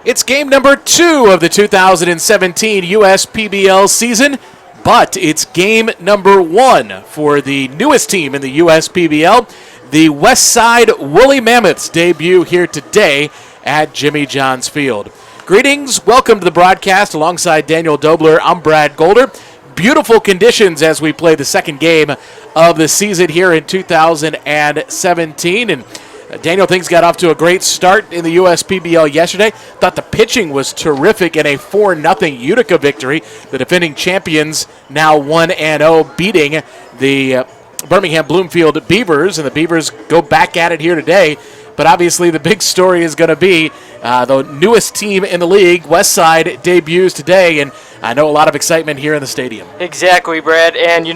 It's game number 2 of the 2017 USPBL season, but it's game number 1 for the newest team in the USPBL. The Westside Wolly Mammoths debut here today at Jimmy John's Field. Greetings, welcome to the broadcast alongside Daniel Dobler. I'm Brad Golder. Beautiful conditions as we play the second game of the season here in 2017. And Daniel, things got off to a great start in the USPBL yesterday. Thought the pitching was terrific in a 4-0 Utica victory. The defending champions now 1-0, beating the Birmingham Bloomfield Beavers, and the Beavers go back at it here today. But obviously the big story is going to be the newest team in the league, Westside, debuts today, and I know a lot of excitement here in the stadium. Exactly, Brad. And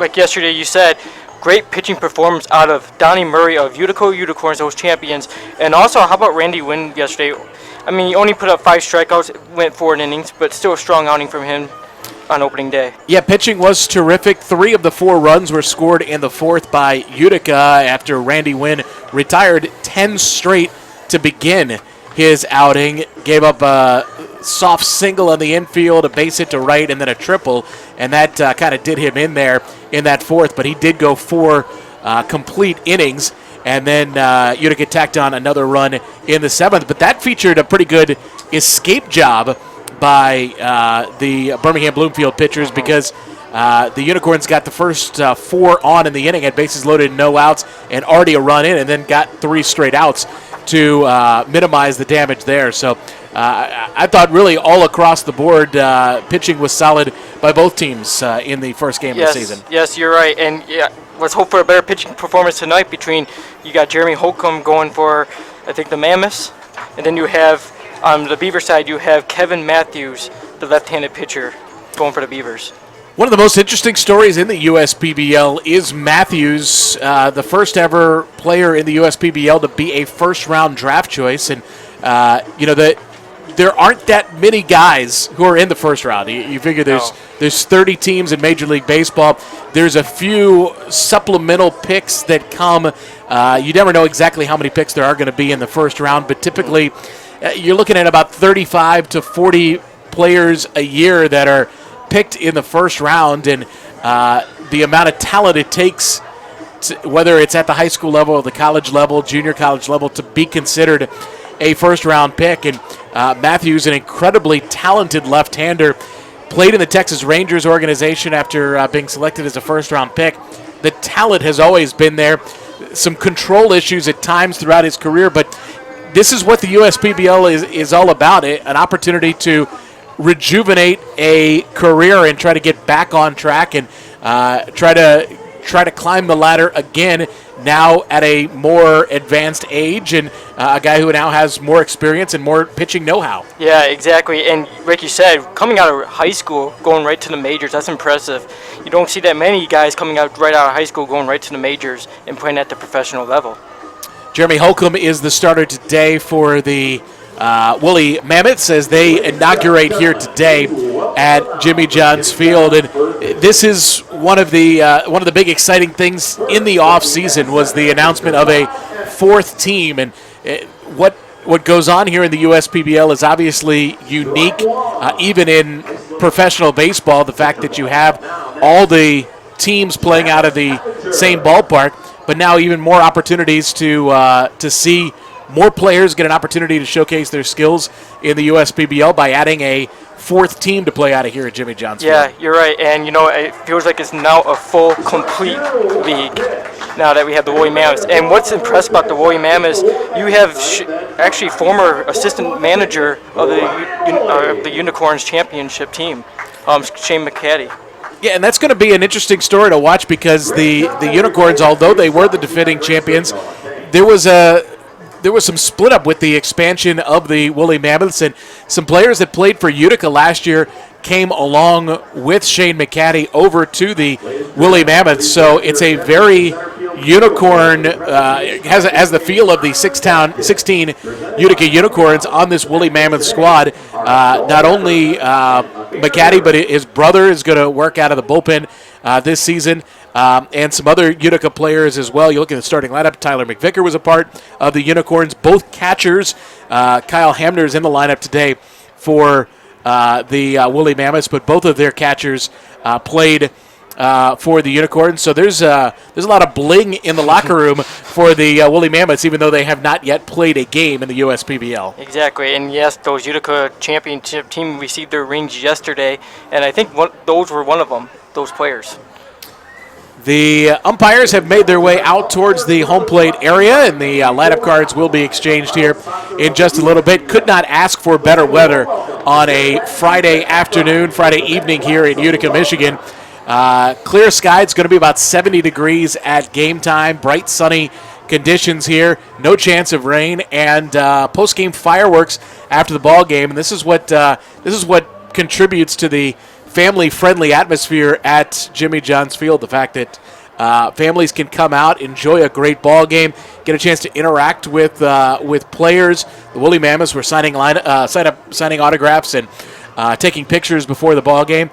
like yesterday you said, great pitching performance out of Donnie Murray of Utica Unicorns, those champions. And also, how about Randy Wynn yesterday? I mean, he only put up 5 strikeouts, went 4 innings, but still a strong outing from him on opening day. Yeah, pitching was terrific. 3 of the 4 runs were scored in the 4th by Utica after Randy Wynn retired 10 straight to begin his outing. Gave up a soft single on the infield, a base hit to right, and then a triple, and that kind of did him in there in that 4th, but he did go 4 complete innings, and then Utica tacked on another run in the 7th, but that featured a pretty good escape job by the Birmingham Bloomfield pitchers because the Unicorns got the first 4 on in the inning, had bases loaded, no outs, and already a run in, and then got 3 straight outs to minimize the damage there. So I thought really all across the board pitching was solid by both teams in the first game of the season. Yes, you're right. And let's hope for a better pitching performance tonight between, you got Jeremy Holcomb going for, I think, the Mammoths, and then you have on the Beaver side, you have Kevin Matthews, the left-handed pitcher, going for the Beavers. One of the most interesting stories in the USPBL is Matthews, the first ever player in the USPBL to be a first-round draft choice. And, there aren't that many guys who are in the first round. You figure there's 30 teams in Major League Baseball. There's a few supplemental picks that come. You never know exactly how many picks there are going to be in the first round, but typically you're looking at about 35 to 40 players a year that are picked in the first round, and the amount of talent it takes, whether it's at the high school level or the college level, junior college level, to be considered a first-round pick. And Matthews, an incredibly talented left-hander, played in the Texas Rangers organization after being selected as a first-round pick. The talent has always been there. Some control issues at times throughout his career, but this is what the USPBL is all about, an opportunity to rejuvenate a career and try to get back on track and try to climb the ladder again, now at a more advanced age, and a guy who now has more experience and more pitching know-how. Yeah, exactly. And like you said, coming out of high school, going right to the majors, that's impressive. You don't see that many guys coming out right out of high school, going right to the majors and playing at the professional level. Jeremy Holcomb is the starter today for the Wolly Mammoths as they inaugurate here today at Jimmy John's Field. And this is one of the big exciting things in the off season was the announcement of a 4th team. And what goes on here in the USPBL is obviously unique, even in professional baseball. The fact that you have all the teams playing out of the same ballpark, but now even more opportunities to see more players get an opportunity to showcase their skills in the USPBL by adding a 4th team to play out of here at Jimmy John's Field. Yeah, you're right. And, it feels like it's now a full, complete league now that we have the Wolly Mammoths. And what's impressed about the Wolly Mammoths, you have actually former assistant manager of the Unicorns championship team, Shane McCaddy. Yeah, and that's going to be an interesting story to watch because the Unicorns, although they were the defending champions, there was some split up with the expansion of the Wolly Mammoths, and some players that played for Utica last year came along with Shane McCaddy over to the Wolly Mammoths. So it's a very Unicorn, has the feel of the 16 Utica Unicorns on this Wolly Mammoth squad. Not only McCaddy, but his brother is going to work out of the bullpen this season. and some other Utica players as well. You look at the starting lineup. Tyler McVicker was a part of the Unicorns. Both catchers, Kyle Hamner is in the lineup today for the Wolly Mammoths, but both of their catchers played for the Unicorns. So there's a lot of bling in the locker room for the Wolly Mammoths, even though they have not yet played a game in the USPBL. Exactly, and yes, those Utica championship team received their rings yesterday, and I think those were one of them, those players. The umpires have made their way out towards the home plate area, and the lineup cards will be exchanged here in just a little bit. Could not ask for better weather on a Friday afternoon, Friday evening here in Utica, Michigan. Clear sky. It's going to be about 70 degrees at game time. Bright, sunny conditions here. No chance of rain, and post-game fireworks after the ball game. And this is what contributes to the family-friendly atmosphere at Jimmy John's Field. The fact that families can come out, enjoy a great ball game, get a chance to interact with players. The Wolly Mammoths were signing autographs and taking pictures before the ball game.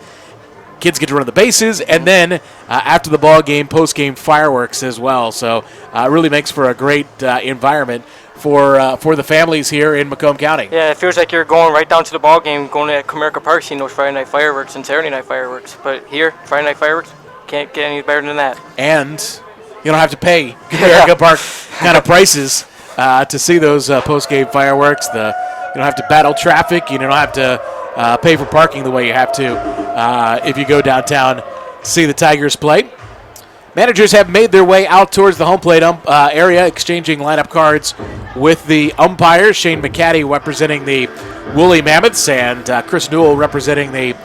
Kids get to run the bases, and then after the ball game, post-game fireworks as well. So it really makes for a great environment for the families here in Macomb County. Yeah, it feels like you're going right down to the ball game, going to Comerica Park, seeing those Friday night fireworks and Saturday night fireworks. But here, Friday night fireworks, can't get any better than that. And you don't have to pay Comerica Park kind of prices to see those post-game fireworks. You don't have to battle traffic. You don't have to pay for parking the way you have to if you go downtown to see the Tigers play. Managers have made their way out towards the home plate area, exchanging lineup cards with the umpires. Shane McCaddy representing the Wolly Mammoths and Chris Newell representing the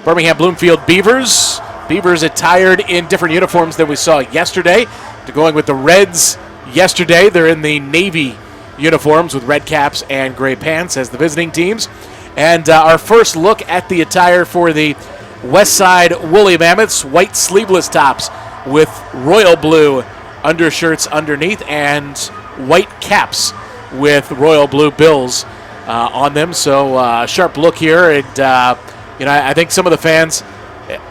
Birmingham Bloomfield Beavers. Beavers attired in different uniforms than we saw yesterday. They're going with the Reds yesterday. They're in the Navy uniforms with red caps and gray pants as the visiting teams. And our first look at the attire for the Westside Wolly Mammoths, white sleeveless tops with royal blue undershirts underneath and white caps with royal blue bills on them. So sharp look here. And, I think some of the fans,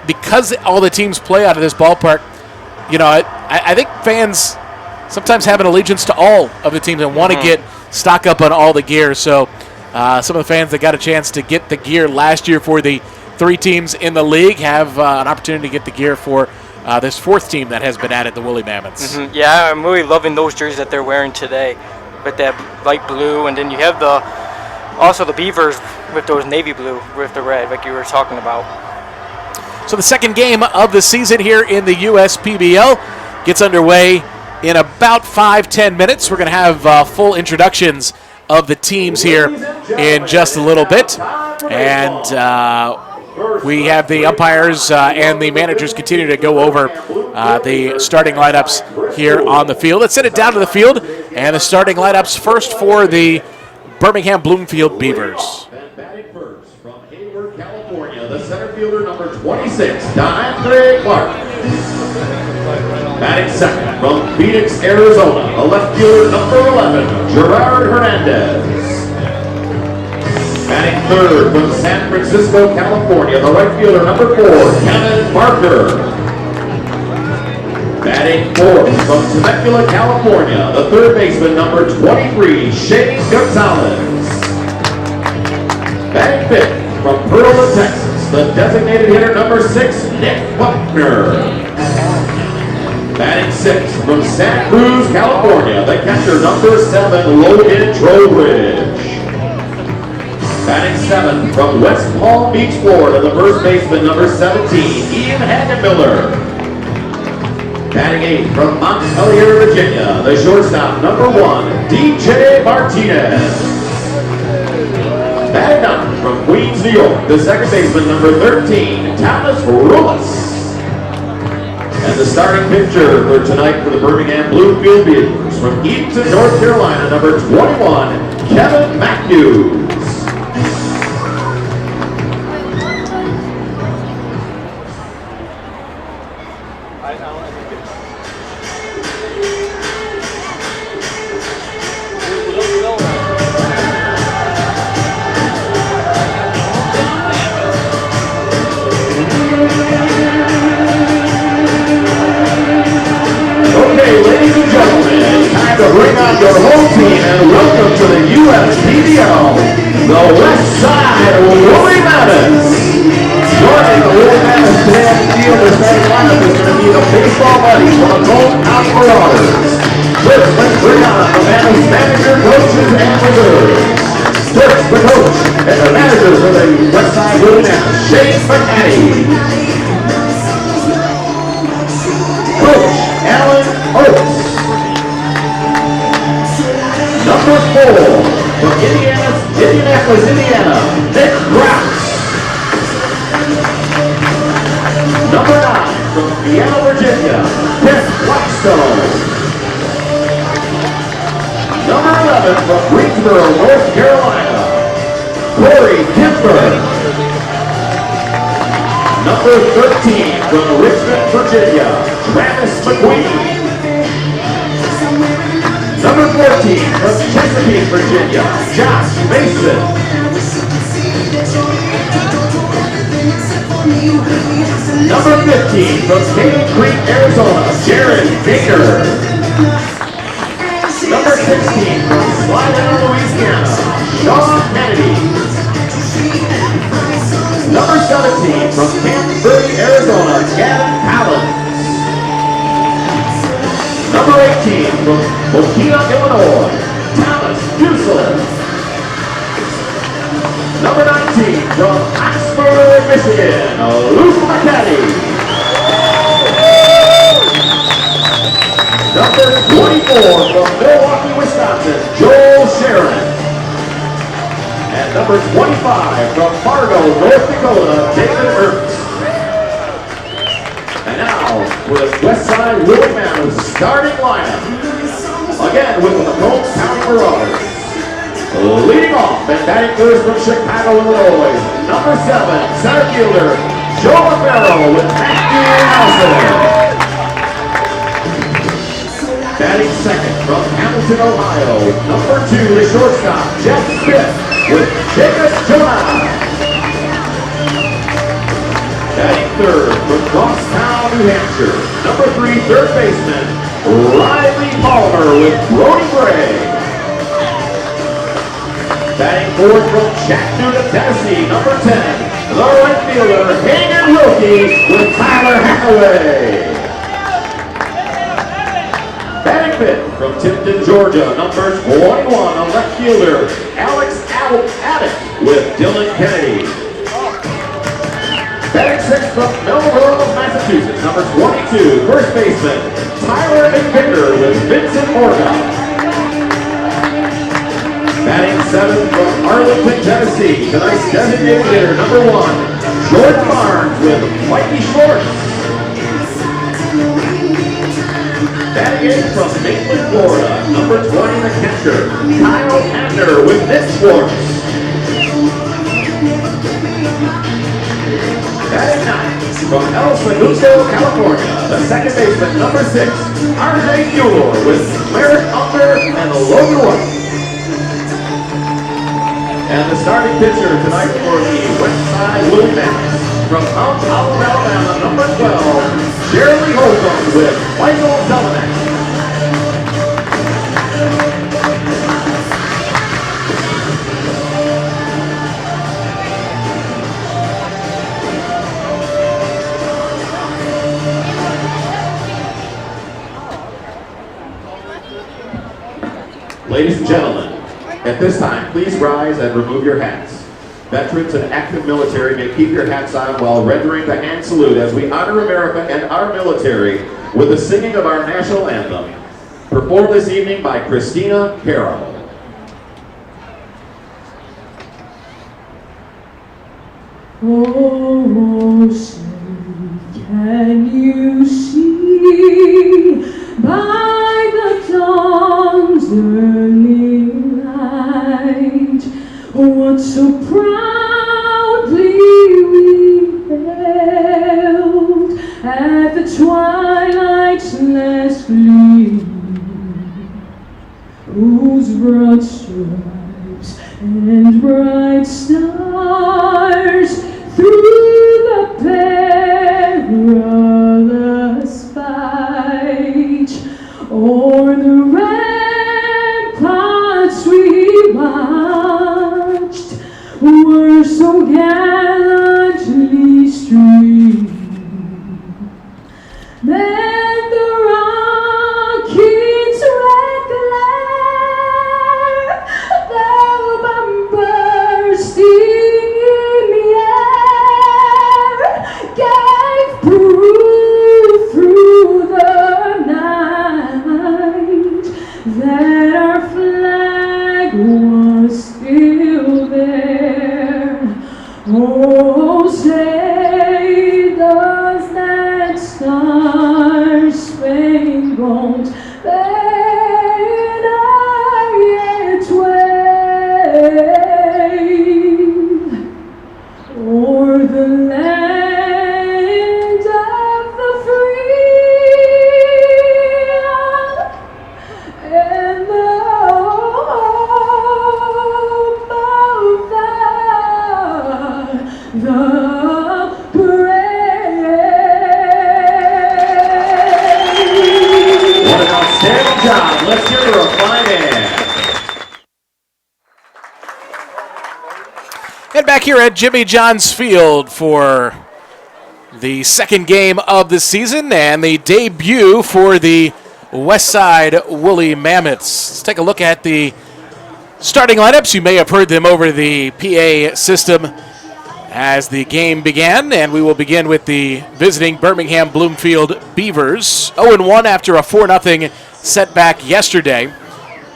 because all the teams play out of this ballpark, I think fans sometimes have an allegiance to all of the teams and want to get stock up on all the gear. So some of the fans that got a chance to get the gear last year for the three teams in the league have an opportunity to get the gear for this fourth team that has been added, the Wolly Mammoths. Mm-hmm. Yeah, I'm really loving those jerseys that they're wearing today with that light blue, and then you have also the Beavers with those navy blue with the red, like you were talking about. So the second game of the season here in the USPBL gets underway in about 5-10 minutes. We're going to have full introductions of the teams here in just a little bit. And we have the umpires and the managers continue to go over the starting lineups here on the field. Let's send it down to the field. And the starting lineups first for the Birmingham Bloomfield Beavers. California, the center fielder number 26, DeAndre Clark. Batting second from Phoenix, Arizona, the left fielder number 11, Gerard Hernandez. Batting third from San Francisco, California, the right fielder number 4, Kevin Barker. Batting fourth from Temecula, California, the third baseman number 23, Shane Gonzalez. Batting fifth from Pearland, Texas, the designated hitter number 6, Nick Buckner. Batting sixth from Santa Cruz, California, the catcher number 7, Logan Trowbridge. Batting seventh from West Palm Beach, Florida, the first baseman number 17, Ian Hagenmiller. Batting eighth from Montpelier, Virginia, the shortstop number 1, DJ Martinez. Batting ninth from Queens, New York, the second baseman number 13, Thomas Rulis. And the starting pitcher for tonight for the Birmingham Bloomfield Beavers from Eaton, North Carolina, number 21, Kevin Matthews. bring out your home team and welcome to the USPBL, the Westside Wolly Mammoths. Joining the Wolly Mammoths today at the field, their starting lineup is going to be the baseball buddies from the Golden House Marauders. First, let's bring on the Mammoths manager, coaches, and reserves. First, the coach and the manager for the Westside Wolly Mammoths, Shane McCanny. Coach Alan Oates. Number 4 from Indianapolis, Indiana, Nick Rouse. Number 9 from Vienna, Virginia, Chris Blackstone. Number 11 from Greensboro, North Carolina, Corey Kemper. Number 13 from Richmond, Virginia, Travis McQueen. Number 14 from Chesapeake, Virginia, Josh Mason. Number 15 from Cave Creek, Arizona, Jared Baker. Number 16 from Slidell, Louisiana, Sean Kennedy. Number 17 from Camp Verde, Arizona, Gavin Collins. Number 18 from Mokina, Illinois, Thomas Dussel. Number 19 from Oxford, Michigan, Luke McCaddy. Number 24 from Milwaukee, Wisconsin, Joel Sharon. And number 25 from Fargo, North Dakota, David Ernst. And now, with Westside Wolly Mammoths starting lineup. Again, with the Macomb County Marauders. Leading off and batting first from Chicago, Illinois, number 7, center fielder, Joe Romero with Matthew Nelson. Batting second from Hamilton, Ohio, number 2, the shortstop, Jeff Smith with Jacob Jonah. Batting third from Crosstown, New Hampshire, number 3, third baseman, Riley Palmer with Brody Gray. Batting fourth from Chattanooga, Tennessee, number 10, the right fielder, Hagan Wilkie with Tyler Hathaway. Batting fifth from Tipton, Georgia, number 21, a left fielder, Alex Addick with Dylan Kennedy. Batting sixth from Melrose, Massachusetts, number 22, first baseman, Tyler McVicker with Vincent Morgan. Batting seventh from Arlington, Tennessee, tonight's designated hitter, number 1, Jordan Barnes with Mikey Schwartz. Batting eighth from Maitland, Florida, number 20, the catcher, Kyle Abner with Nick Schwartz. Batting ninth from El Segundo, California, the second baseman, number 6, RJ Mueller with Merrick Unger and Logan White. And the starting pitcher tonight for the Westside Wolly Mammoths from Mount Olive, Alabama, number 12, Jeremy Holcomb with Michael Zelenak. Ladies and gentlemen, at this time, please rise and remove your hats. Veterans and active military may keep your hats on while rendering the hand salute as we honor America and our military with the singing of our national anthem, performed this evening by Christina Carroll. Oh, say, can you see by the dawn's early light what so proudly we held at the twilight's last gleam, whose broad stripes and bright stars through the perilous fight o'er the watched were so gallantly streamed. Then the rocket's red glare, the bomb bursting in the air, gave proof through the night that our flag was still there. Oh, say does that star-spangled banner yet wave o'er the land of the free and the home of the brave. What an outstanding job. Let's hear for a fine hand. And back here at Jimmy John's Field for the second game of the season and the debut for the Westside Wolly Mammoths. Let's take a look at the starting lineups. You may have heard them over the PA system as the game began, and we will begin with the visiting Birmingham Bloomfield Beavers. 0-1 after a 4-0 setback yesterday.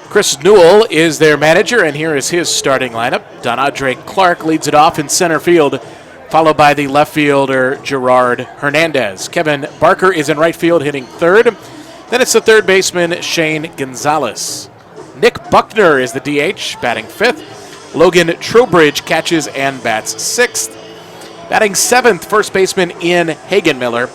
Chris Newell is their manager, and here is his starting lineup. Donadre Clark leads it off in center field, followed by the left fielder Gerard Hernandez. Kevin Barker is in right field hitting third. Then it's the third baseman Shane Gonzalez. Nick Buckner is the DH, batting fifth. Logan Trowbridge catches and bats sixth. Batting seventh, first baseman Ian Hagenmiller.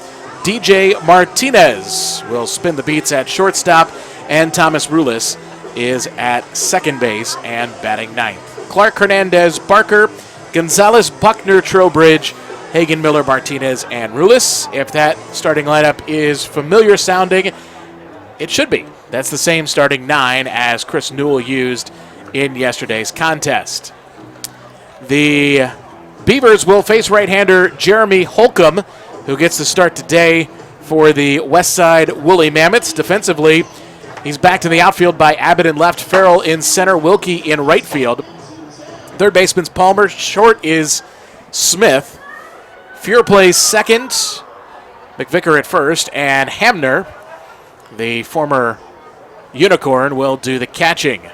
DJ Martinez will spin the beats at shortstop, and Thomas Rulis is at second base and batting ninth. Clark, Hernandez, Barker, Gonzalez, Buckner, Trowbridge, Hagenmiller, Martinez, and Rulis. If that starting lineup is familiar sounding, it should be. That's the same starting nine as Chris Newell used in yesterday's contest. The Beavers will face right-hander Jeremy Holcomb, who gets the start today for the Westside Wolly Mammoths. Defensively, he's backed in the outfield by Abbott in left, Farrell in center, Wilkie in right field. Third baseman's Palmer. Short is Smith. Fuhr plays second. McVicker at first. And Hamner, the former Unicorn, will do the catching.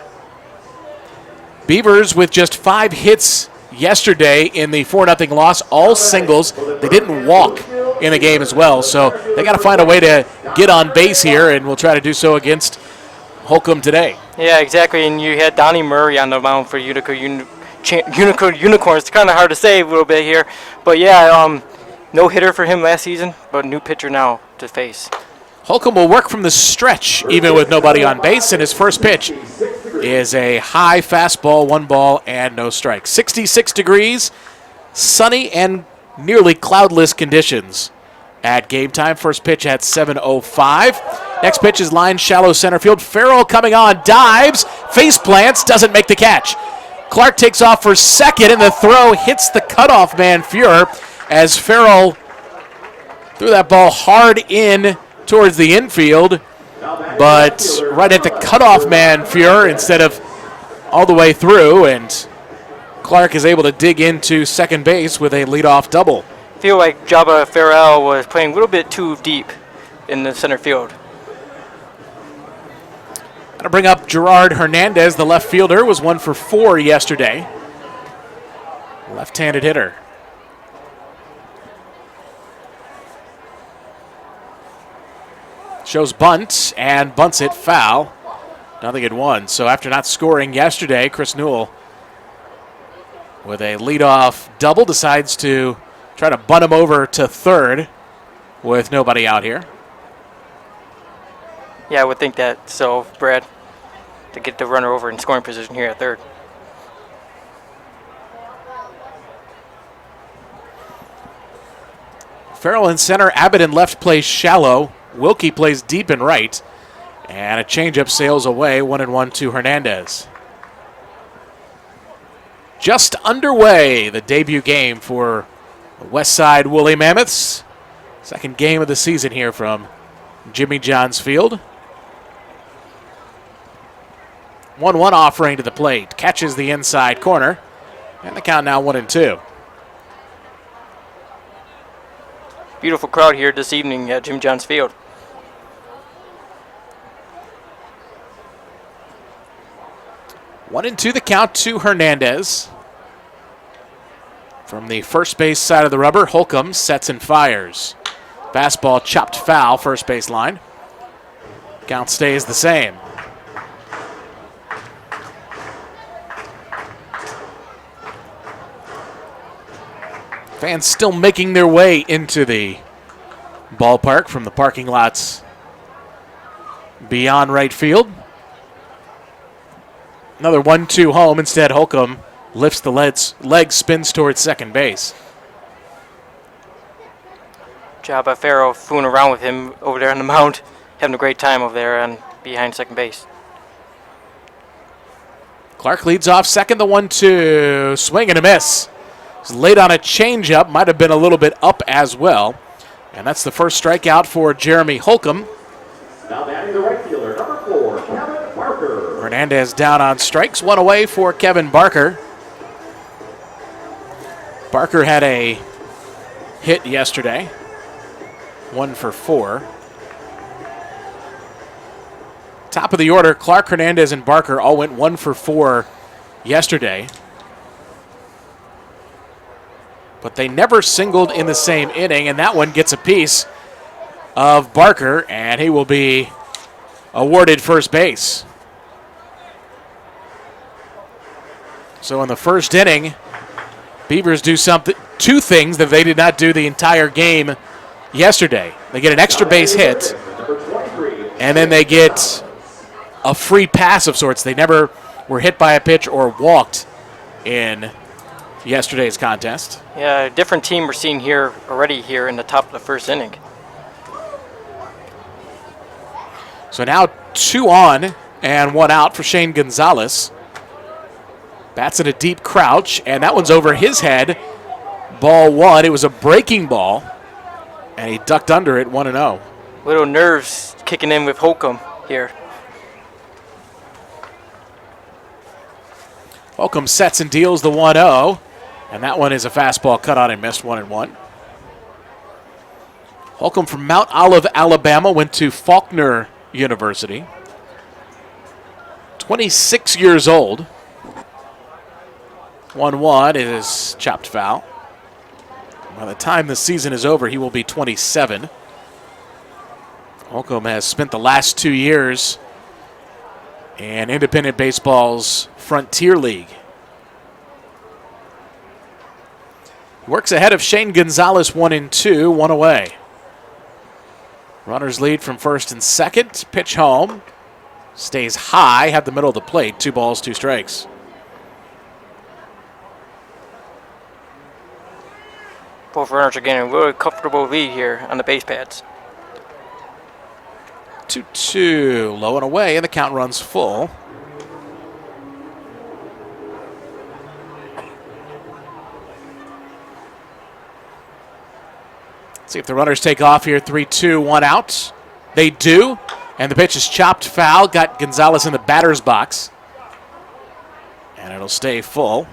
Beavers with just 5 hits yesterday in the 4-0 loss, all singles. They didn't walk in the game as well, so they got to find a way to get on base here, and we'll try to do so against Holcomb today. Yeah, exactly, and you had Donnie Murray on the mound for Unicorns. It's kind of hard to say a little bit here, but yeah, no hitter for him last season, but new pitcher now to face. Holcomb will work from the stretch even with nobody on base, and his first pitch is a high fastball, 1 ball and no strikes. 66 degrees, sunny and nearly cloudless conditions at game time. First pitch at 7:05. Next pitch is line shallow center field. Farrell coming on, dives, face plants, doesn't make the catch. Clark takes off for second, and the throw hits the cutoff man Fuhr as Farrell threw that ball hard in towards the infield, but right at the cutoff man Fuhr instead of all the way through, and Clark is able to dig into second base with a leadoff double. I feel like Jabba Farrell was playing a little bit too deep in the center field. Going to bring up Gerard Hernandez, the left fielder, was 1 for 4 yesterday. Left-handed hitter. Shows bunt and bunts it foul. Nothing in 1. So after not scoring yesterday, Chris Newell with a leadoff double decides to try to bunt him over to third with nobody out here. Yeah, I would think that. So, Brad, to get the runner over in scoring position here at third. Farrell in center, Abbott in left plays shallow. Wilkie plays deep in right. And a changeup sails away, 1-1 to Hernandez. just underway, the debut game for the Westside Wolly Mammoths. Second game of the season here from Jimmy John's Field. 1-1 offering to the plate. Catches the inside corner. And the count now 1-2. Beautiful crowd here this evening at Jimmy John's Field. 1-2 the count to Hernandez. From the first base side of the rubber, Holcomb sets and fires. Fastball chopped foul, first base line. Count stays the same. Fans still making their way into the ballpark from the parking lots beyond right field. Another 1-2 home. Instead, Holcomb lifts the leg, spins towards second base. Job by Farrow fooling around with him over there on the mound. Having a great time over there and behind second base. Clark leads off second, the 1-2. Swing and a miss. It's late on a changeup. Might have been a little bit up as well. And that's the first strikeout for Jeremy Holcomb. Now batting the right fielder, number 4, Kevin Barker. Hernandez down on strikes. One away for Kevin Barker. Barker had a hit yesterday. 1 for 4. Top of the order, Clark, Hernandez, and Barker all went 1 for 4 yesterday. But they never singled in the same inning, and that one gets a piece of Barker, and he will be awarded first base. So in the first inning, Beavers do two things that they did not do the entire game yesterday. They get an extra base hit, and then they get a free pass of sorts. They never were hit by a pitch or walked in yesterday's contest. Yeah, a different team we're seeing here already here in the top of the first inning. So now 2 on and 1 out for Shane Gonzalez. Bats in a deep crouch, and that one's over his head. Ball 1. It was a breaking ball, and he ducked under it 1-0. Little nerves kicking in with Holcomb here. Holcomb sets and deals the 1-0, and that one is a fastball cut on and missed 1-1. Holcomb from Mount Olive, Alabama, went to Faulkner University. 26 years old. 1-1 is chopped foul. By the time the season is over, he will be 27. Holcomb has spent the last 2 years in independent baseball's Frontier League. He works ahead of Shane Gonzalez 1-2, 1 away. Runners lead from first and second. Pitch home. Stays high, had the middle of the plate. 2 balls, 2 strikes. Both runners are getting a really comfortable lead here on the base pads. 2-2, low and away, and the count runs full. Let's see if the runners take off here. 3-2, 1 out. They do, and the pitch is chopped foul. Got Gonzalez in the batter's box, and it'll stay full.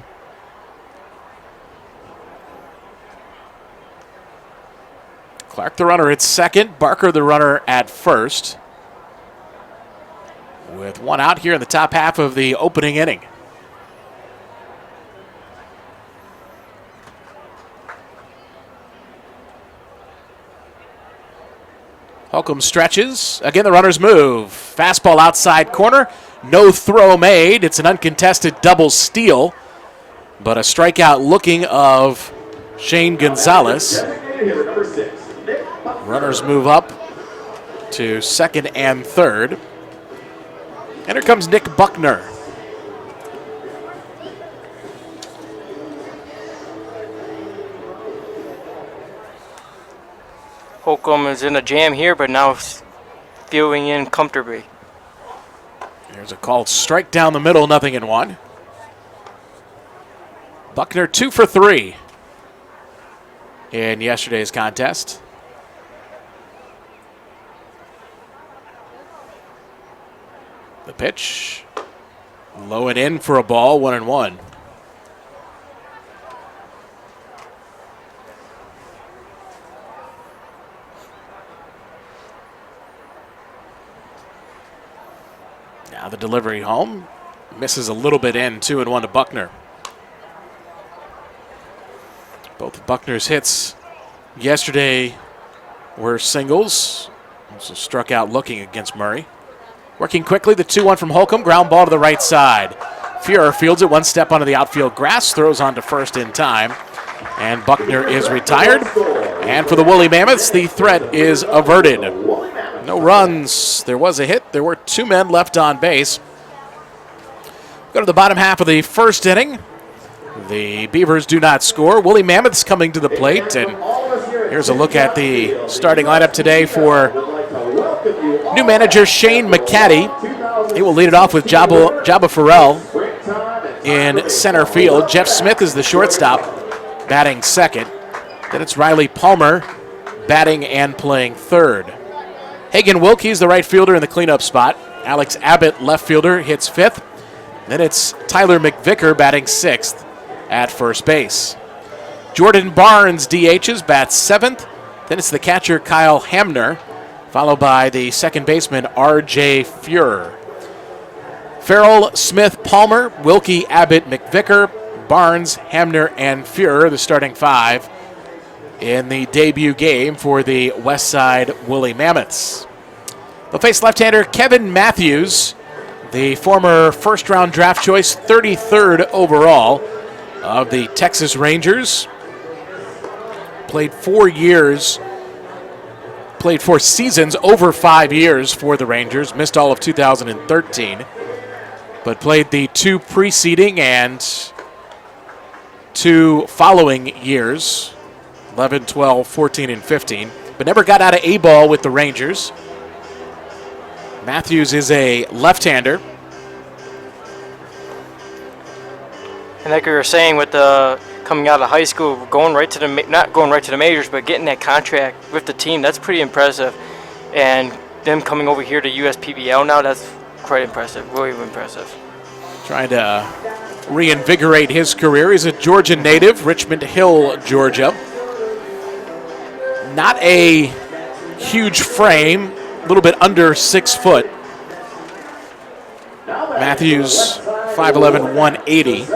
Clark, the runner, at second. Barker, the runner, at first. With 1 out here in the top half of the opening inning. Holcomb stretches. Again, the runners move. Fastball outside corner. No throw made. It's an uncontested double steal. But a strikeout looking of Shane Gonzalez. Runners move up to second and third. And here comes Nick Buckner. Holcomb is in a jam here, but now fielding in comfortably. There's a called strike down the middle, 0-1. Buckner 2 for 3 in yesterday's contest. The pitch, low and in for a ball, 1-1. Now the delivery home, misses a little bit in, 2-1 to Buckner. Both of Buckner's hits yesterday were singles. Also struck out looking against Murray. Working quickly, the 2-1 from Holcomb. Ground ball to the right side. Fuhrer fields it one step onto the outfield grass. Throws on to first in time. And Buckner is retired. And for the Wolly Mammoths, the threat is averted. No runs. There was a hit. There were 2 men left on base. Go to the bottom half of the first inning. The Beavers do not score. Wolly Mammoths coming to the plate. And here's a look at the starting lineup today for new manager Shane McCaddy. He will lead it off with Jabba Farrell in center field. Jeff Smith is the shortstop, batting second. Then it's Riley Palmer batting and playing third. Hagan Wilkie's the right fielder in the cleanup spot. Alex Abbott, left fielder, hits fifth. Then it's Tyler McVicker batting sixth at first base. Jordan Barnes DHs, bats seventh. Then it's the catcher Kyle Hamner, followed by the second baseman R.J. Fuhrer. Farrell, Smith, Palmer, Wilkie, Abbott, McVicker, Barnes, Hamner, and Fuhrer, the starting 5 in the debut game for the Westside Wolly Mammoths. They'll face left-hander Kevin Matthews, the former first-round draft choice, 33rd overall of the Texas Rangers. Played 4 seasons, over 5 years for the Rangers. Missed all of 2013, but played the 2 preceding and 2 following years, 11, 12, 14, and 15, but never got out of A-ball with the Rangers. Matthews is a left-hander. And like we were saying, with the coming out of high school, going right to the not going right to the majors, but getting that contract with the team, that's pretty impressive. And them coming over here to USPBL now, that's quite impressive, really impressive. Trying to reinvigorate his career. He's a Georgia native, Richmond Hill, Georgia. Not a huge frame, a little bit under 6 foot. Matthews, 5'11", 180,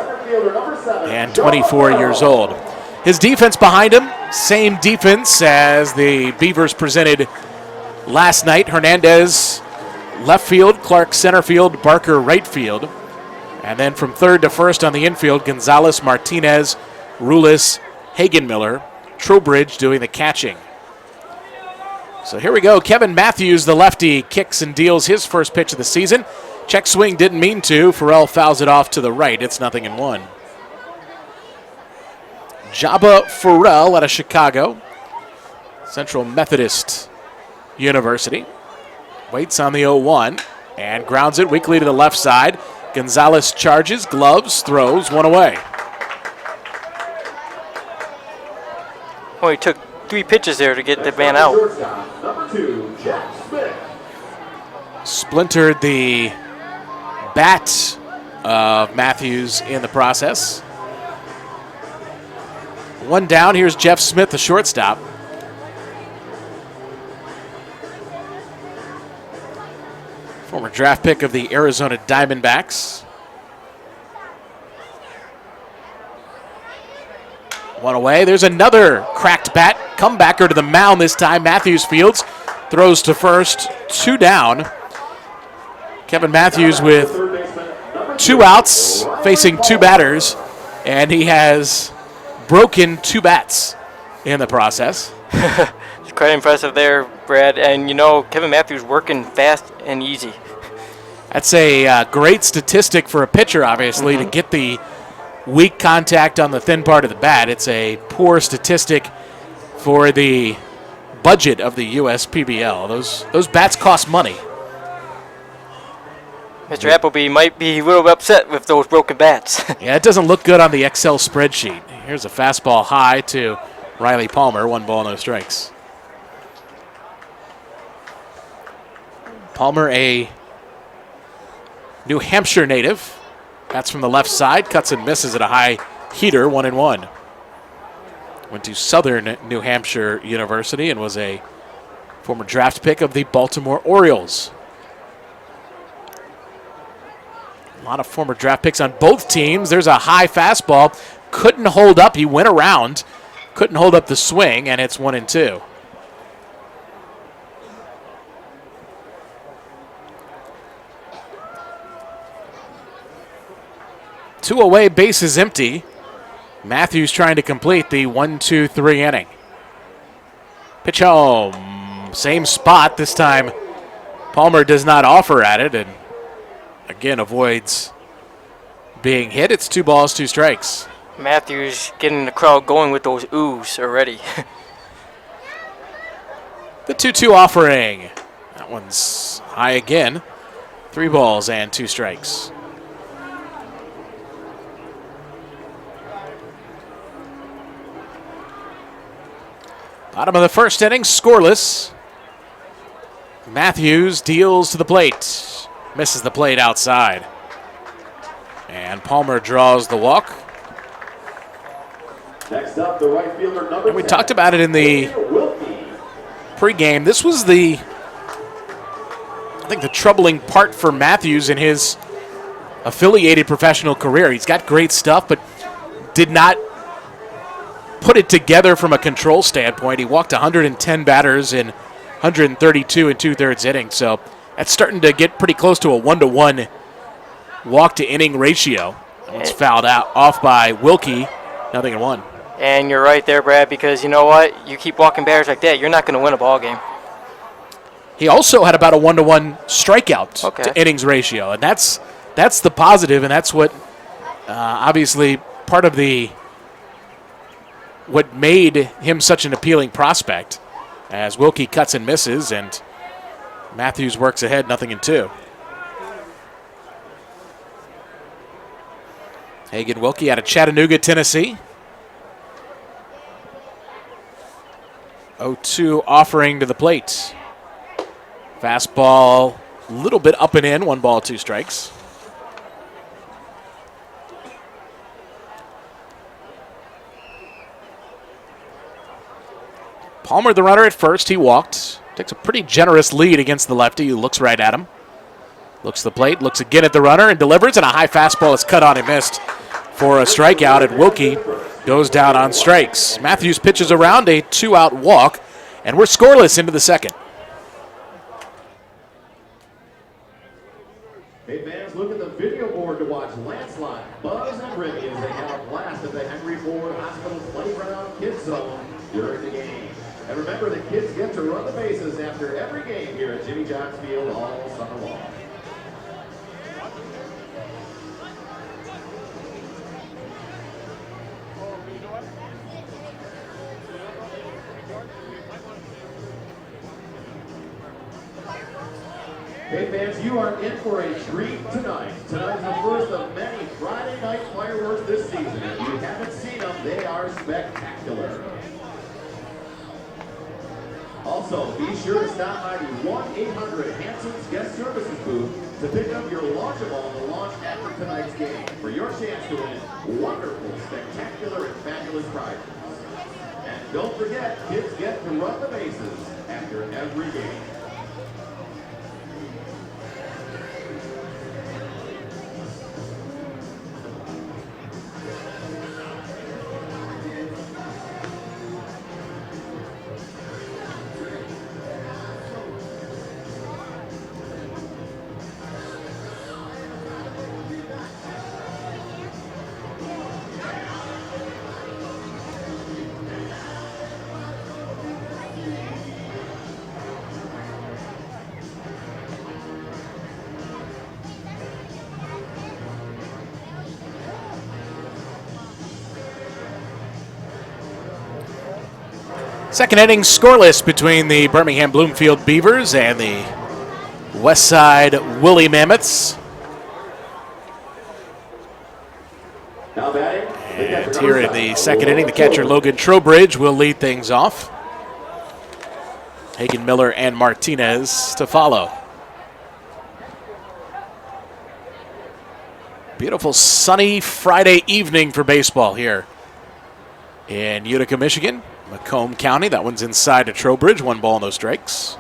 and 24 years old. His defense behind him, same defense as the Beavers presented last night. Hernandez, left field, Clark center field, Barker right field. And then from third to first on the infield, Gonzalez, Martinez, Rulis, Hagenmiller, Trowbridge doing the catching. So here we go. Kevin Matthews, the lefty, kicks and deals his first pitch of the season. Check swing, didn't mean to. Farrell fouls it off to the right. It's 0-1. Jabba Farrell out of Chicago, Central Methodist University. Waits on the 0-1 and grounds it weakly to the left side. Gonzalez charges, gloves, throws, one away. Oh, he took 3 pitches there to get the man out. Splintered the bat of Matthews in the process. One down. Here's Jeff Smith, the shortstop. Former draft pick of the Arizona Diamondbacks. One away. There's another cracked bat. Comebacker to the mound this time. Matthews fields. Throws to first. 2 down. Kevin Matthews with 2 outs, facing 2 batters, and he has broken 2 bats in the process. It's quite impressive there, Brad. And, you know, Kevin Matthews working fast and easy. That's a great statistic for a pitcher, obviously, to get the weak contact on the thin part of the bat. It's a poor statistic for the budget of the USPBL. Those bats cost money. Mr. Appleby might be a little upset with those broken bats. Yeah, it doesn't look good on the Excel spreadsheet. Here's a fastball high to Riley Palmer. 1 ball, no strikes. Palmer, a New Hampshire native. That's from the left side. Cuts and misses at a high heater, 1-1. Went to Southern New Hampshire University and was a former draft pick of the Baltimore Orioles. A lot of former draft picks on both teams. There's a high fastball. Couldn't hold up. He went around. Couldn't hold up the swing, and it's 1-2. Two away, bases empty. Matthews trying to complete the 1-2-3 inning. Pitch home. Same spot. This time Palmer does not offer at it and again avoids being hit. It's 2 balls, 2 strikes. Matthews getting the crowd going with those oohs already. The 2-2 offering. That one's high again. 3 balls and 2 strikes. Bottom of the first inning, scoreless. Matthews deals to the plate. Misses the plate outside. And Palmer draws the walk. Next up, the right fielder, number And we 10, talked about it in the pregame. This was the troubling part for Matthews in his affiliated professional career. He's got great stuff, but did not put it together from a control standpoint. He walked 110 batters in 132 2/3 innings, so that's starting to get pretty close to a 1-to-1 walk-to-inning ratio. That one's fouled out off by Wilkie, 0-1. And you're right there, Brad, because you know what? You keep walking batters like that, you're not going to win a ball game. He also had about a 1-to-1 strikeout to innings ratio, and that's the positive, and that's what obviously part of what made him such an appealing prospect, as Wilkie cuts and misses, and Matthews works ahead, 0-2. Hagen Wilkie out of Chattanooga, Tennessee. 0-2 offering to the plate. Fastball a little bit up and in, 1 ball, 2 strikes. Palmer, the runner at first. He walked. Takes a pretty generous lead against the lefty who looks right at him. Looks the plate, looks again at the runner, and delivers, and a high fastball is cut on and missed for a strikeout, and Wilkie goes down on strikes. Matthews pitches around a 2-out walk, and we're scoreless into the second. Hey fans, look at the video board to watch Landslide, Buzz, and Remy as they have a blast at the Henry Ford Hospital Playground Kids Zone during the game. And remember, the kids get to run the bases after every game here at Jimmy John's Field all summer long. Hey fans, you are in for a treat tonight. Tonight is the first of many Friday night fireworks this season. If you haven't seen them, they are spectacular. Also, be sure to stop by the 1-800-HANSON's Guest Services booth to pick up your launchable to launch after tonight's game for your chance to win wonderful, spectacular, and fabulous prizes. And don't forget, kids get to run the bases after every game. Second inning scoreless between the Birmingham Bloomfield Beavers and the Westside Wolly Mammoths. Now batting. And here in the second inning, the catcher Logan Trowbridge will lead things off. Hagen, Miller, and Martinez to follow. Beautiful sunny Friday evening for baseball here in Utica, Michigan. Macomb County, that one's inside to Trowbridge. 1 ball, no strikes.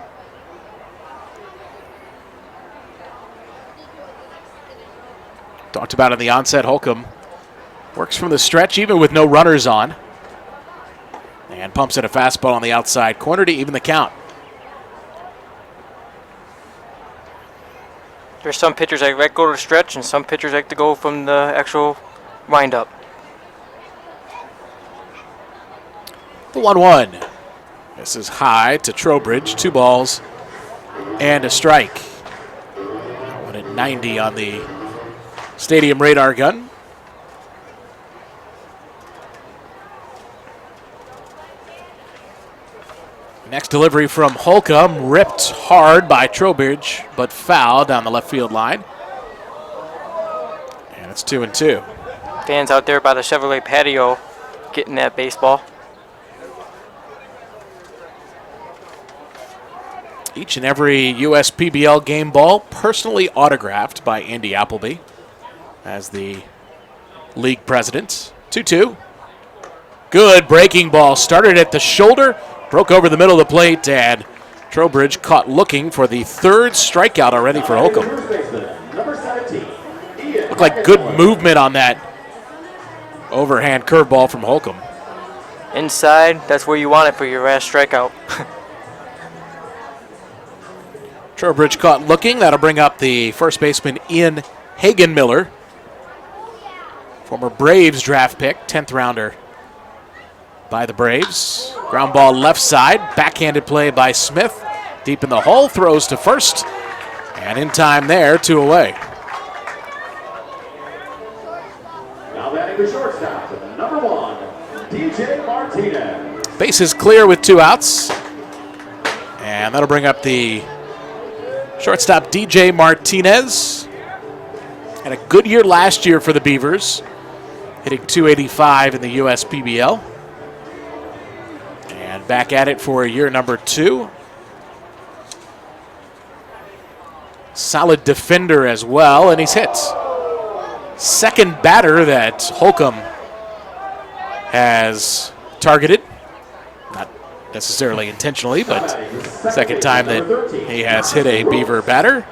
Talked about in the onset, Holcomb works from the stretch even with no runners on. And pumps in a fastball on the outside corner to even the count. There's some pitchers that like to go to the stretch, and some pitchers like to go from the actual windup. The 1-1. This is high to Trowbridge. 2 balls and a strike. One at 90 on the stadium radar gun. Next delivery from Holcomb, ripped hard by Trowbridge, but foul down the left field line. And it's 2-2. Fans out there by the Chevrolet patio getting that baseball. Each and every USPBL game ball personally autographed by Andy Appleby as the league president. 2-2. Good breaking ball. Started at the shoulder, broke over the middle of the plate, and Trowbridge caught looking for the 3rd strikeout already for Holcomb. Looked like good movement on that overhand curveball from Holcomb. Inside, that's where you want it for your last strikeout. Trowbridge caught looking. That'll bring up the first baseman in Hagen Miller. Former Braves draft pick, 10th rounder by the Braves. Ground ball left side, backhanded play by Smith. Deep in the hole, throws to first. And in time there, 2 away. Now batting the shortstop, number 1, DJ Martinez. Bases clear with 2 outs. And that'll bring up the shortstop, DJ Martinez. Had a good year last year for the Beavers, hitting .285 in the USPBL. And back at it for year number 2. Solid defender as well, and he's hit. Second batter that Holcomb has targeted. Not necessarily intentionally, but second time that he has hit a Beaver batter.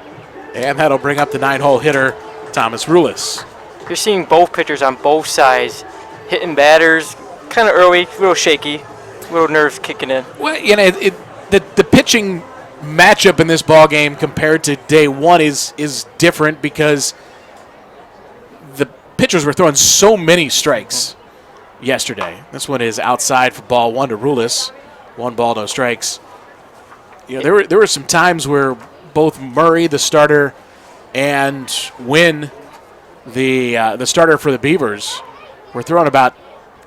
And that'll bring up the 9-hole hitter, Thomas Rulis. You're seeing both pitchers on both sides hitting batters kind of early, a little shaky, a little nerves kicking in. Well, you know, the pitching matchup in this ball game compared to day 1 is different because the pitchers were throwing so many strikes yesterday. This one is outside for ball 1 to Rulis. 1 ball, no strikes. You know, there were some times where both Murray, the starter, and Wynn, the starter for the Beavers, were throwing about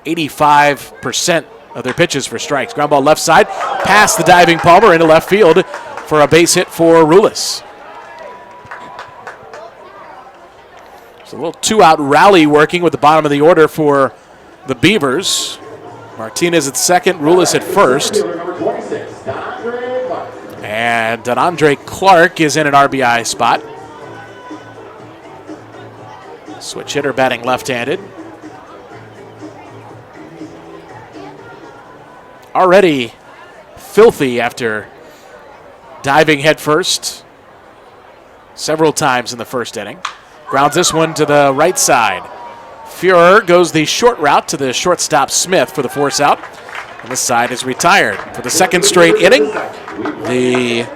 85% of their pitches for strikes. Ground ball left side, past the diving Palmer into left field for a base hit for Rulis. It's a little 2-out rally working with the bottom of the order for the Beavers. Martinez at second, Rulis at first. And Andre Clark is in an RBI spot. Switch hitter batting left-handed. Already filthy after diving headfirst several times in the first inning. Grounds this one to the right side. Fuhrer goes the short route to the shortstop Smith for the force out. And this side is retired. For the second straight inning, the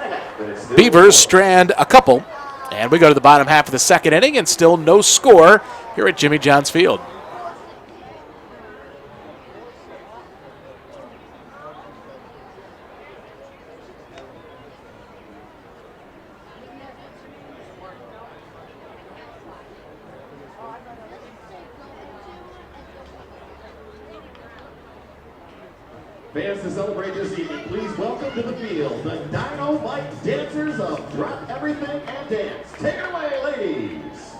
Beavers strand a couple. And we go to the bottom half of the second inning and still no score here at Jimmy John's Field. Fans to celebrate this evening, please welcome to the field the Dynamite Dancers of Drop Everything and Dance. Take it away, ladies.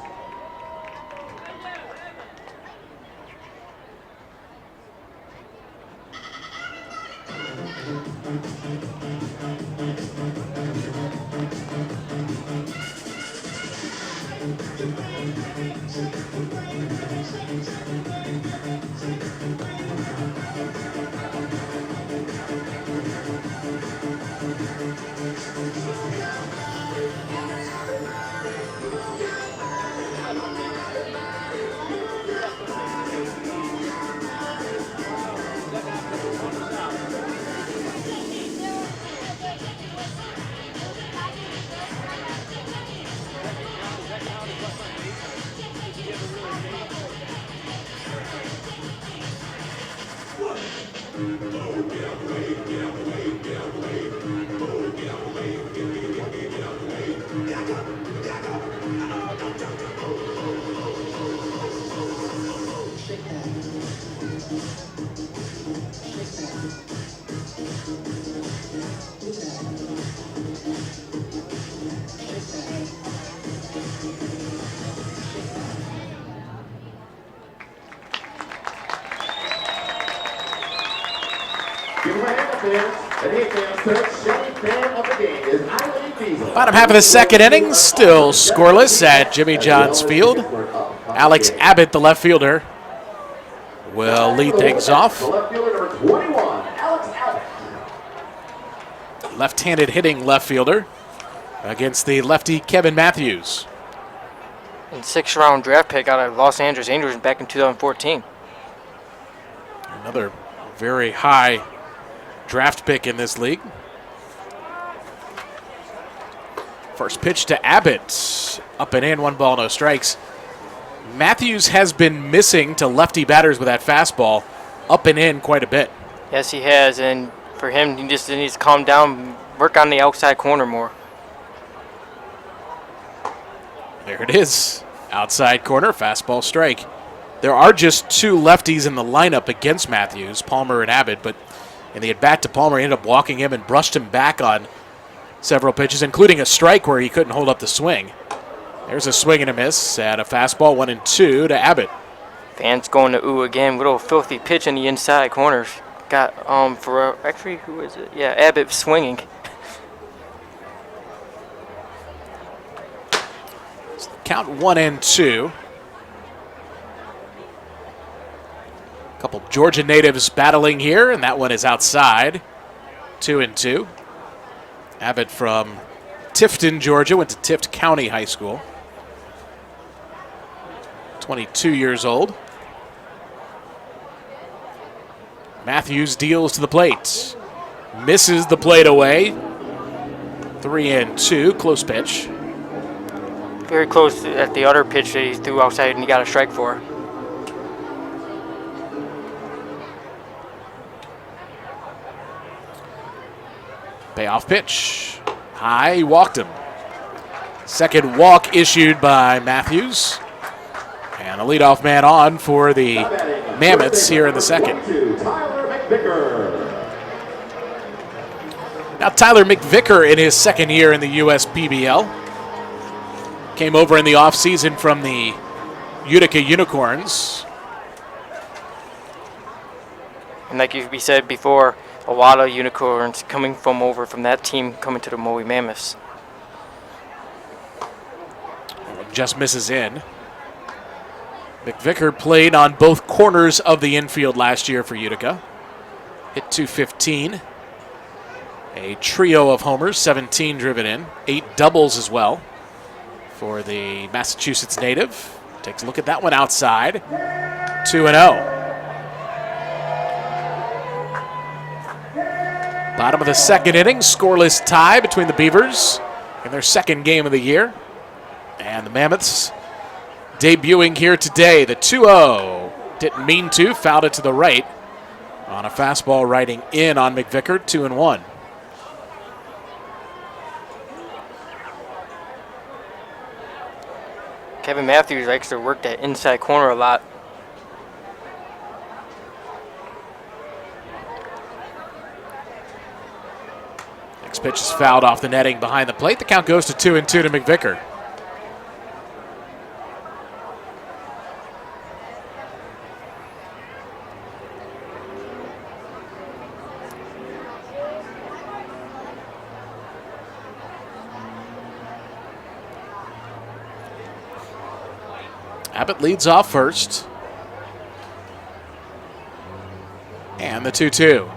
Bottom half of the second inning, still scoreless at Jimmy John's Field. Alex Abbott, the left fielder, will lead things off. Left-handed hitting left fielder against the lefty Kevin Matthews. And 6th-round draft pick out of Los Angeles Angels back in 2014. Another very high draft pick in this league. First pitch to Abbott. Up and in, 1 ball, no strikes. Matthews has been missing to lefty batters with that fastball up and in quite a bit. Yes, he has, and for him, he just needs to calm down, work on the outside corner more. There it is. Outside corner, fastball strike. There are just 2 lefties in the lineup against Matthews, Palmer and Abbott, but in the at-bat to Palmer, he ended up walking him and brushed him back on several pitches, including a strike where he couldn't hold up the swing. There's a swing and a miss at a fastball, 1-2 to Abbott. Fans going to ooh again. Little filthy pitch in the inside corners. Got actually, who is it? Yeah, Abbott swinging. Count 1-2. A couple Georgia natives battling here, and that one is outside. 2-2. Abbott from Tifton, Georgia, went to Tift County High School. 22 years old. Matthews deals to the plate. Misses the plate away. 3-2, close pitch. Very close at the other pitch that he threw outside and he got a strike for. Payoff pitch. High, he walked him. Second walk issued by Matthews. And the leadoff man on for the Mammoths here in the second. Now Tyler McVicker in his second year in the USPBL. Came over in the offseason from the Utica Unicorns. And like we said before, a lot of unicorns coming from over from that team coming to the Moe Mammoths. Just misses in. McVicker played on both corners of the infield last year for Utica. Hit .215. A trio of homers, 17 driven in, 8 doubles as well for the Massachusetts native. Takes a look at that one outside. 2-0. Bottom of the second inning, scoreless tie between the Beavers in their second game of the year. And the Mammoths debuting here today. The 2-0. Didn't mean to, fouled it to the right on a fastball riding in on McVicker, 2-1. Kevin Matthews likes to work that inside corner a lot. Next pitch is fouled off the netting behind the plate. The count goes to 2-2 to McVicker. Abbott leads off first. And the 2-2.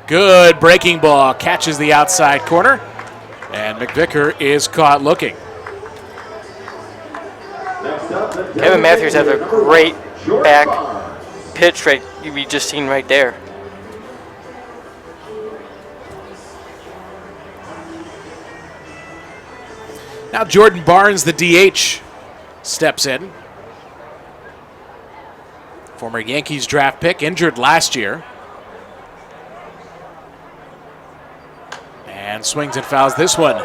Good breaking ball. Catches the outside corner. And McVicker is caught looking. Kevin Matthews has a great back pitch right we just seen right there. Now Jordan Barnes, the DH, steps in. Former Yankees draft pick, injured last year. And swings and fouls this one.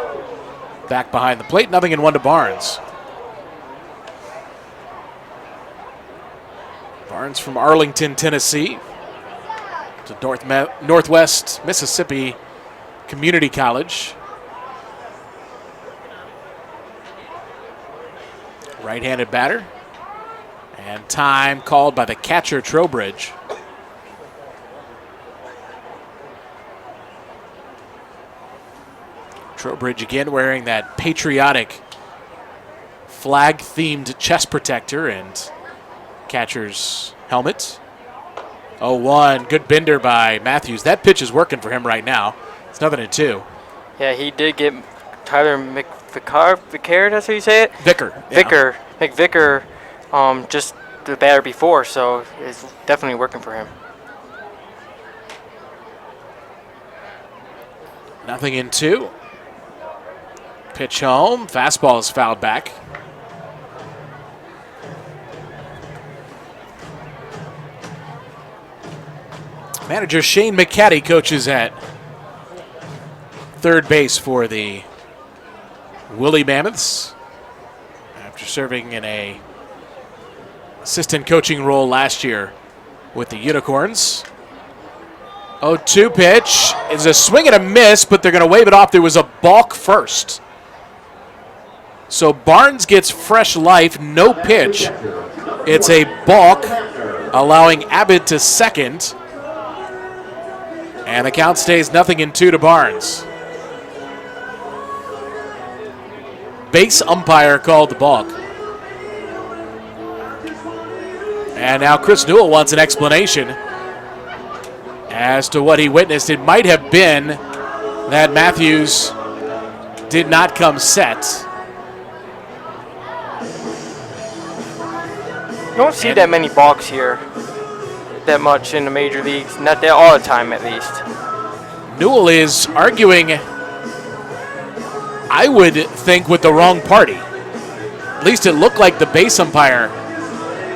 Back behind the plate, 0-1 to Barnes. Barnes from Arlington, Tennessee, to Northwest Mississippi Community College. Right-handed batter. And time called by the catcher, Trowbridge. Trowbridge again wearing that patriotic flag-themed chest protector and catcher's helmet. 0-1, good bender by Matthews. That pitch is working for him right now. It's 0-2. Yeah, he did get Tyler Vicar, that's how you say it? Vicker. McVicker, just the batter before, so it's definitely working for him. 0-2. Pitch home. Fastball is fouled back. Manager Shane McCaddy coaches at third base for the Wolly Mammoths after serving in a assistant coaching role last year with the Unicorns. 0-2 pitch is a swing and a miss, but they're going to wave it off. There was a balk first. So Barnes gets fresh life, no pitch. It's a balk, allowing Abbott to second. And the count stays 0-2 to Barnes. Base umpire called the balk. And now Chris Newell wants an explanation as to what he witnessed. It might have been that Matthews did not come set. You don't see that many balks here that much in the major leagues. Not that all the time, at least. Newell is arguing, I would think, with the wrong party. At least it looked like the base umpire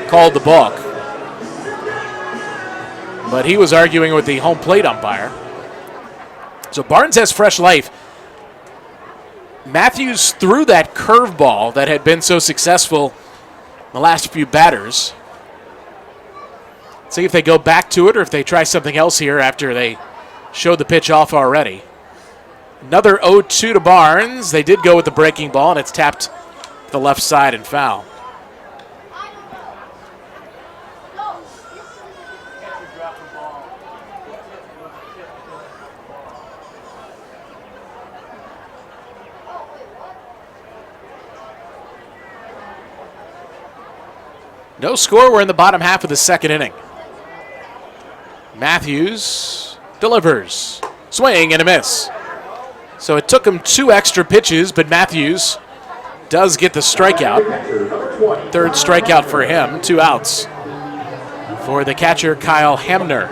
called the balk. But he was arguing with the home plate umpire. So Barnes has fresh life. Matthews threw that curveball that had been so successful the last few batters. See if they go back to it or if they try something else here after they showed the pitch off already. Another 0-2 to Barnes. They did go with the breaking ball, and it's tapped to the left side and foul. No score. We're in the bottom half of the second inning. Matthews delivers. Swing and a miss. So it took him 2 extra pitches, but Matthews does get the strikeout. Third strikeout for him. 2 outs for the catcher, Kyle Hamner.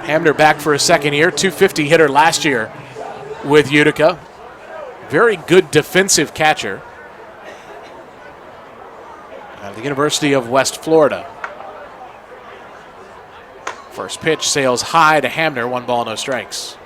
Hamner back for a second year. .250 hitter last year with Utica. Very good defensive catcher out of the University of West Florida. First pitch sails high to Hamner, 1 ball, no strikes.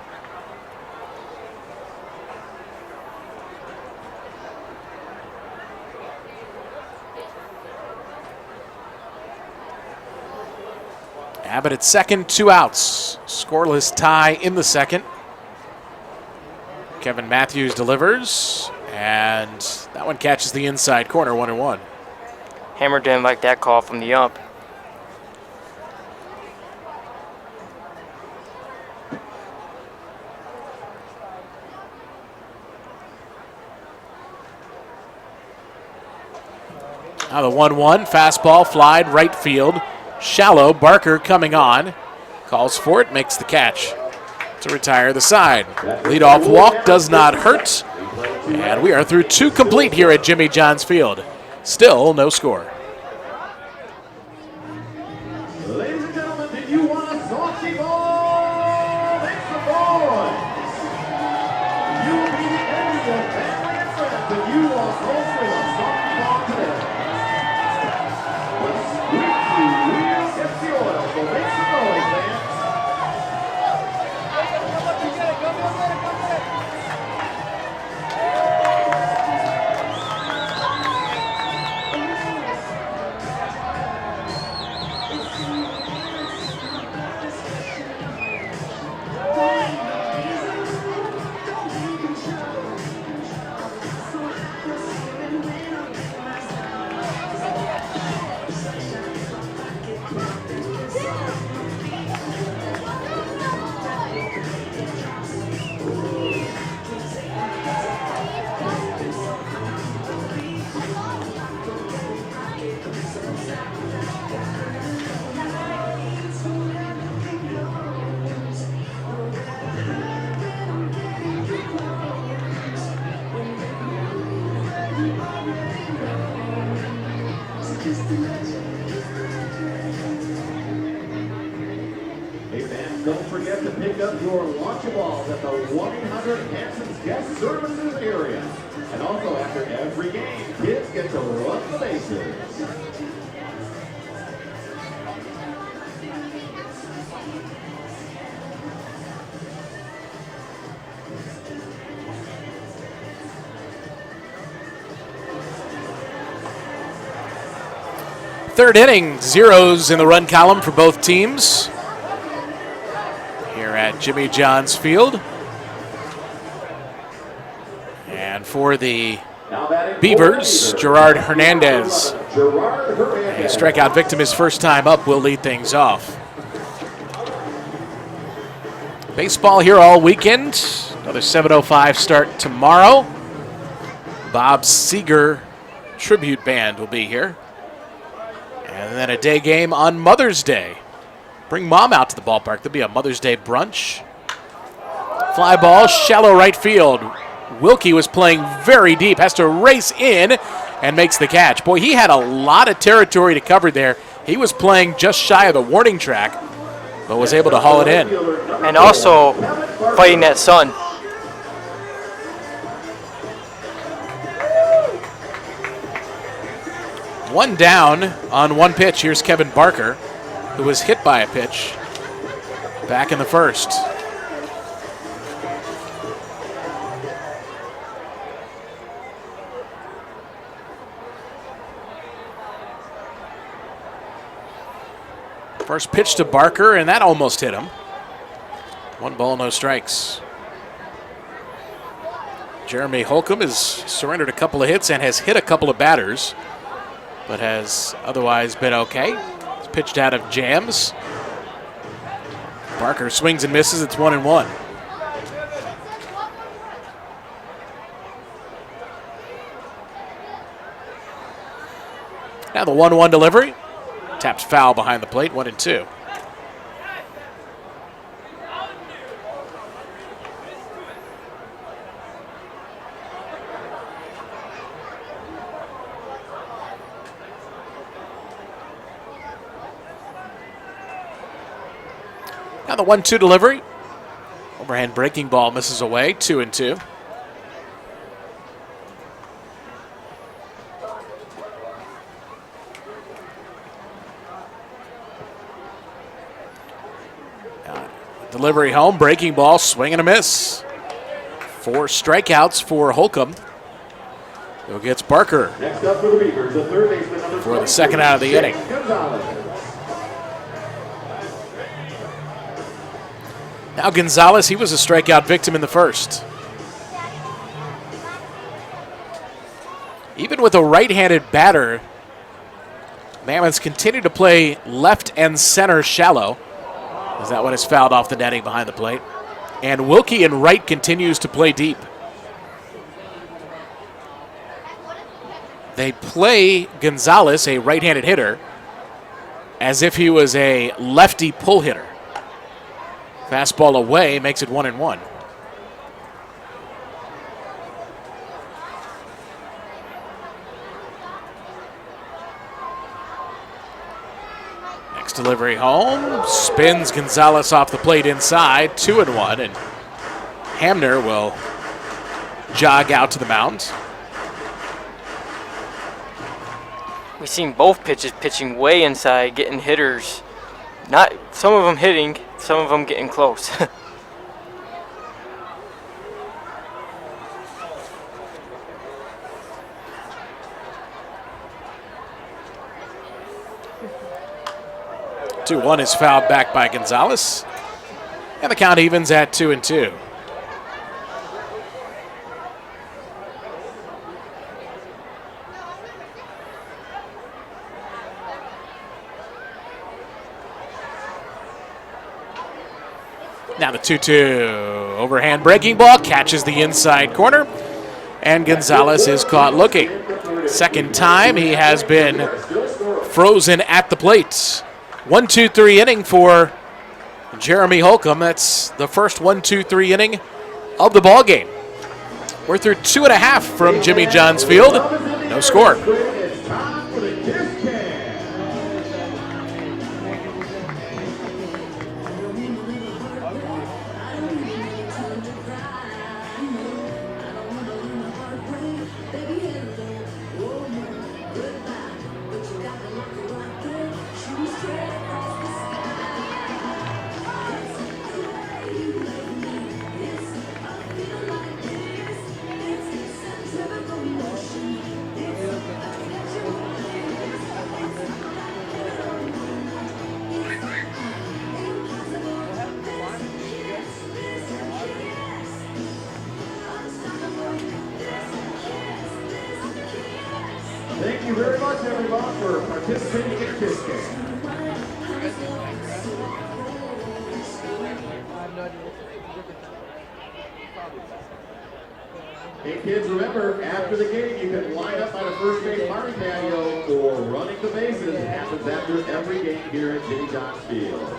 Abbott at second, 2 outs. Scoreless tie in the second. Kevin Matthews delivers, and that one catches the inside corner, 1-1. Hammer didn't like that call from the ump. Now the 1-1, fastball, flied, right field. Shallow, Barker coming on. Calls for it, makes the catch to retire the side. Leadoff walk does not hurt. And we are through 2 complete here at Jimmy John's Field. Still no score. Ladies and gentlemen, did you want a softy ball? It's the boys. You will be the end of your family and friends if you walk home with a softy ball today. The squeaky wheel gets the oil, so make some noise, fans. Hey fans, don't forget to pick up your Lunchables at the 1-800-Hanson's Guest Services area. And also after every game, kids get to run the bases. Third inning, zeros in the run column for both teams here at Jimmy John's Field. And for the Beavers, Gerard Hernandez. A strikeout victim his first time up will lead things off. Baseball here all weekend. Another 7:05 start tomorrow. Bob Seger Tribute Band will be here. And then a day game on Mother's Day. Bring mom out to the ballpark. There'll be a Mother's Day brunch. Fly ball, shallow right field. Wilkie was playing very deep, has to race in and makes the catch. Boy, he had a lot of territory to cover there. He was playing just shy of the warning track, but was able to haul it in. And also fighting that sun. One down on one pitch. Here's Kevin Barker, who was hit by a pitch back in the first. First pitch to Barker, and that almost hit him. 1 ball, no strikes. Jeremy Holcomb has surrendered a couple of hits and has hit a couple of batters, but has otherwise been okay. It's pitched out of jams. Barker swings and misses. It's 1-1. Now the 1-1 delivery. Tapped foul behind the plate, 1-2. Now the 1-2 delivery. Overhand breaking ball misses away, 2-2. Delivery home, breaking ball, swing and a miss. 4 strikeouts for Holcomb, who gets Barker Next up for the Beavers, the third baseman number for the second out of the inning. Now Gonzalez, he was a strikeout victim in the first. Even with a right-handed batter, Mammoths continue to play left and center shallow. Is that one is fouled off the netting behind the plate? And Wilkie in right continues to play deep. they play Gonzalez, a right-handed hitter, as if he was a lefty pull hitter. Fastball away makes it 1-1. Next delivery home, spins Gonzalez off the plate inside, 2-1, and Hamner will jog out to the mound. We've seen both pitches pitching way inside, getting hitters. Not some of them hitting, some of them getting close. 2-1 is fouled back by Gonzalez. And the count evens at 2-2. Now the 2-2 overhand breaking ball catches the inside corner, and Gonzalez is caught looking. Second time he has been frozen at the plate. 1-2-3 inning for Jeremy Holcomb. That's the first 1-2-3 inning of the ball game. We're through 2.5 from Jimmy John's Field. No score. Thank you very much, everyone, for participating in Kiss Game. Hey kids, remember, after the game, you can line up by the first base party patio for running the bases. It happens after every game here at Jimmy John's Field.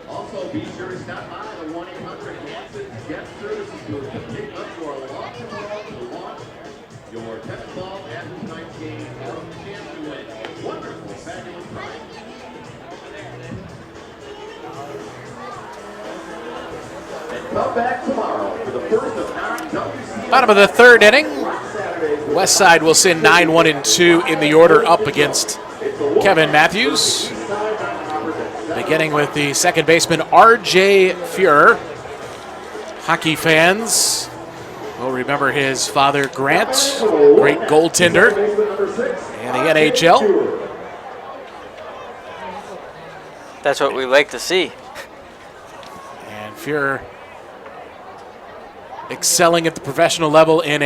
Also, be sure to stop by the 1-800-HANSON guest services booth to pick up your launch to launch your tennis ball after tonight's game or a chance to win wonderful, fabulous prize. And come back tomorrow for the first of 9 WCS. Bottom of the third inning. Westside will send 9-1-2 in the order up against Kevin Matthews. Beginning with the second baseman, R.J. Fuhrer. Hockey fans will remember his father, Grant, great goaltender in the NHL. That's what we like to see. And Fuhrer excelling at the professional level in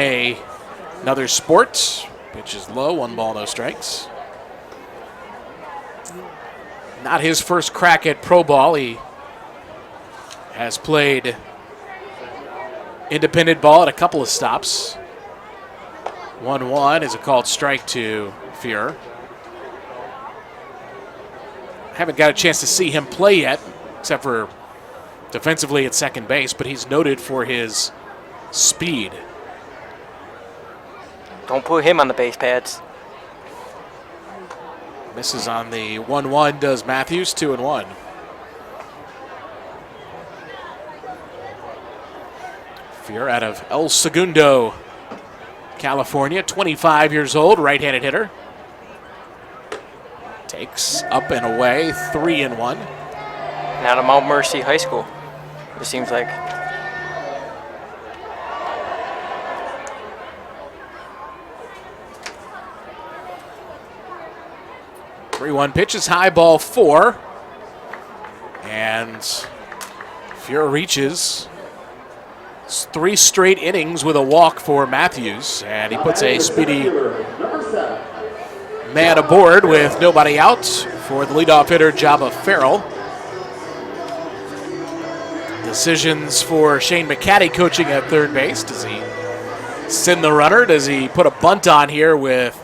another sport. Pitch is low, 1 ball, no strikes. Not his first crack at pro ball. He has played independent ball at a couple of stops. 1-1 is a called strike to Fuhrer. Haven't got a chance to see him play yet, except for defensively at second base, but he's noted for his speed. Don't put him on the base pads. Misses on the 1-1 does Matthews, 2-1. Fuhrer out of El Segundo, California, 25 years old, right-handed hitter. Takes up and away, 3-1. Out of Mount Mercy High School, it seems like. Three-one pitch is high, ball 4. And Fuhrer reaches. It's 3 straight innings with a walk for Matthews. And he puts a speedy man aboard with nobody out for the leadoff hitter, Jabba Farrell. Decisions for Shane McCaddy coaching at third base. Does he send the runner? Does he put a bunt on here with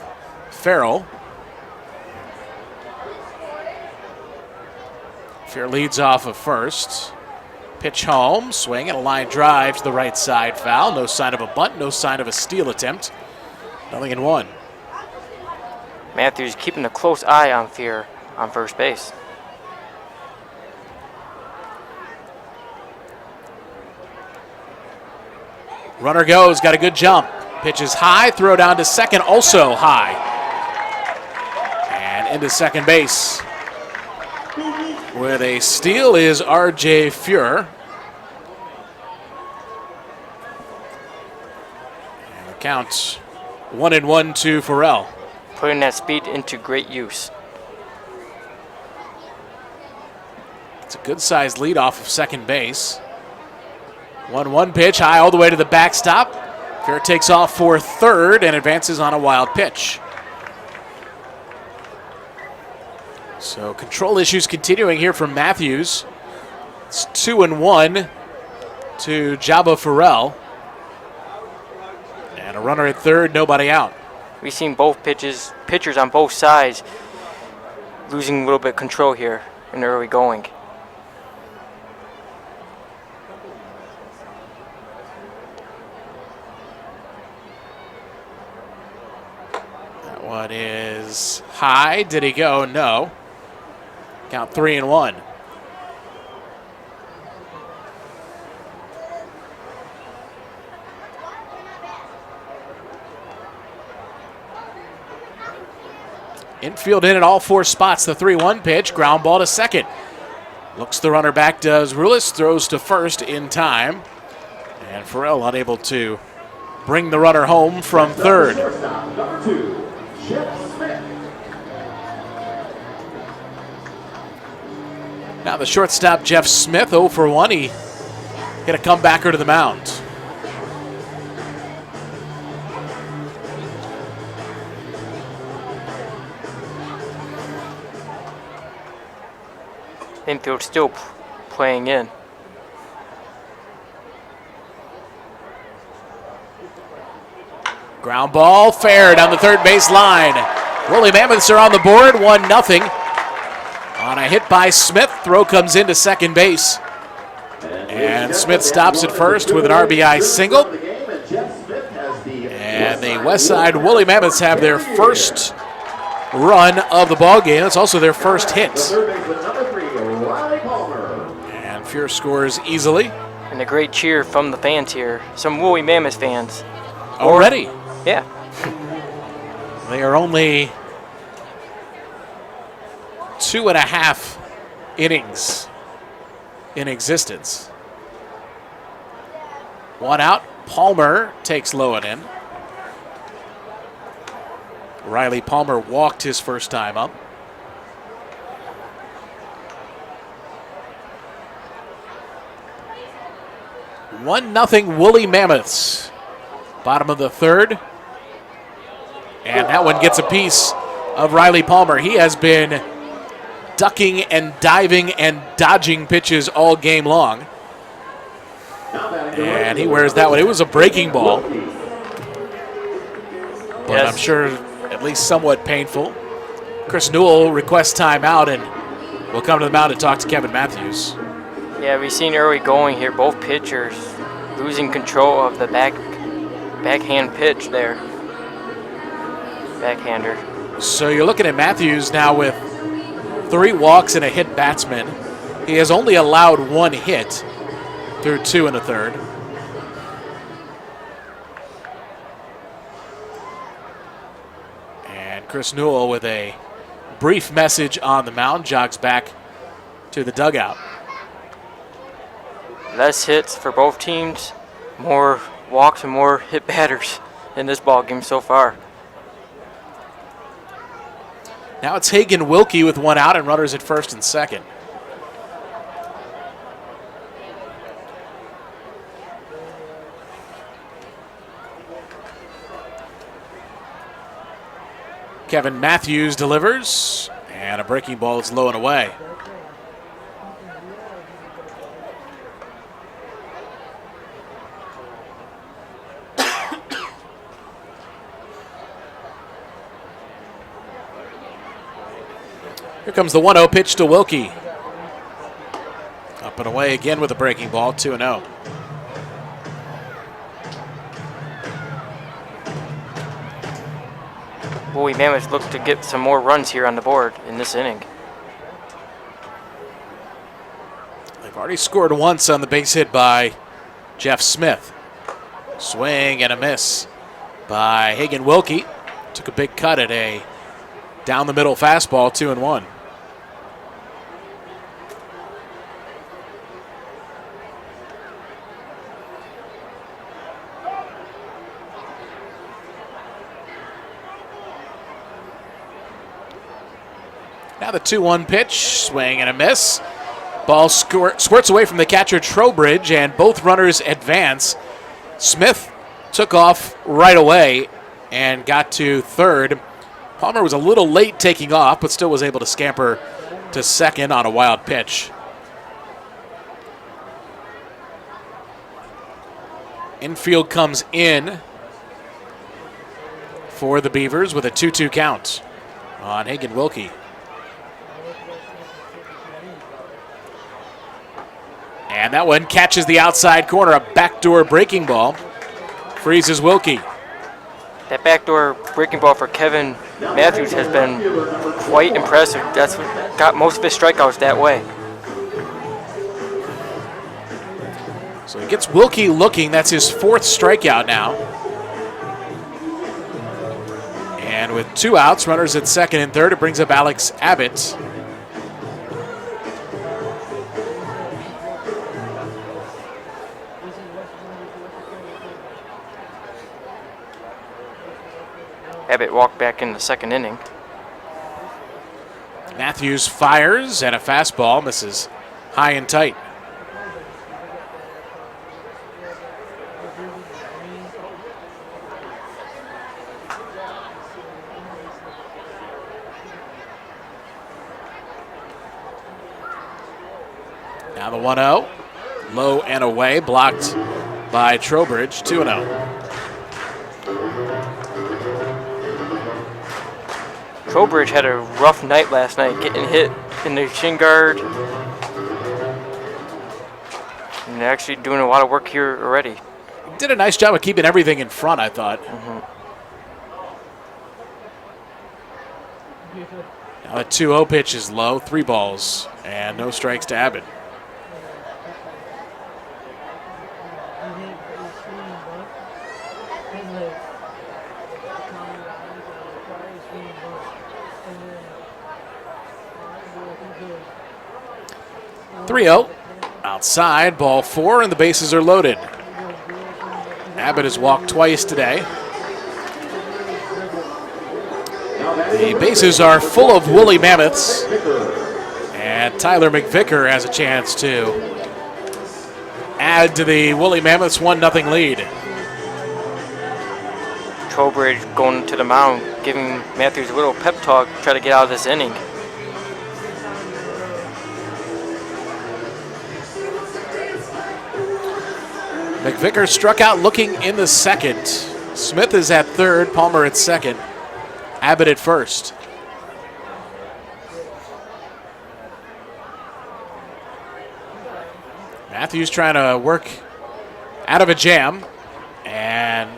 Farrell? Fair leads off of first. Pitch home, swing and a line drive to the right side, foul. No sign of a bunt, no sign of a steal attempt. 0-1. Matthews keeping a close eye on Fear on first base. Runner goes, got a good jump. Pitch is high, throw down to second, also high. And into second base. With a steal is R.J. Fuhr. And the count 1-1 to Farrell. Putting that speed into great use. It's a good sized lead off of second base. 1-1 pitch, high all the way to the backstop. Fuhr takes off for third and advances on a wild pitch. So control issues continuing here from Matthews. It's 2-1 to Jabba Farrell. And a runner at third, nobody out. We've seen both pitchers on both sides losing a little bit of control here in the early going. That one is high. Did he go? No. Count 3-1. Infield in at all four spots. The 3-1 pitch, ground ball to second. Looks the runner back, does Rulis, throws to first in time. And Farrell unable to bring the runner home from third. Number 2, Jeff Smith. Now the shortstop, Jeff Smith, 0 for 1. He hit a comebacker to the mound. Infield still playing in. Ground ball, fair down the third base line. Wolly Mammoths are on the board, 1-0. On a hit by Smith, throw comes into second base. And Smith stops at first with an RBI single. And the Westside Wolly Mammoths have their first run of the ball game. It's also their first hit. And Fuhr scores easily. And a great cheer from the fans here. Some Wolly Mammoth fans. Already. Yeah. They are only 2.5 innings in existence. One out. Palmer takes low and in. Riley Palmer walked his first time up. One nothing Wolly Mammoths. Bottom of the third. And that one gets a piece of Riley Palmer. He has been ducking and diving and dodging pitches all game long. And he wears that one. It was a breaking ball. But Yes. I'm sure at least somewhat painful. Chris Newell requests timeout and will come to the mound and talk to Kevin Matthews. Yeah, we've seen early going here. Both pitchers losing control of the backhand pitch there. Backhander. So you're looking at Matthews now with 3 walks and a hit batsman. He has only allowed 1 hit through 2 1/3. And Chris Newell with a brief message on the mound, jogs back to the dugout. Less hits for both teams, more walks and more hit batters in this ball game so far. Now it's Hagen Wilkie with 1 out and runners at first and second. Kevin Matthews delivers, and a breaking ball is low and away. Here comes the 1-0 pitch to Wilkie. Up and away again with a breaking ball, 2-0. Wolly Mammoths look to get some more runs here on the board in this inning. They've already scored once on the base hit by Jeff Smith. Swing and a miss by Hagan Wilkie. Took a big cut at a down the middle fastball, 2-1. Now the 2-1 pitch, swing and a miss. Ball squirts away from the catcher Trowbridge, and both runners advance. Smith took off right away and got to third. Palmer was a little late taking off, but still was able to scamper to second on a wild pitch. Infield comes in for the Beavers with a 2-2 count on Hagan Wilkie. And that one catches the outside corner, a backdoor breaking ball. Freezes Wilkie. That backdoor breaking ball for Kevin Matthews has been quite impressive. That's what got most of his strikeouts that way. So he gets Wilkie looking. That's his fourth strikeout now. And with 2 outs, runners at second and third, it brings up Alex Abbott. Abbott walked back in the second inning. Matthews fires, and a fastball misses high and tight. Now the 1-0, low and away, blocked by Trowbridge, 2-0. Trowbridge had a rough night last night, getting hit in the shin guard. And they're actually doing a lot of work here already. Did a nice job of keeping everything in front, I thought. Now the 2-0 pitch is low, 3 balls, and no strikes to Abbott. Outside, ball 4, and the bases are loaded. Abbott has walked twice today. The bases are full of Wolly Mammoths, and Tyler McVicker has a chance to add to the Wolly Mammoths 1-0 lead. Trowbridge going to the mound, giving Matthews a little pep talk, try to get out of this inning. McVicker struck out looking in the second. Smith is at third, Palmer at second, Abbott at first. Matthews trying to work out of a jam and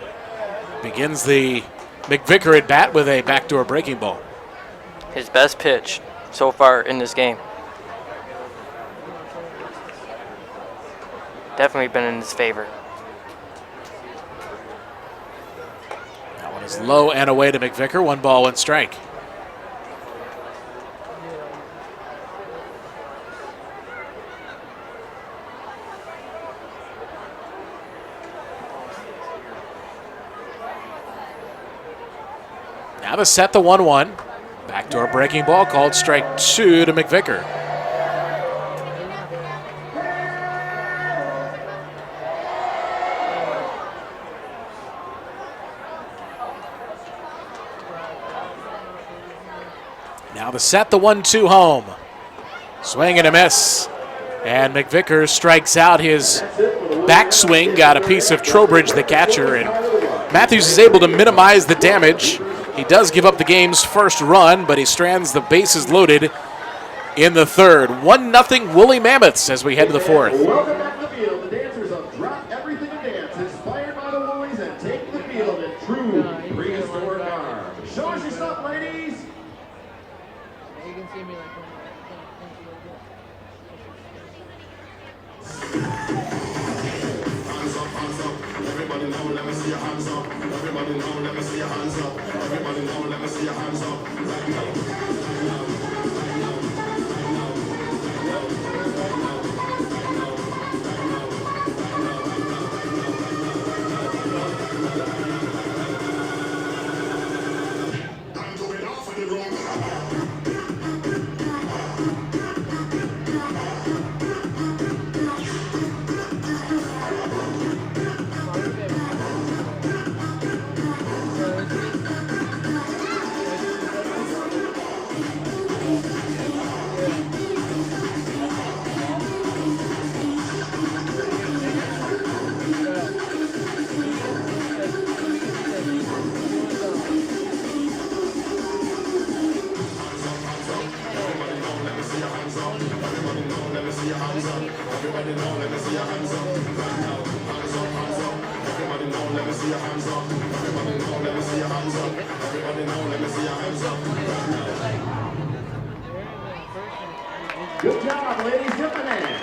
begins the McVicker at bat with a backdoor breaking ball. His best pitch so far in this game. Definitely been in his favor. That one is low and away to McVicker. 1 ball, 1 strike. Now to set the 1-1. Backdoor breaking ball called strike 2 to McVicker. Now to set the 1-2 home. Swing and a miss. And McVicker strikes out. His backswing got a piece of Trowbridge, the catcher, and Matthews is able to minimize the damage. He does give up the game's first run, but he strands the bases loaded in the third. 1-0 Wolly Mammoths as we head to the fourth. Welcome back to the field. The dancers have dropped everything to dance, inspired by the Woolies, and take the field in true prehistoric garb. Show us your stuff, ladies. You can see me like hands up. Everybody know, let me see your hands up. Everybody know, let me see your hands up. Everybody know, let me see your hands up. I'm going off in the room. Good job, ladies. Give them a hand.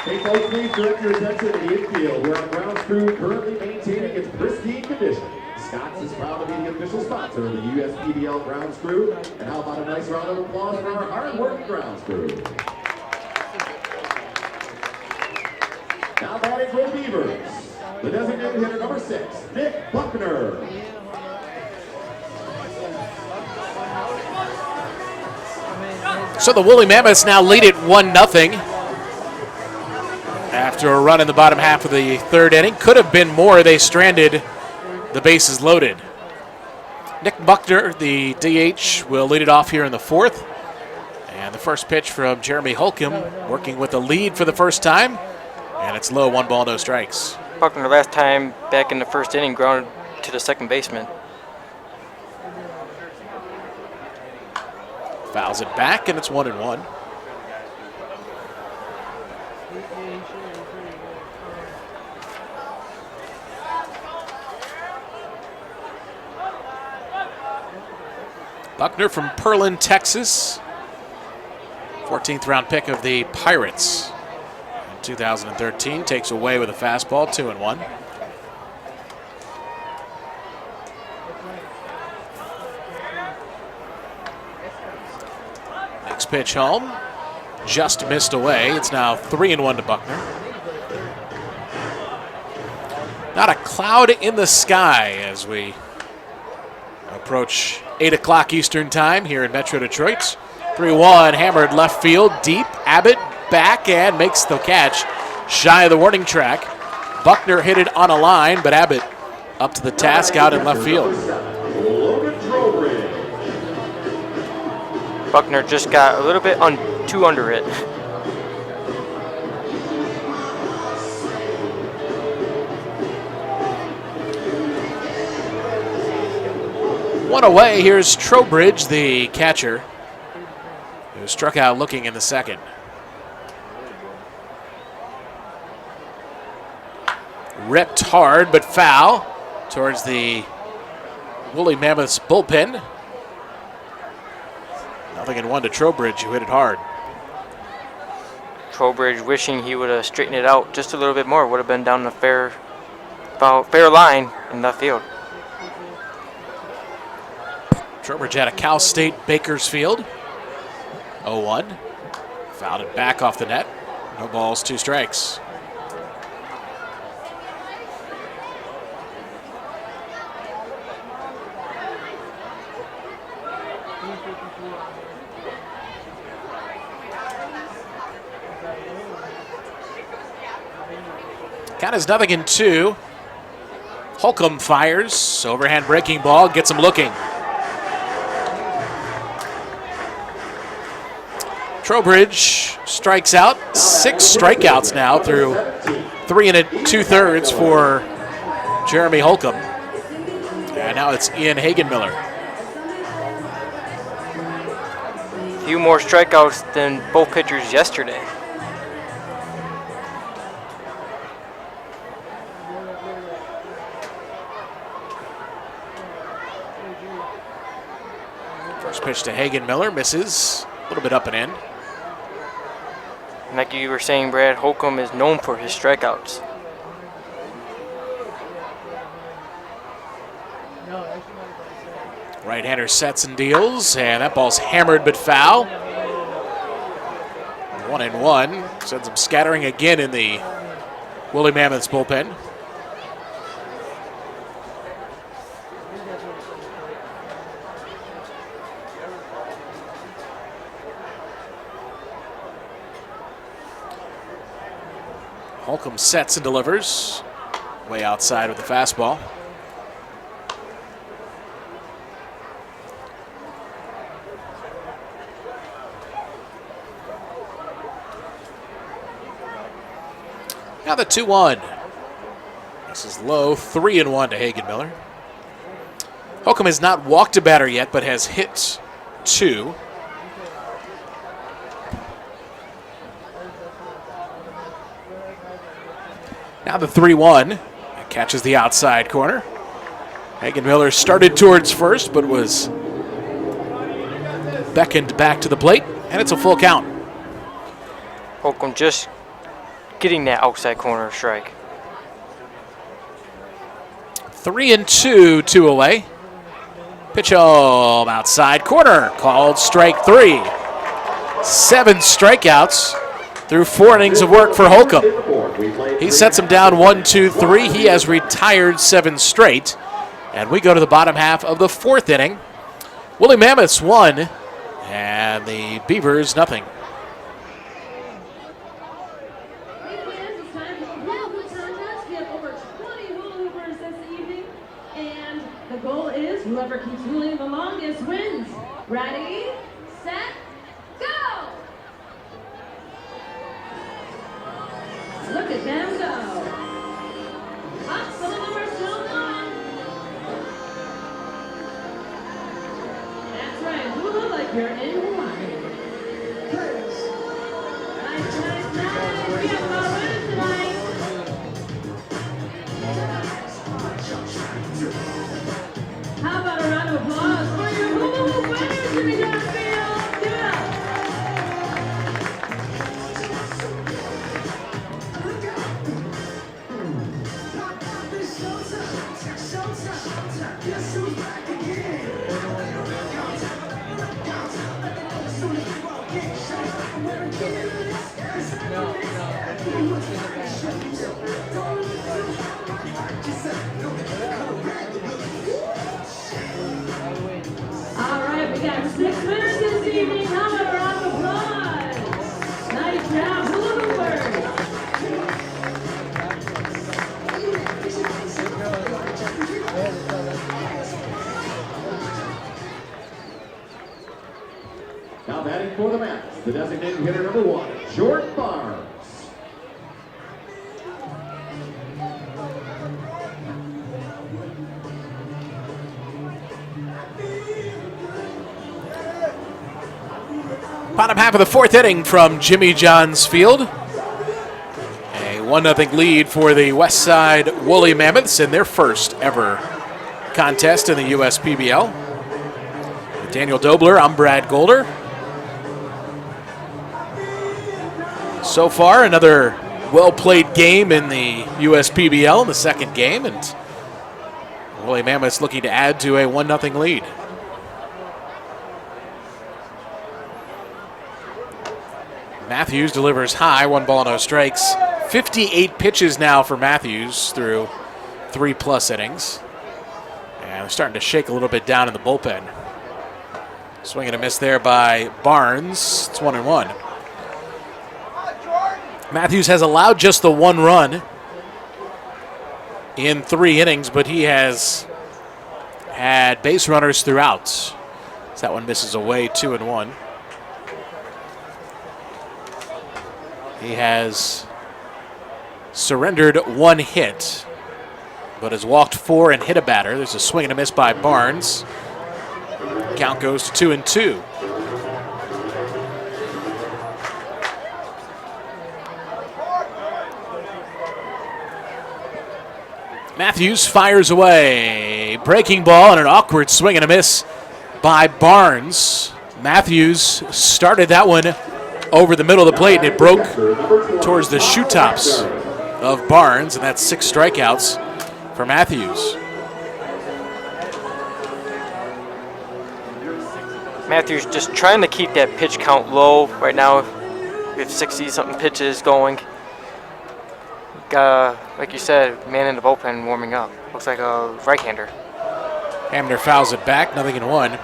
Hey, folks, please direct your attention to the infield, where our grounds crew currently maintaining its pristine condition. Scott's is proud to be the official sponsor of the USPBL grounds crew. And how about a nice round of applause for our hard-working grounds crew? Now batting for the Beavers, the designated hitter number 6, Nick Buckner. So the Wolly Mammoths now lead it 1-0 after a run in the bottom half of the third inning. Could have been more. They stranded the bases loaded. Nick Buckner, the DH, will lead it off here in the fourth. And the first pitch from Jeremy Holcomb, working with the lead for the first time. And it's low, 1 ball, no strikes. Buckner last time back in the first inning grounded to the second baseman. Fouls it back, and it's 1-1. Buckner from Pearland, Texas. 14th round pick of the Pirates in 2013. Takes away with a fastball, 2-1. Next pitch home, just missed away. It's now 3-1 to Buckner. Not a cloud in the sky as we approach 8 o'clock Eastern time here in Metro Detroit. 3-1, hammered left field, deep. Abbott back and makes the catch shy of the warning track. Buckner hit it on a line, but Abbott up to the task out in left field. Buckner just got a little bit too under it. One away, here's Trowbridge, the catcher, who struck out looking in the second. Ripped hard, but foul towards the Wolly Mammoths bullpen. 0-1 to Trowbridge, who hit it hard. Trowbridge wishing he would have straightened it out just a little bit more. Would have been down the fair line in left field. Trowbridge out of Cal State Bakersfield. 0-1. Fouled it back off the net. No balls, 2 strikes. Count is 0-2. Holcomb fires. Overhand breaking ball. Gets him looking. Trowbridge strikes out. 6 strikeouts now through 3 2/3 for Jeremy Holcomb. And now it's Ian Hagenmiller. few more strikeouts than both pitchers yesterday. First pitch to Hagen Miller, misses. A little bit up and in. Like you were saying, Brad, Holcomb is known for his strikeouts. Right-hander sets and deals, and that ball's hammered but foul. 1-1. Sends him scattering again in the Wolly Mammoths bullpen. Holcomb sets and delivers. Way outside with the fastball. Now the 2-1. This is low, 3-1 to Hagen Miller. Holcomb has not walked a batter yet, but has hit 2. Now the 3-1. Catches the outside corner. Hagen Miller started towards first, but was beckoned back to the plate, and it's a full count. Holcomb just getting that outside corner strike. 3-2, 2 away. Pitch home, outside corner, called strike 3. 7 strikeouts through 4 innings of work for Holcomb. He sets him down 1-2-3. He has retired 7 straight. And we go to the bottom half of the 4th inning. Wolly Mammoths 1, and the Beavers nothing. It's time for a real quick contest. We have over 20 hula hoopers this evening, and the goal is whoever keeps hulaing the longest wins. Ready, set, go! Look at them go. Up, some of them are still going. That's right, hula like you're in Hawaii. Nice, nice, nice. We have a lot of winners tonight. How about a round of applause for your hula hoop winners, Jimmy Johnfield? Give it up. All right, we got 6 winners this evening. How about a round of applause? Nice job, hula hoopers. Now batting for the Mets, the designated hitter number 1, Jordan Barnes. Bottom half of the 4th inning from Jimmy John's Field. A 1-0 lead for the Westside Wolly Mammoths in their first ever contest in the USPBL. With Daniel Dobler, I'm Brad Golder. So far, another well-played game in the USPBL in the second game, and Wolly Mammoths looking to add to a 1-0 lead. Matthews delivers high, 1 ball, no strikes. 58 pitches now for Matthews through 3+ innings. And they're starting to shake a little bit down in the bullpen. Swing and a miss there by Barnes. It's 1-1. Matthews has allowed just the 1 run in 3 innings, but he has had base runners throughout. So that one misses away, 2-1. He has surrendered 1 hit, but has walked 4 and hit a batter. There's a swing and a miss by Barnes. Count goes to 2-2. Matthews fires away. Breaking ball and an awkward swing and a miss by Barnes. Matthews started that one over the middle of the plate, and it broke towards the shoe tops of Barnes, and that's 6 strikeouts for Matthews. Matthews just trying to keep that pitch count low right now. We have 60-something pitches going. Like you said, man in the bullpen warming up. Looks like a right-hander. Hamner fouls it back, 0-1. You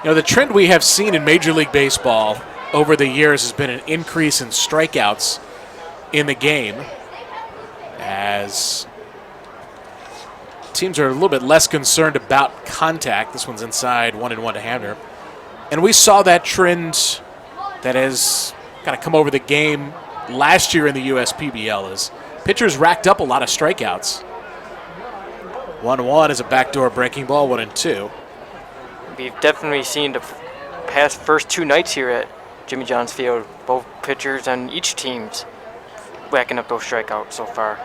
know, the trend we have seen in Major League Baseball over the years has been an increase in strikeouts in the game, as teams are a little bit less concerned about contact. This one's inside, 1-1 to Hamner. And we saw that trend that has kind of come over the game last year in the USPBL as pitchers racked up a lot of strikeouts. 1-1 is a backdoor breaking ball, 1-2. We've definitely seen the past first 2 nights here at Jimmy John's Field, both pitchers and each team's racking up those strikeouts so far.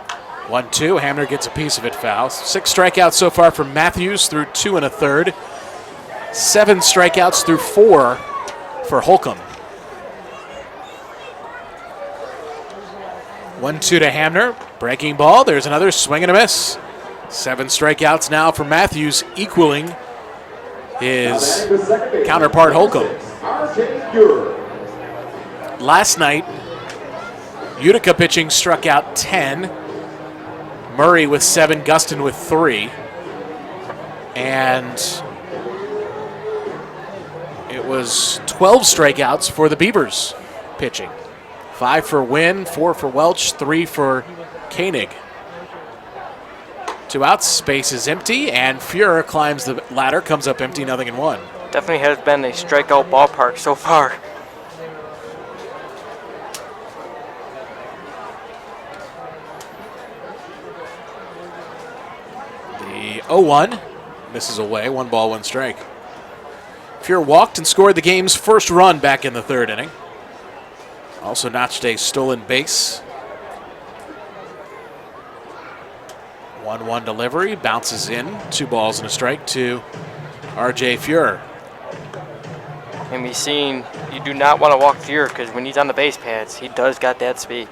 1-2, Hamner gets a piece of it foul. 6 strikeouts so far from Matthews through 2 1/3. 7 strikeouts through 4 for Holcomb. 1-2 to Hamner. Breaking ball. There's another swing and a miss. 7 strikeouts now for Matthews, equaling his counterpart Holcomb. Last night, Utica pitching struck out 10. Murray with 7, Gustin with 3. And it was 12 strikeouts for the Beavers pitching. 5 for Wynn, 4 for Welch, 3 for Koenig. 2 outs, space is empty, and Fuhrer climbs the ladder, comes up empty, 0-1. Definitely has been a strikeout ballpark so far. The 0-1 misses away, 1 ball, 1 strike. Fuhrer walked and scored the game's first run back in the 3rd inning. Also notched a stolen base. 1-1 delivery, bounces in, 2 balls and a strike to R.J. Fuhrer. And we've seen you do not want to walk Fuhrer because when he's on the base pads, he does got that speed.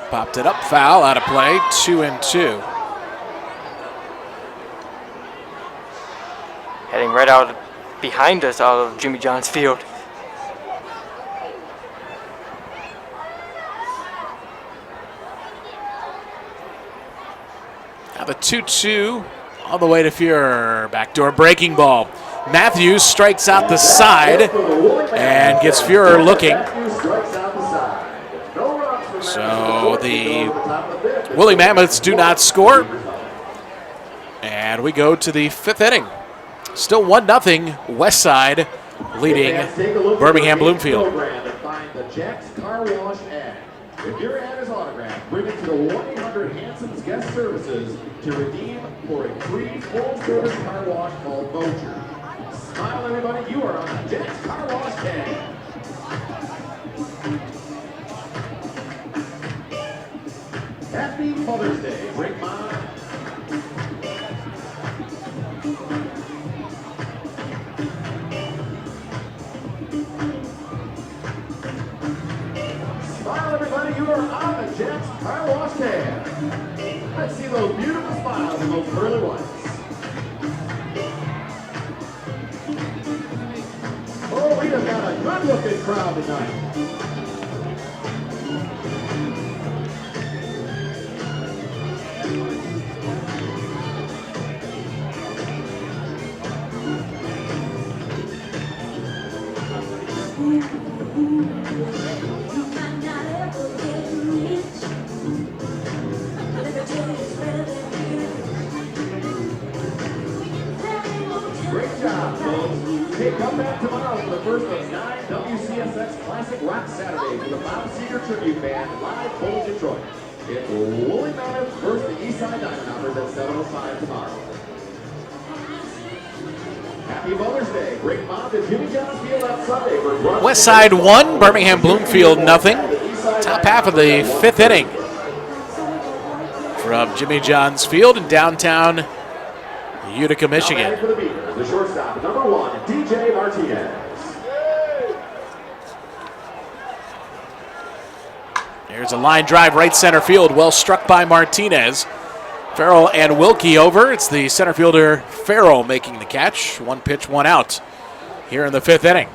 Popped it up, foul, out of play, 2-2. Heading right out behind us out of Jimmy John's Field. Now the 2-2 all the way to Fuhrer. Backdoor breaking ball. Matthews strikes out the side and gets Fuhrer looking. So the Wolly Mammoths do not score. And we go to the 5th inning. Still 1-0, Westside leading Birmingham Bloomfield. If your ad is autographed, bring it to the 1-800-HANSON's Guest Services to redeem for a free full-service car wash called Voucher. Smile, everybody. You are on Jack's Car Wash Day. Happy Mother's Day. Great mom. Smile, everybody. You are on the Jack's Car Wash Day. Let's see those beautiful smiles and those pearly whites. Oh, we have got a good-looking crowd tonight. Great job, folks. Hey, come back tomorrow for the first of 9 WCSX Classic Rock Saturdays with the Bob Seger Tribute Band live from Detroit. It's Wolly Mammoths versus the Eastside Dynamite at 7:05 tomorrow. Happy Mother's Day. Bring Mom to Jimmy John's Field on Sunday for brunch. Westside 1, Birmingham Bloomfield nothing. Top half of the 5th inning from Jimmy John's Field in downtown Utica, Michigan. For the Beavers, the shortstop, number 1, DJ Martinez. There's a line drive right center field, well struck by Martinez. Farrell and Wilkie over. It's the center fielder Farrell making the catch. 1 pitch, 1 out here in the 5th inning.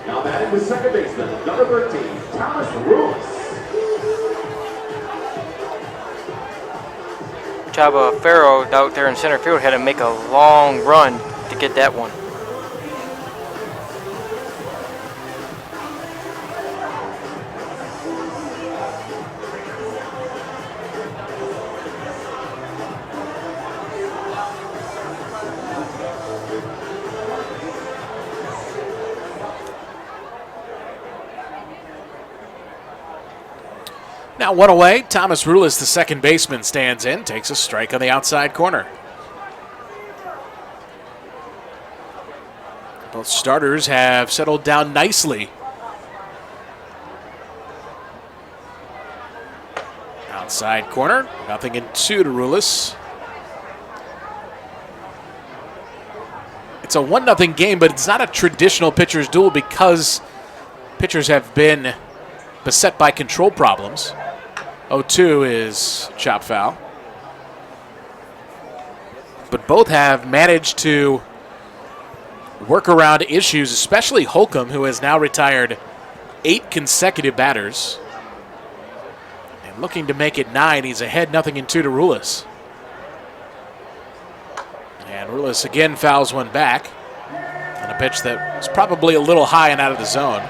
Now batting with second baseman, number 13, Thomas Rules. Chaba Farrow out there in center field had to make a long run to get that one. Now 1 away. Thomas Rulis, the second baseman, stands in, takes a strike on the outside corner. Both starters have settled down nicely. Outside corner, 0-2 to Rulis. It's a 1-0 game, but it's not a traditional pitcher's duel because pitchers have been beset by control problems. 0-2 is chop foul. But both have managed to work around issues, especially Holcomb, who has now retired 8 consecutive batters. And looking to make it 9, he's ahead 0-2 to Rulis. And Rulis again fouls one back on a pitch that was probably a little high and out of the zone.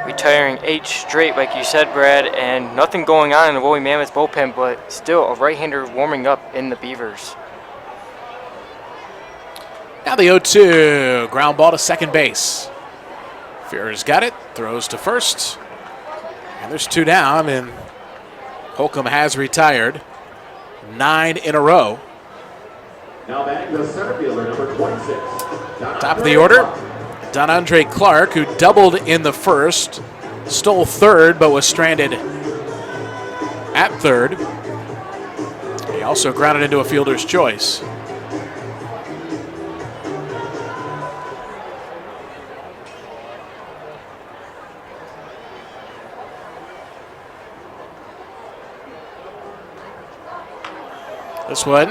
Retiring 8 straight, like you said, Brad, and nothing going on in the Wolly Mammoths bullpen, but still a right-hander warming up in the Beavers. Now the 0-2, ground ball to second base. Fearer's got it, throws to first, and there's 2 down, and Holcomb has retired 9 in a row. Now batting the center fielder, number 26. Top of the order, Don Andre Clark, who doubled in the first, stole third, but was stranded at third. He also grounded into a fielder's choice. This one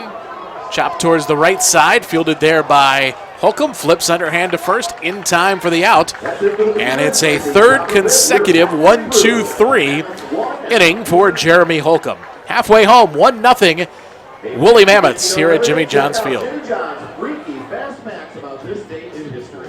chopped towards the right side, fielded there by Holcomb, flips underhand to first in time for the out, and it's a 3rd consecutive 1-2-3 inning for Jeremy Holcomb. Halfway home, 1-0 Wolly Mammoths here at Jimmy John's Field. Jimmy John's freaky fast facts about this day in history.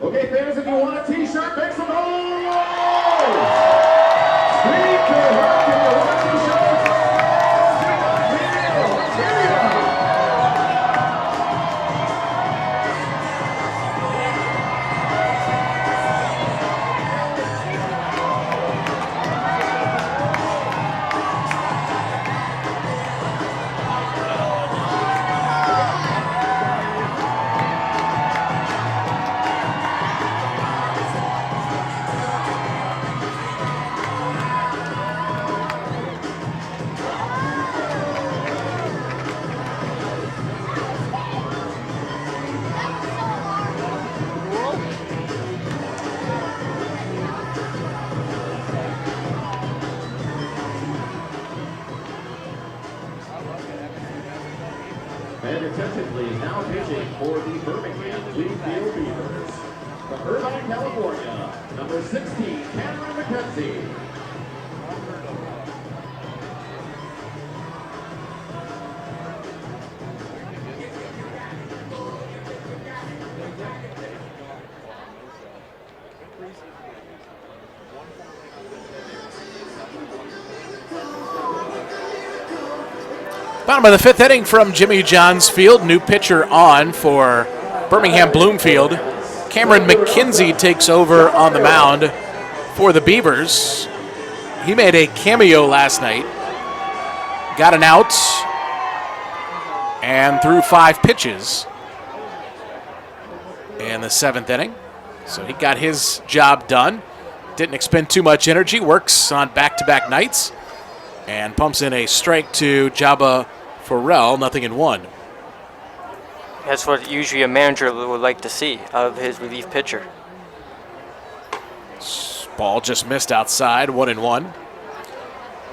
Okay, fans, if you want a t-shirt, make some noise! Speak to her, if you want a t-shirt. for the Birmingham Bloomfield Beavers. From Irvine, California, number 16, Cameron McKenzie. Bottom of the fifth inning from Jimmy John's Field. New pitcher on for Birmingham Bloomfield. Cameron McKenzie takes over on the mound for the Beavers. He made a cameo last night. Got an out and threw 5 pitches in the 7th inning. So he got his job done. Didn't expend too much energy. Works on back-to-back nights. And pumps in a strike to Jabba Farrell, 0-1. That's what usually a manager would like to see out of his relief pitcher. Ball just missed outside, 1-1.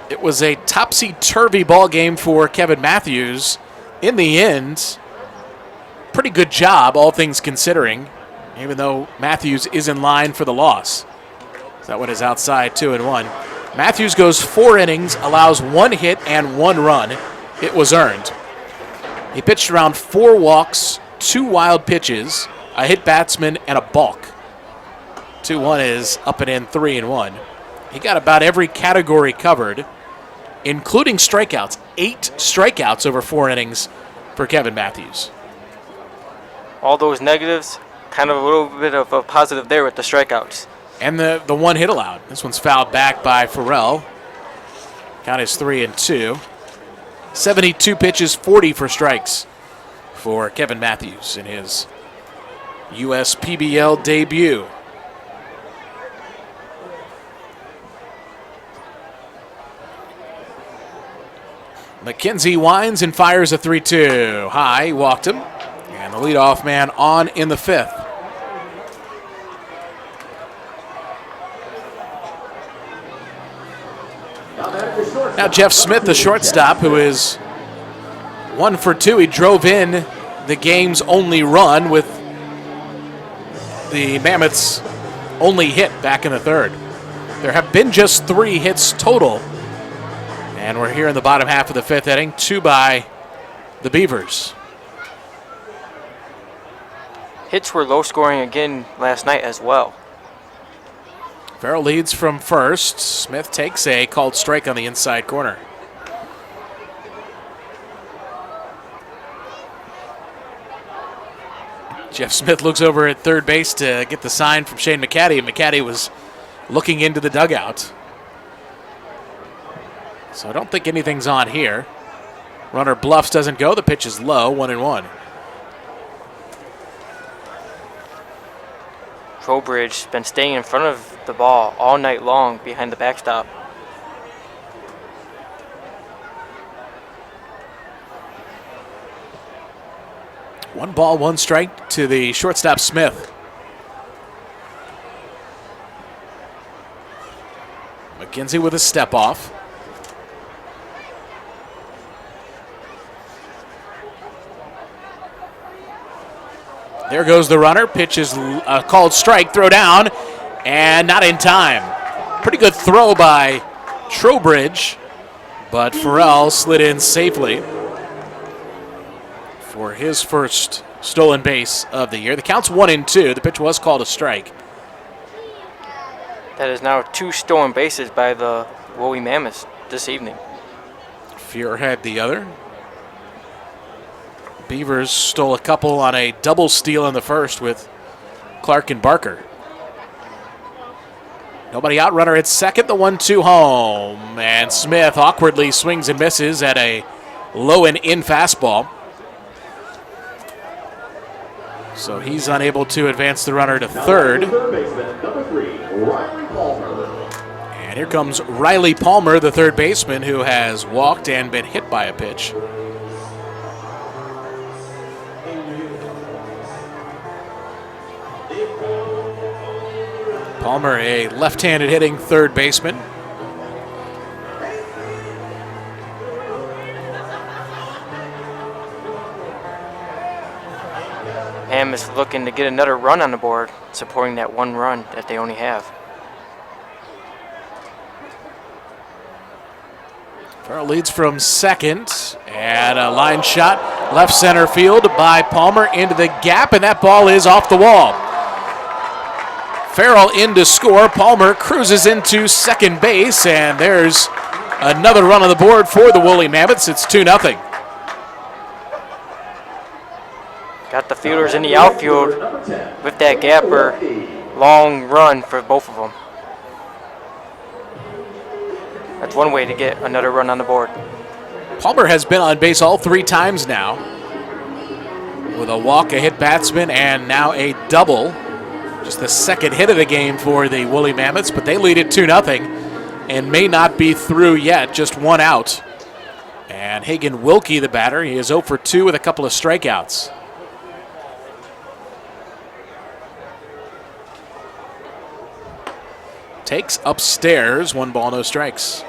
It was a topsy-turvy ball game for Kevin Matthews. In the end, pretty good job, all things considering, even though Matthews is in line for the loss. So that one is outside, 2-1. Matthews goes 4 innings, allows 1 hit and 1 run. It was earned. He pitched around 4 walks, 2 wild pitches, a hit batsman, and a balk. 2-1 is up and in, 3-1. He got about every category covered, including strikeouts. 8 strikeouts over 4 innings for Kevin Matthews. All those negatives, kind of a little bit of a positive there with the strikeouts. And the 1 hit allowed. This one's fouled back by Farrell. Count is 3-2. 72 pitches, 40 for strikes for Kevin Matthews in his USPBL debut. McKenzie winds and fires a 3-2. High, walked him. And the leadoff man on in the 5th. Now Jeff Smith, the shortstop, who is 1 for 2. He drove in the game's only run with the Mammoths' only hit back in the 3rd. There have been just 3 hits total. And we're here in the bottom half of the 5th inning, 2 by the Beavers. Hits were low scoring again last night as well. Farrell leads from first. Smith takes a called strike on the inside corner. Jeff Smith looks over at third base to get the sign from Shane McCaddy. McCaddy was looking into the dugout. So I don't think anything's on here. Runner bluffs, doesn't go. The pitch is low, 1-1. Trowbridge's been staying in front of the ball all night long behind the backstop. One ball, 1 strike to the shortstop Smith. McKenzie with a step off. There goes the runner. Pitch is a called strike. Throw down, and not in time. Pretty good throw by Trowbridge, but Farrell slid in safely for his first stolen base of the year. The count's 1-2. The pitch was called a strike. That is now 2 stolen bases by the Wolly Mammoths this evening. Fear had the other. Beavers stole a couple on a double steal in the first with Clark and Barker. Nobody out, runner at second, the 1-2 home. And Smith awkwardly swings and misses at a low and in fastball. So he's unable to advance the runner to third. And here comes Riley Palmer, the third baseman, who has walked and been hit by a pitch. Palmer, a left-handed hitting third baseman. Mammoths looking to get another run on the board, supporting that one run that they only have. Farrell leads from second, and a line shot left center field by Palmer into the gap, and that ball is off the wall. Farrell in to score. Palmer cruises into second base, and there's another run on the board for the Wolly Mammoths. It's 2-0. Got the fielders in the outfield with that gapper. Long run for both of them. That's one way to get another run on the board. Palmer has been on base all 3 times now, with a walk, a hit batsman, and now a double. Just the second hit of the game for the Wolly Mammoths, but they lead it 2-0 and may not be through yet, just 1 out. And Hagen Wilkie, the batter, he is 0 for 2 with a couple of strikeouts. Takes upstairs, 1 ball, no strikes.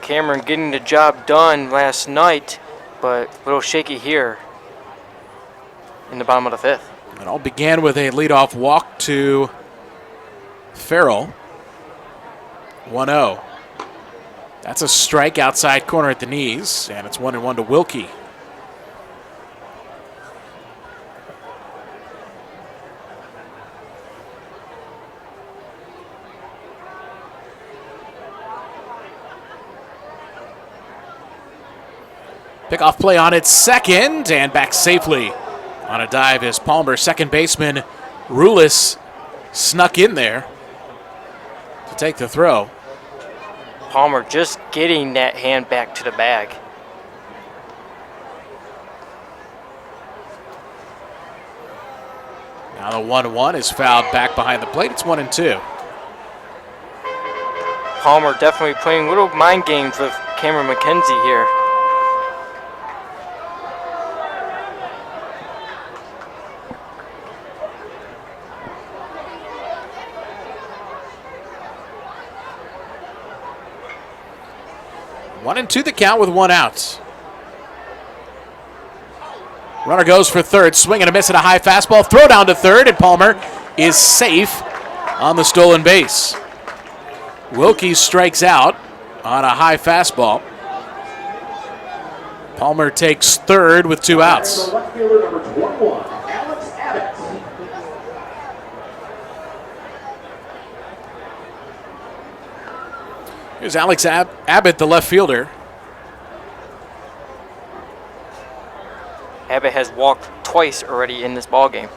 Cameron getting the job done last night, but a little shaky here in the bottom of the 5th. It all began with a leadoff walk to Farrell. 1-0. That's a strike outside corner at the knees, and it's 1-1 to Wilkie. Pickoff play on its second, and back safely on a dive is Palmer. Second baseman Rulis snuck in there to take the throw. Palmer just getting that hand back to the bag. Now the 1-1 is fouled back behind the plate. It's 1-2. Palmer definitely playing little mind games with Cameron McKenzie here. One and two the count with 1 out. Runner goes for third, swing and a miss at a high fastball. Throw down to third, and Palmer is safe on the stolen base. Wilkie strikes out on a high fastball. Palmer takes third with 2 outs. Left fielder number 21, Alex Abbott. Here's Alex Abbott, the left fielder. Abbott has walked twice already in this ball game.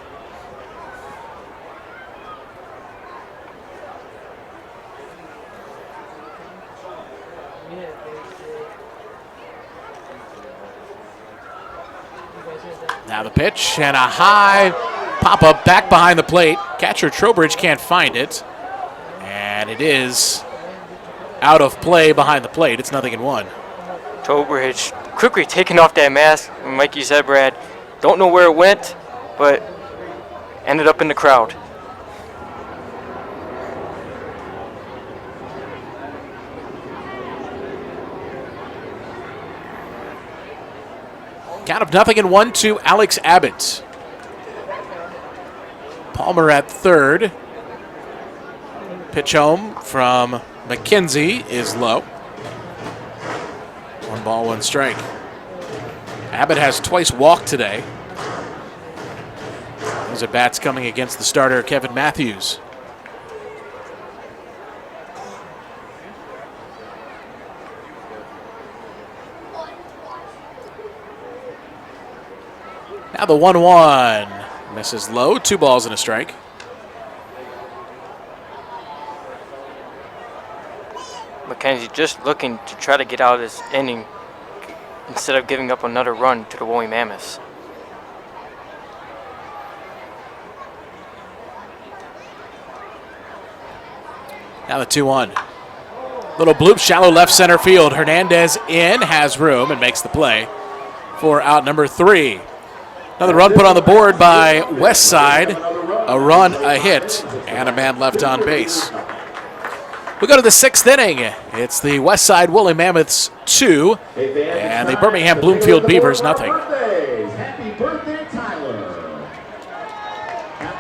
Now the pitch and a high pop-up back behind the plate. Catcher Trowbridge can't find it. And it is out of play behind the plate. It's 0-1. Trowbridge quickly taking off that mask. And like you said, Brad, don't know where it went, but ended up in the crowd. Count of 0-1 to Alex Abbott. Palmer at third. Pitch home from McKenzie is low. 1 ball, 1 strike. Abbott has twice walked today. Those at bats coming against the starter, Kevin Matthews. Now the 1-1 misses low. 2 balls and a strike. McKenzie just looking to try to get out of this inning instead of giving up another run to the Wolly Mammoths. Now the 2-1. Little bloop, shallow left center field. Hernandez in, has room, and makes the play for out number 3. Another run put on the board by Westside. A run, a hit, and a man left on base. We go to the 6th inning. It's the Westside Wolly Mammoths 2 and the Birmingham Bloomfield Beavers 0. Happy birthday, Tyler.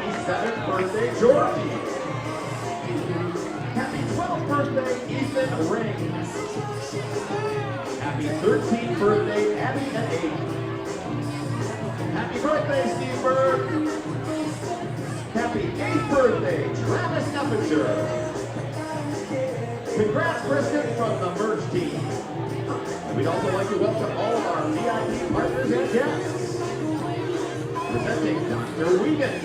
Happy 7th birthday, Georgie. Happy 12th birthday, Ethan Ring. Happy 13th birthday, Abby and 8. Happy birthday, Steve Berg. Happy 8th birthday, Travis Effinger. Congrats, Kristen, from the Merge team. And we'd also like to welcome all of our VIP partners and guests. Presenting Dr. Wiegand,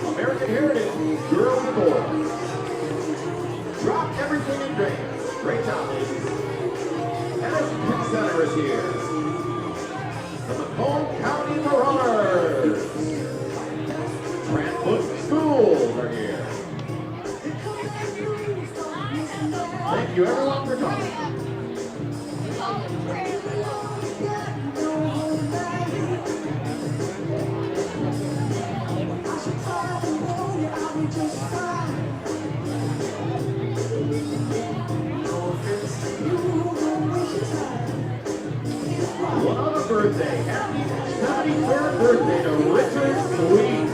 American Heritage, Girls and Boys. Drop everything and dance. Great job, ladies. Edison Pick Center is here. The Macomb County Marauders. Transfoot Schools are here. Thank you everyone for coming. One other birthday. Happy 73rd birthday to Richard Sweet.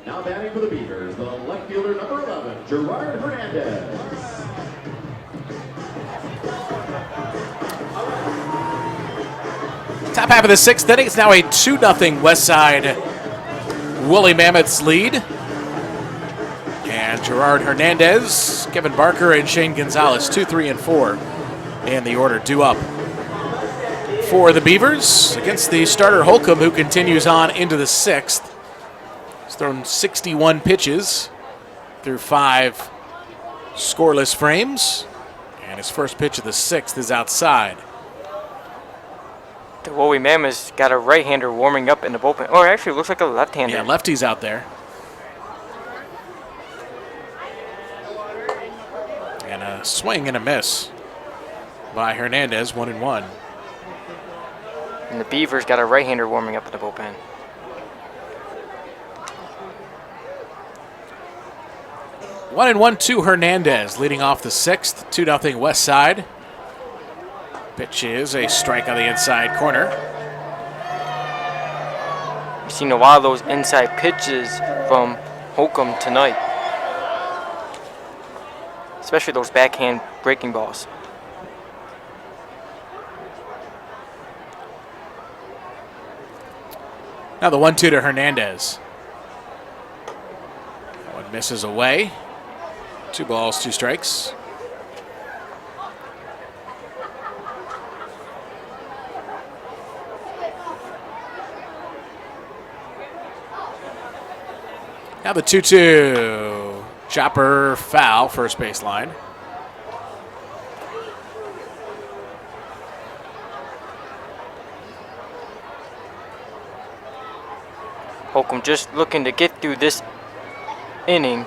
Now batting for the Beavers, the left fielder number 11, Gerard Hernandez. Top half of the 6th inning. It's now a 2-0 Westside Wolly Mammoths lead. And Gerard Hernandez, Kevin Barker, and Shane Gonzalez, 2, 3, and 4 in the order due up for the Beavers against the starter Holcomb, who continues on into the 6th. He's thrown 61 pitches through 5 scoreless frames, and his first pitch of the 6th is outside. The Wolly Mammoths got a right-hander warming up in the bullpen. Or actually, it looks like a left-hander. Yeah, lefty's out there. And a swing and a miss by Hernandez, 1-1. And the Beavers got a right-hander warming up in the bullpen. 1-1 to Hernandez, leading off the 6th, 2-0 Westside. Pitch is a strike on the inside corner. We've seen a lot of those inside pitches from Holcomb tonight, especially those backhand breaking balls. Now the 1-2 to Hernandez. That one misses away. 2 balls, 2 strikes. Now the 2-2. Chopper foul, first base line. Holcomb just looking to get through this inning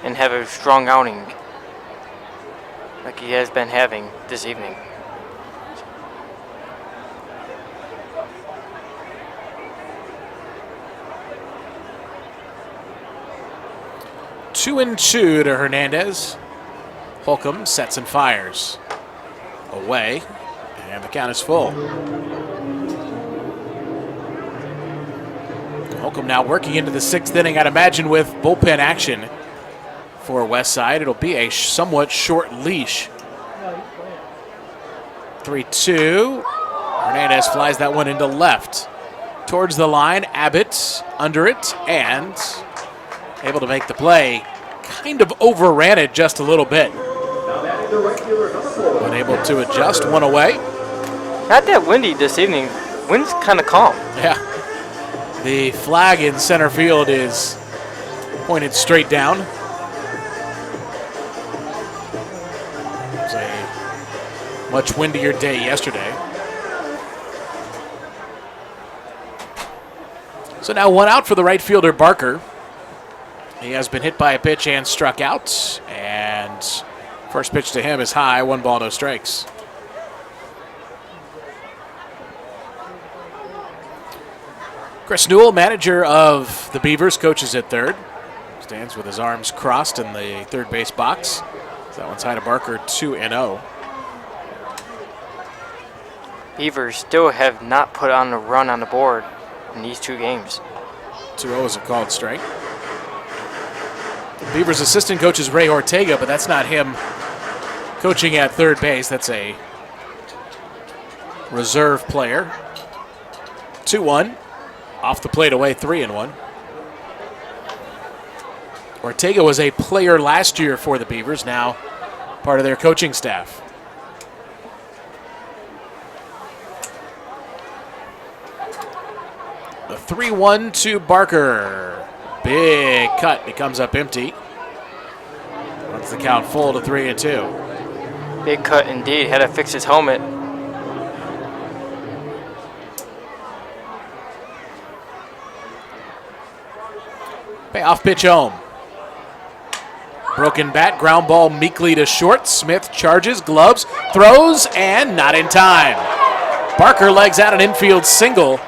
and have a strong outing like he has been having this evening. Two and 2 to Hernandez. Holcomb sets and fires. Away, and the count is full. Holcomb now working into the 6th inning, I'd imagine, with bullpen action for Westside. It'll be a somewhat short leash. 3-2. Hernandez flies that one into left. Towards the line, Abbott under it, and able to make the play. Kind of overran it just a little bit. But able to adjust, one away. Not that windy this evening. Wind's kind of calm. Yeah. The flag in center field is pointed straight down. It was a much windier day yesterday. So now one out for the right fielder, Barker. He has been hit by a pitch and struck out. And first pitch to him is high, 1 ball, no strikes. Chris Newell, manager of the Beavers, coaches at third. Stands with his arms crossed in the third base box. That one's high to Barker, 2-0. Beavers still have not put on a run on the board in these 2 games. 2-0 is a called strike. The Beavers' assistant coach is Ray Ortega, but that's not him coaching at third base. That's a reserve player. 2-1. Off the plate away, 3-1. Ortega was a player last year for the Beavers, now part of their coaching staff. The 3-1 to Barker. Big cut. It comes up empty. Runs the count full to 3-2. Big cut indeed. Had to fix his helmet. Payoff pitch home. Broken bat, ground ball meekly to short. Smith charges, gloves, throws, and not in time. Barker legs out an infield single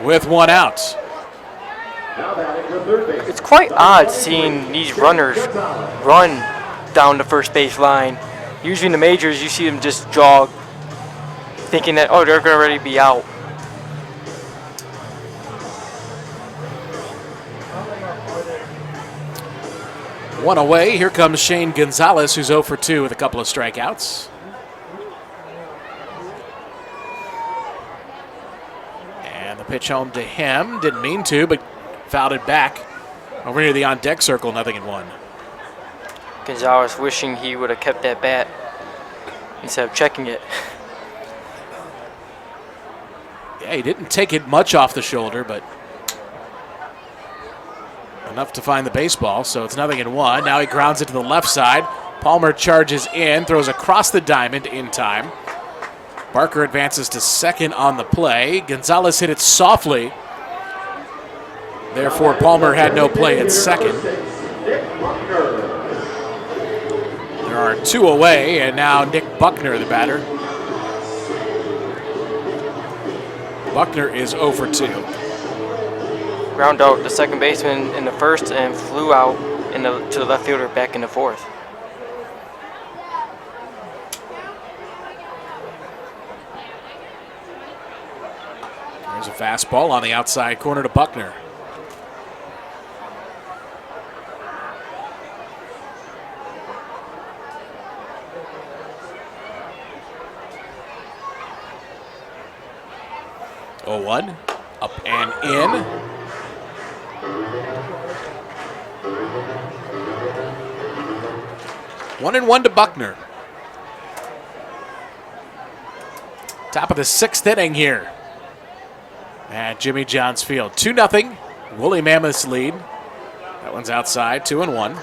with 1 out. It's quite odd seeing these runners run down the first base line. Usually in the majors, you see them just jog, thinking that, oh, they're going to already be out. One away. Here comes Shane Gonzalez, who's 0 for 2 with a couple of strikeouts. And the pitch home to him. Didn't mean to, but fouled it back. Over near the on-deck circle, 0-1. Gonzalez wishing he would have kept that bat instead of checking it. Yeah, he didn't take it much off the shoulder, but enough to find the baseball, so it's 0-1. Now he grounds it to the left side. Palmer charges in, throws across the diamond in time. Barker advances to second on the play. Gonzalez hit it softly. Therefore, Palmer had no play at second. There are 2 away, and now Nick Buckner, the batter. Buckner is 0 for 2. Ground out the second baseman in the first and flew out to the left fielder back in the fourth. There's a fastball on the outside corner to Buckner. Oh, 1 up and in. 1-1 to Buckner. Top of the 6th inning here at Jimmy John's Field. 2-0. Wolly Mammoths lead. That one's outside, 2-1.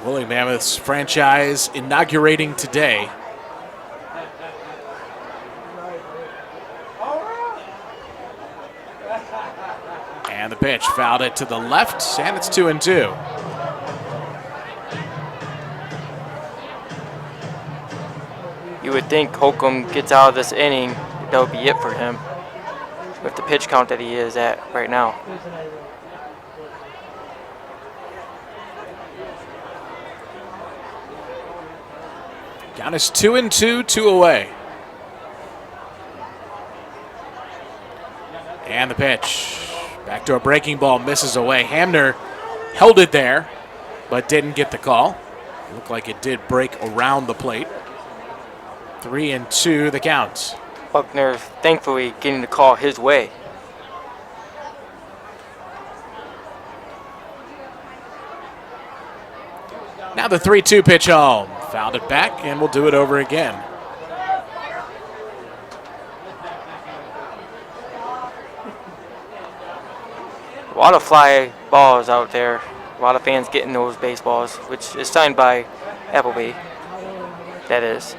Wolly Mammoths franchise inaugurating today. And the pitch fouled it to the left, and it's 2-2. You would think Holcomb gets out of this inning, that would be it for him with the pitch count that he is at right now. Count is 2-2, 2 away. And the pitch. Back to a breaking ball, misses away. Hamner held it there, but didn't get the call. Looked like it did break around the plate. 3-2 the count. Buckner thankfully getting the call his way. Now the 3-2 pitch home. Fouled it back, and we'll do it over again. A lot of fly balls out there. A lot of fans getting those baseballs, which is signed by Appleby. That is.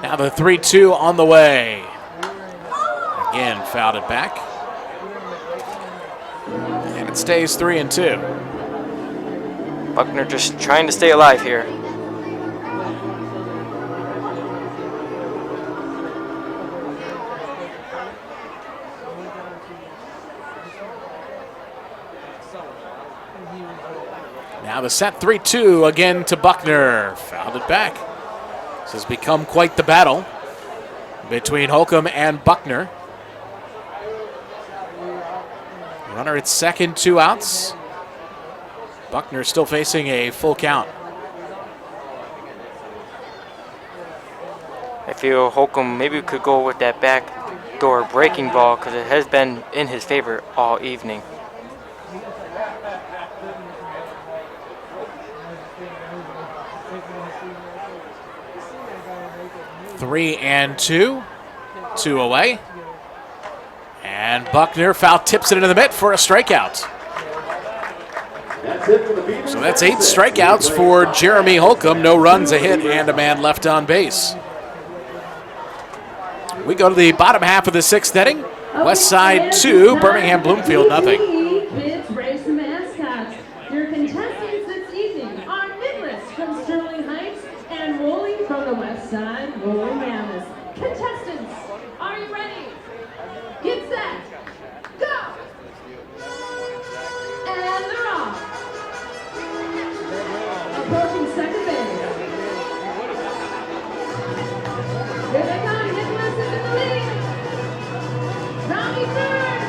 Now the 3-2 on the way. Again, fouled it back. And it stays 3-2. Buckner just trying to stay alive here. Now the set 3-2 again to Buckner. Fouled it back. This has become quite the battle between Holcomb and Buckner. Runner at second, 2 outs. Buckner still facing a full count. I feel Holcomb maybe could go with that backdoor breaking ball because it has been in his favor all evening. Three and two away. And Buckner foul tips it into the mitt for a strikeout. That's it for the Beavers. So that's 8 strikeouts for Jeremy Holcomb. No runs, a hit, and a man left on base. We go to the bottom half of the 6th inning. Westside 2, Birmingham Bloomfield nothing. Kids race the mascots. Your contestants this evening are Nicholas from Sterling Heights and Wolly from the Westside Wolly Mammoths. Contestants, are you ready? Get set, go! And they're off. Approaching second base. Here they come, Nicholas is in the lead. Rounding third.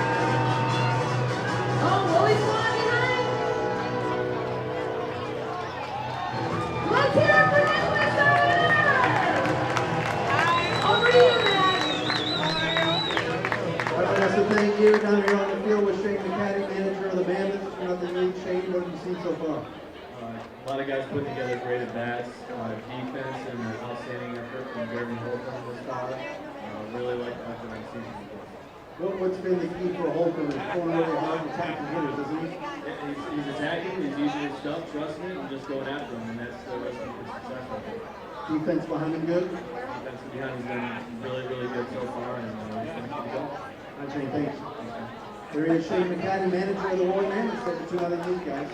Oh, Wolly's one behind. Let's hear it for Nicholas over here. Over to you, Matt. Vanessa, thank you. Down here on the field with Shane McCaddy, manager of the Mammoths. Nothing lead. Shane, what have you seen so far? A lot of guys put together great at-bats, defense, and an outstanding effort from Jeremy Holcomb this time. Really like the effort I've seen. What's been the key for Holcomb? Is going really hard to tackle hitters, isn't he? He's attacking, he's using his stuff, trusting it, and just going after him, and that's the recipe for success right there. Defense behind him good? Defense behind him's been really, really good so far, and he's going to keep it going. Thanks, Shane. Thanks. There is Shane McCaddy, manager of the Wolly Mammoths. Take the 2 out of these guys.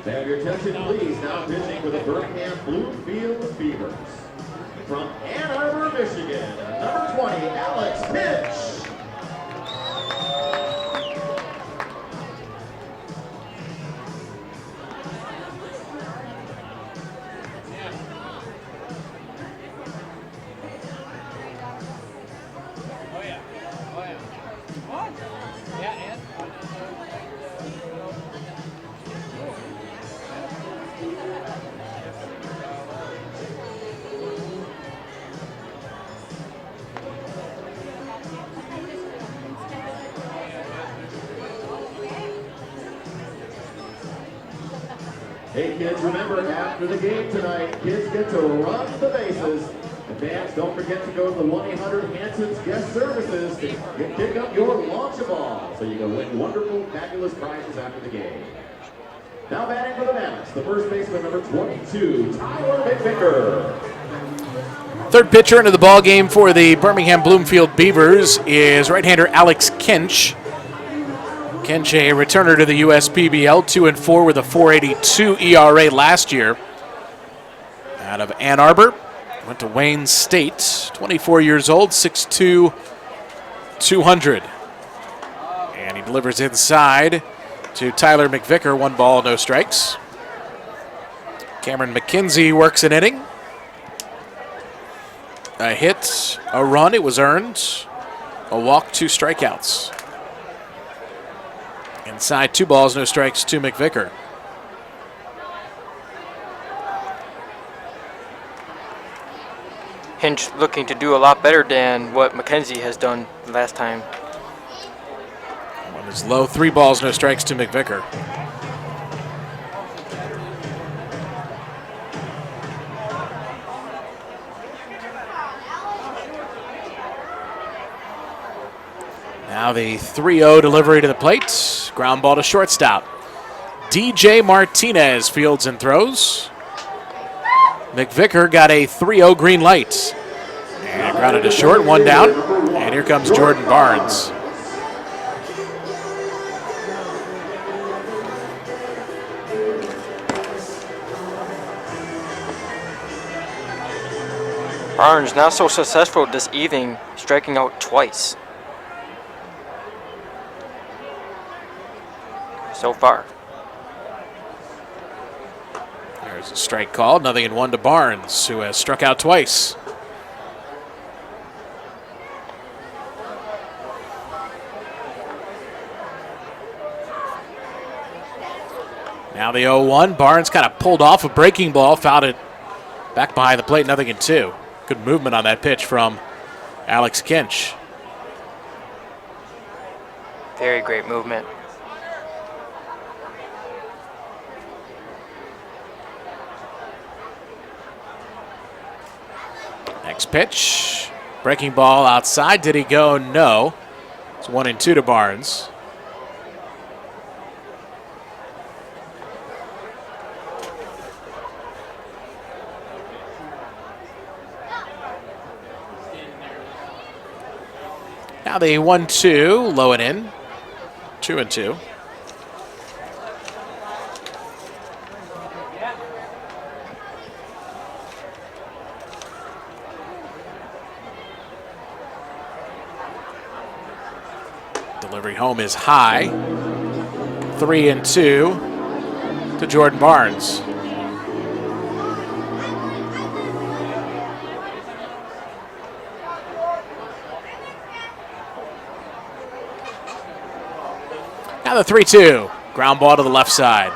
Have your attention, please. Now pitching for the Birmingham Bloomfield Beavers. From Ann Arbor, Michigan, number 20, Alex Pitch. Hey kids, remember after the game tonight, kids get to run the bases. And fans, don't forget to go to the 1-800-HANSON's guest services to pick up your launch ball so you can win wonderful, fabulous prizes after the game. Now batting for the Mammoths, the first baseman number 22, Tyler McVicker. Third pitcher into the ball game for the Birmingham Bloomfield Beavers is right-hander Alex Kinch. Kinch, a returner to the USPBL, 2-4 with a 4.82 ERA last year. Out of Ann Arbor, went to Wayne State, 24 years old, 6'2", 200. And he delivers inside to Tyler McVicker, 1 ball, no strikes. Cameron McKenzie works an inning. A hit, a run, it was earned. A walk, 2 strikeouts. Inside, 2 balls, no strikes to McVicker. Hinch looking to do a lot better than what McKenzie has done last time. One is low, 3 balls, no strikes to McVicker. Now the 3-0 delivery to the plate. Ground ball to shortstop. DJ Martinez fields and throws. McVicker got a 3-0 green light. And grounded to short, 1 down. And here comes Jordan Barnes. Barnes not so successful this evening, striking out twice so far. There's a strike called, 0-1 to Barnes, who has struck out twice. Now the 0-1. Barnes kind of pulled off a breaking ball, fouled it back behind the plate, 0-2. Good movement on that pitch from Alex Kinch. Very great movement. Next pitch. Breaking ball outside. Did he go? No. It's 1-2 to Barnes. Now the 1-2, low and in, 2-2. Delivery home is high, 3-2 to Jordan Barnes. Now the 3-2, ground ball to the left side.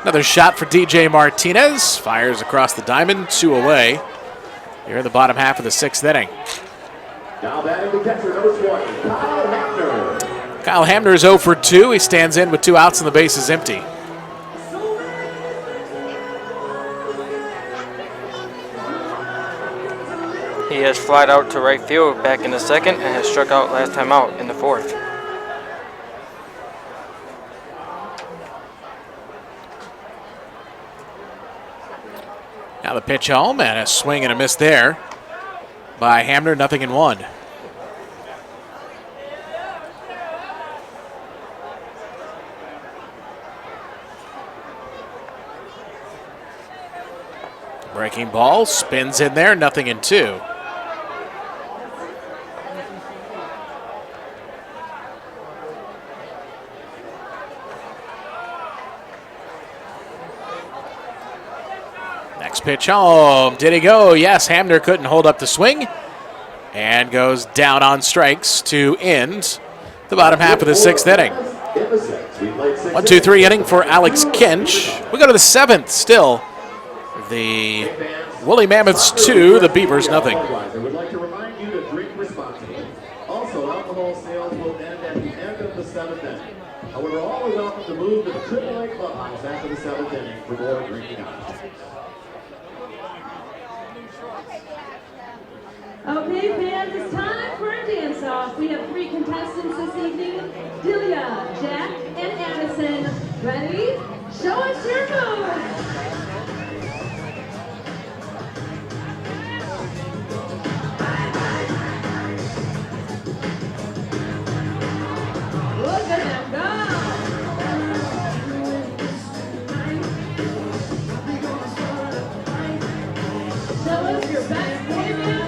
Another shot for DJ Martinez. Fires across the diamond, 2 away. Here in the bottom half of the 6th inning. Now batting the catcher, number 20, Kyle Hamner. Kyle Hamner is 0 for 2. He stands in with 2 outs and the base is empty. He has flied out to right field back in the 2nd and has struck out last time out in the 4th. Now the pitch home and a swing and a miss there by Hamner, 0-1. Breaking ball, spins in there, 0-2. Next pitch home. Did he go? Yes, Hamner couldn't hold up the swing and goes down on strikes to end the bottom half of the 6th inning. 1-2-3 inning for Alex Kinch. We go to the 7th still. The Wolly Mammoths 2, the Beavers 0. I would like to remind you to drink responsibly. Also, alcohol sales will end at the end of the 7th inning. However, all are welcome to move to the AAA clubhouse after the 7th inning for more drinking options. Okay, fans, it's time for a dance-off. We have 3 contestants this evening, Delia, Jack, and Addison. Ready? Show us your moves. Look at them go! Show us your best cameo moves.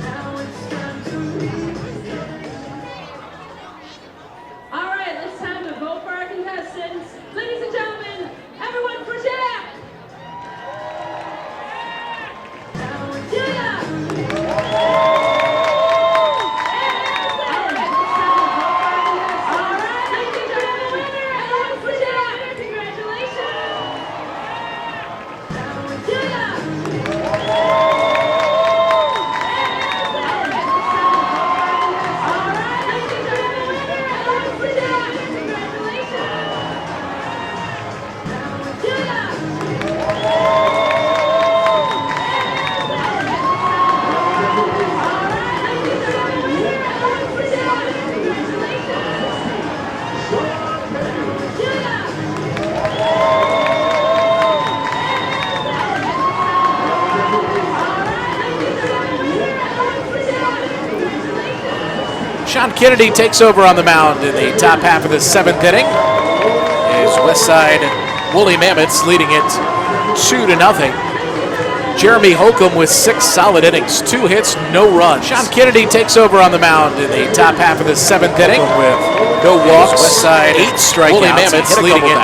Now it's time. Sean Kennedy takes over on the mound in the top half of the 7th inning. Is Westside Wolly Mammoths leading it 2-0. Jeremy Holcomb with 6 solid innings, 2 hits, no runs. Sean Kennedy takes over on the mound in the top half of the 7th inning with no walks. Westside 8 strikeouts. Wolly Mammoths leading it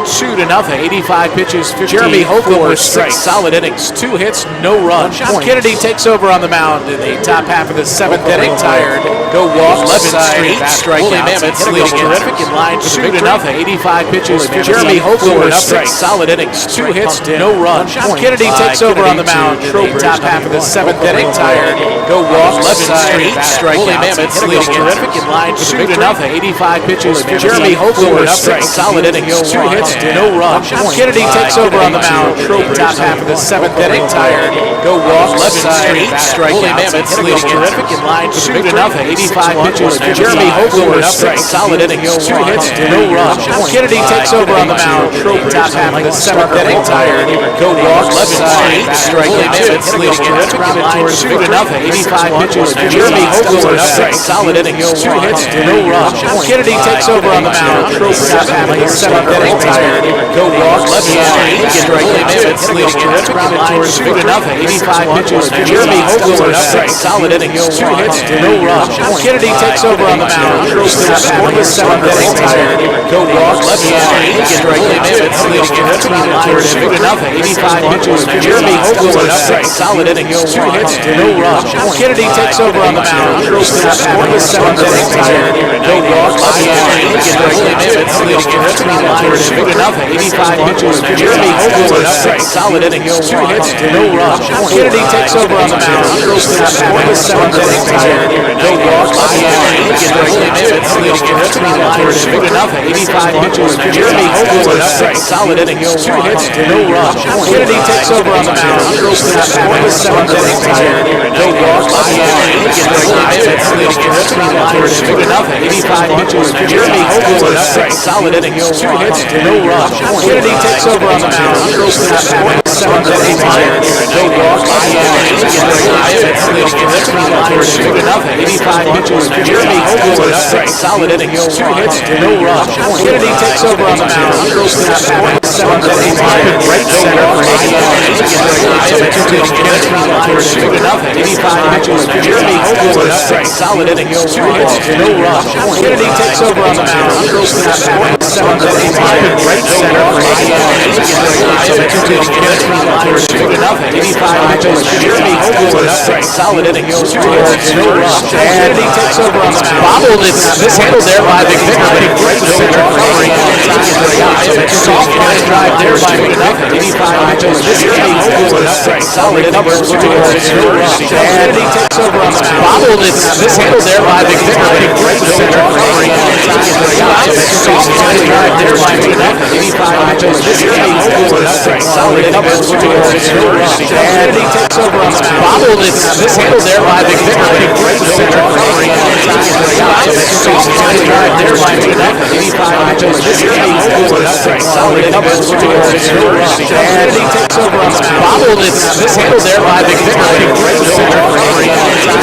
2-0. 85 pitches, 15. Jeremy Holcomb with 6 solid innings, 2 hits, no runs. Sean Kennedy takes over on the mound in the top half of the 7th inning. Tired, no walks. 11 straight strikeouts. Wolly Mammoths leading terrific in line for the victory. 85 pitches, 15. Jeremy Holcomb with 6 solid innings, 2 hits, no runs. Sean Kennedy takes over on the mound in the top half of the 7th inning. Tired, no walks. 11 strikeouts. Wolly Mammoths leading terrific in line for the victory. 85 pitches, 15. Jeremy Holcomb with 6 solid innings, 2 hits, no runs. Sean Kennedy takes over on the mound in the top half of the 7th inning. Tired, no walks. 11 strikeouts. Wolly Mammoths leading terrific in line for the victory. 85 pitches, 15. Jeremy Holcomb with 6 solid innings, 2 hits, no runs. Sean Kennedy takes over on the mound in the top half of the 7th inning. Tired, no walks. 11 strikeouts. Mammoths leading terrific in line for the victory. 85 pitches, 15. Jeremy Holcomb with 6 solid innings, 2 hits, no runs. Sean Kennedy takes over on the mound in the top half of the 7th inning. Tired, no walks. 11 strikeouts. Mammoths leading terrific in line for the victory. 85 pitches, 15. Jeremy Holcomb with 6 solid innings, 2 hits, no runs. Sean Kennedy takes over on the mound in the top half of the 7th inning. Tired, no walks. 11 strikeouts. Mammoths leading terrific in line for the victory. 85 pitches, 15. Jeremy Holcomb with 6 solid innings, 2 hits, no runs. Sean Kennedy takes over on the mound in the top half of the 7th inning. Tired, no walks. 11 strikeouts. Mammoths leading terrific in line for the victory. 85 pitches, 15. Jeremy Holcomb with 6 solid innings, 2 hits, no runs. Sean Kennedy takes over on the mound in the top half of the 7th inning. Tired, no walks. 11 strikeouts. Mammoths leading terrific in line for the victory. 85 pitches, 15. Jeremy Holcomb with 6 solid innings, 2 hits, no runs. Sean Kennedy takes over on the mound in the top half of the 7th inning. Tired, no walks. 11 strikeouts. Mammoths leading terrific in line for the victory. 85 pitches, 15. Jeremy Holcomb with 6 solid innings, 2 hits, no runs. Sean Kennedy takes over on the mound in the top half of the 7th inning. Tired, no walks. 11 strikeouts. Mammoths leading terrific in line for the victory. 85 pitches, 15. Jeremy Holcomb with 6 solid innings, 2 hits, no runs. Sean Kennedy takes over on the mound in the top half of the 7th inning. Tired, right center for 85 pitches, 15. Jeremy Holcomb with 6 solid innings, 2 hits, no runs. Sean Kennedy takes over on the mound in the top half of the 7th inning. Tired, right center for 85 pitches, 15. Jeremy Holcomb with 6 solid innings, 2 hits, no runs. Sean Kennedy takes over on the mound. Bobbled, it's mishandled there by McVicker. Great center covering on time. Soft line drive there by McVicker. 85 pitches, 15. Jeremy Holcomb with 6 solid innings, 2 hits, no runs. Sean Kennedy takes over on the mound. Bobbled, it's mishandled there by McVicker. Great center covering on time. Soft line drive there by McVicker. 85 pitches, 15. Jeremy Holcomb with 6 solid innings, 2 hits, no runs. Sean Kennedy takes over on the mound. Bobbled, it's mishandled there by McVicker. Great center covering on time. Soft line drive there by McVicker. 85 pitches, 15. Jeremy Holcomb with 6 solid innings, 2 hits, no runs. Sean Kennedy takes over on the mound. Bobbled, it's mishandled there by McVicker. Great center covering on time.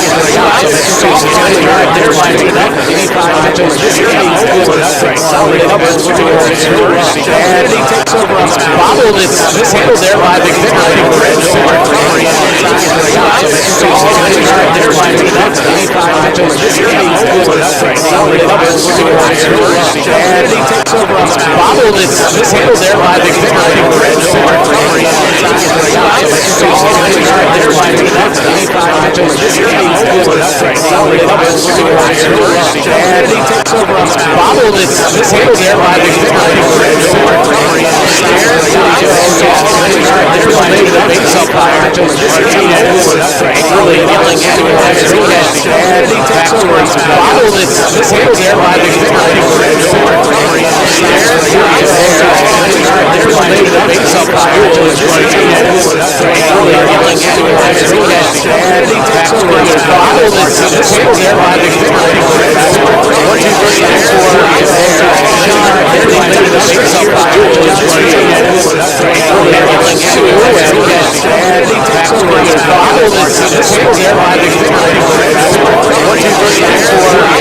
Soft line drive there by McVicker. 85 pitches, 15. Jeremy Holcomb with 6 solid innings, 2 hits, no runs. Sean Kennedy takes over on the mound. Bobbled, it's mishandled there by McVicker. Great center covering on time. Soft line drive there by McVicker. 85 pitches, 15. Jeremy Holcomb with 6 solid innings, 2 hits, no runs. Sean Kennedy takes over on the mound. Bobbled, it's mishandled there by McVicker. Great center covering on time. Soft line drive there by McVicker. 85 pitches, 15. Jeremy Holcomb with 6 solid innings, 2 hits, no runs. Sean Kennedy takes over on the mound. Bobbled, it's mishandled there by McVicker. Great center covering on time. Soft line drive there by McVicker. 85 pitches, 15. Holcomb with 6 solid innings, 2 hits, no runs. Sean Kennedy takes over on the mound. Bobbled, it's mishandled there by McVicker. Great center covering on time. Soft line drive there by McVicker. 85 pitches, 15. Holcomb with 6 solid innings, 2 hits, no runs. Sean Kennedy takes over on the mound. Bobbled, it's mishandled there by McVicker. Great center covering on time. Kennedy takes over on the mound.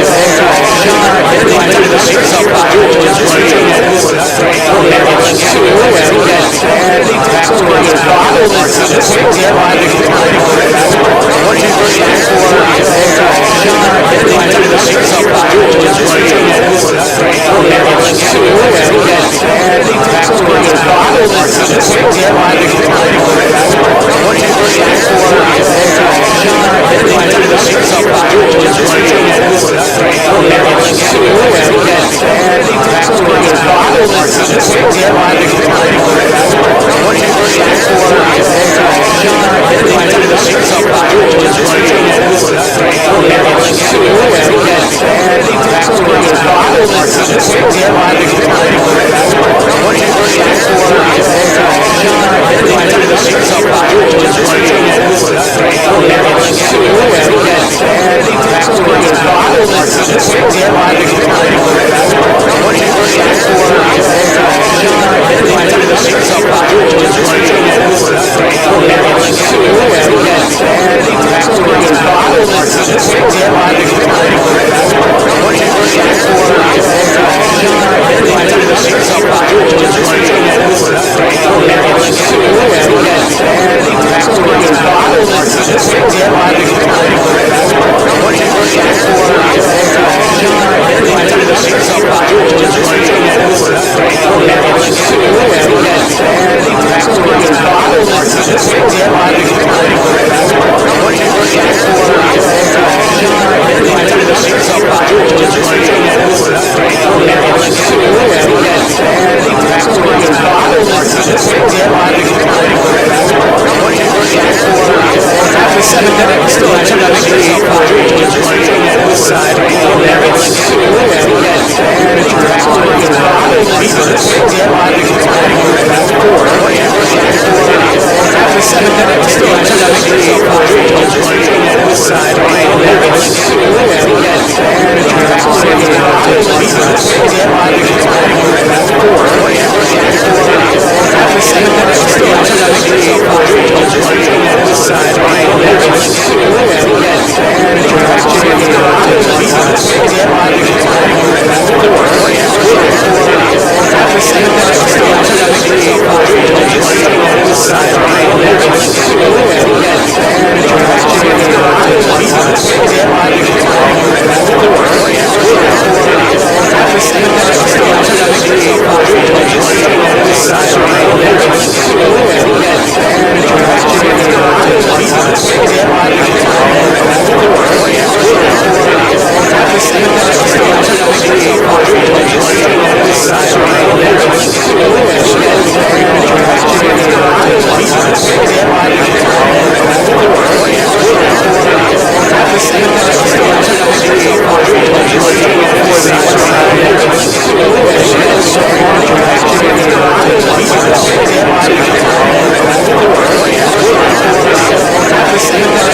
Have the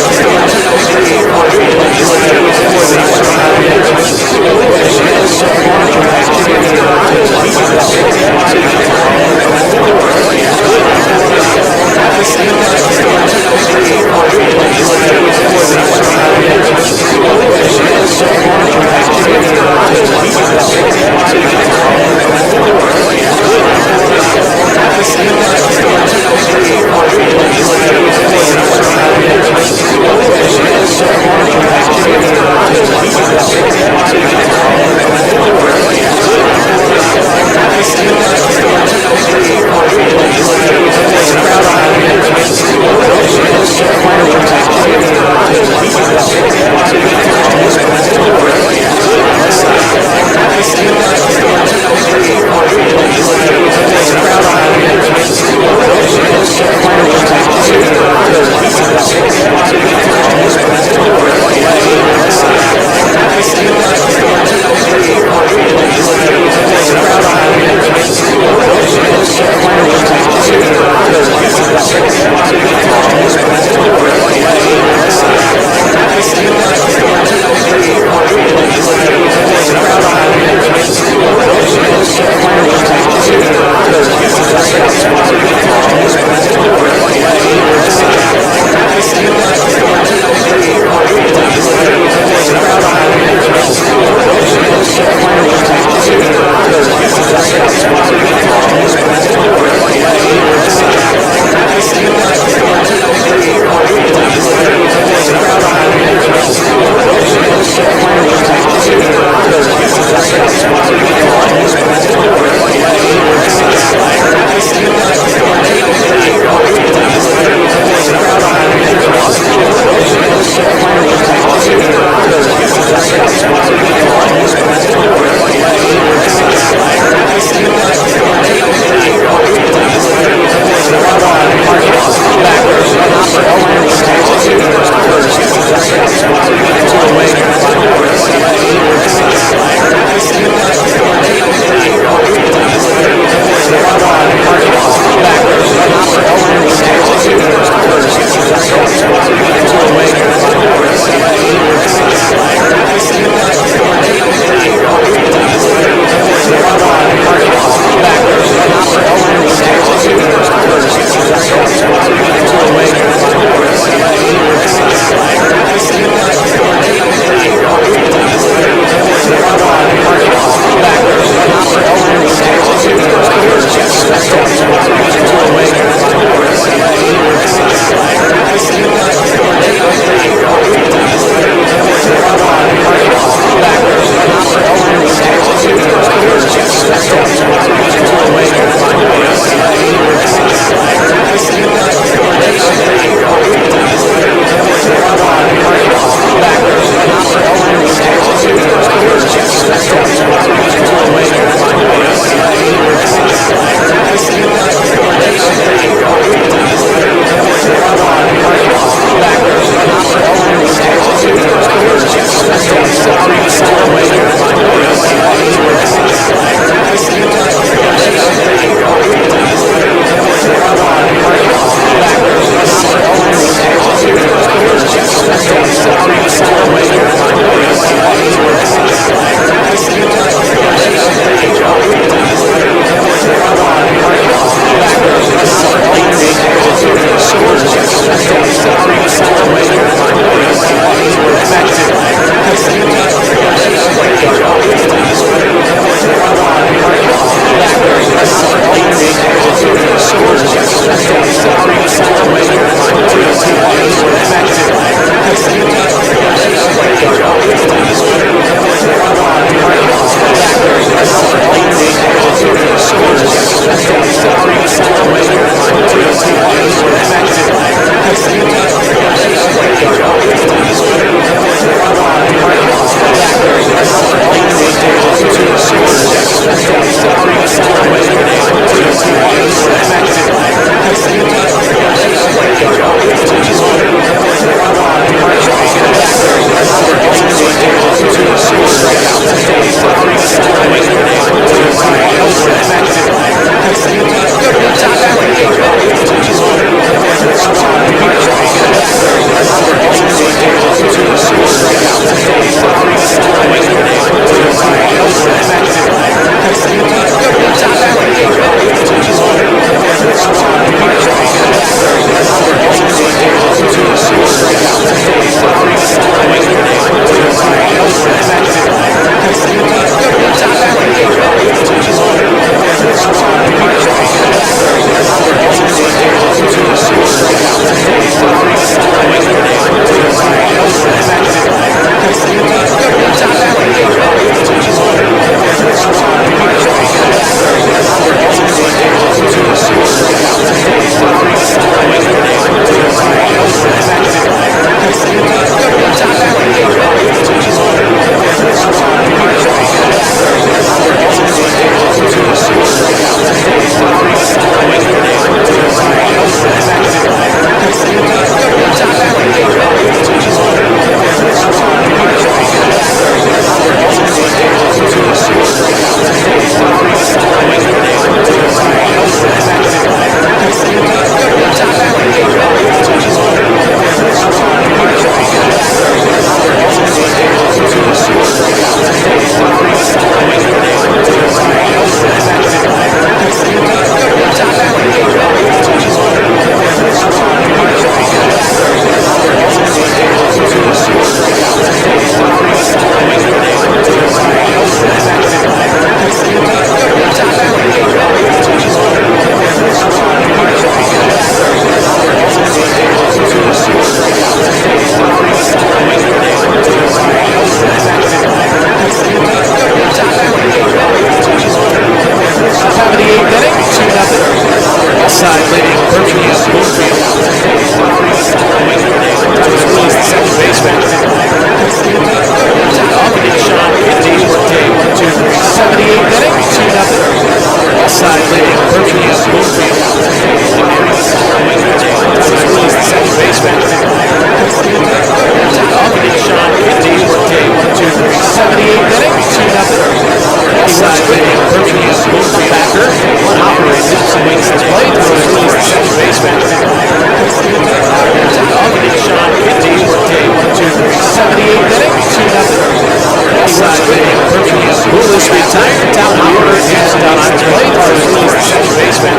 However,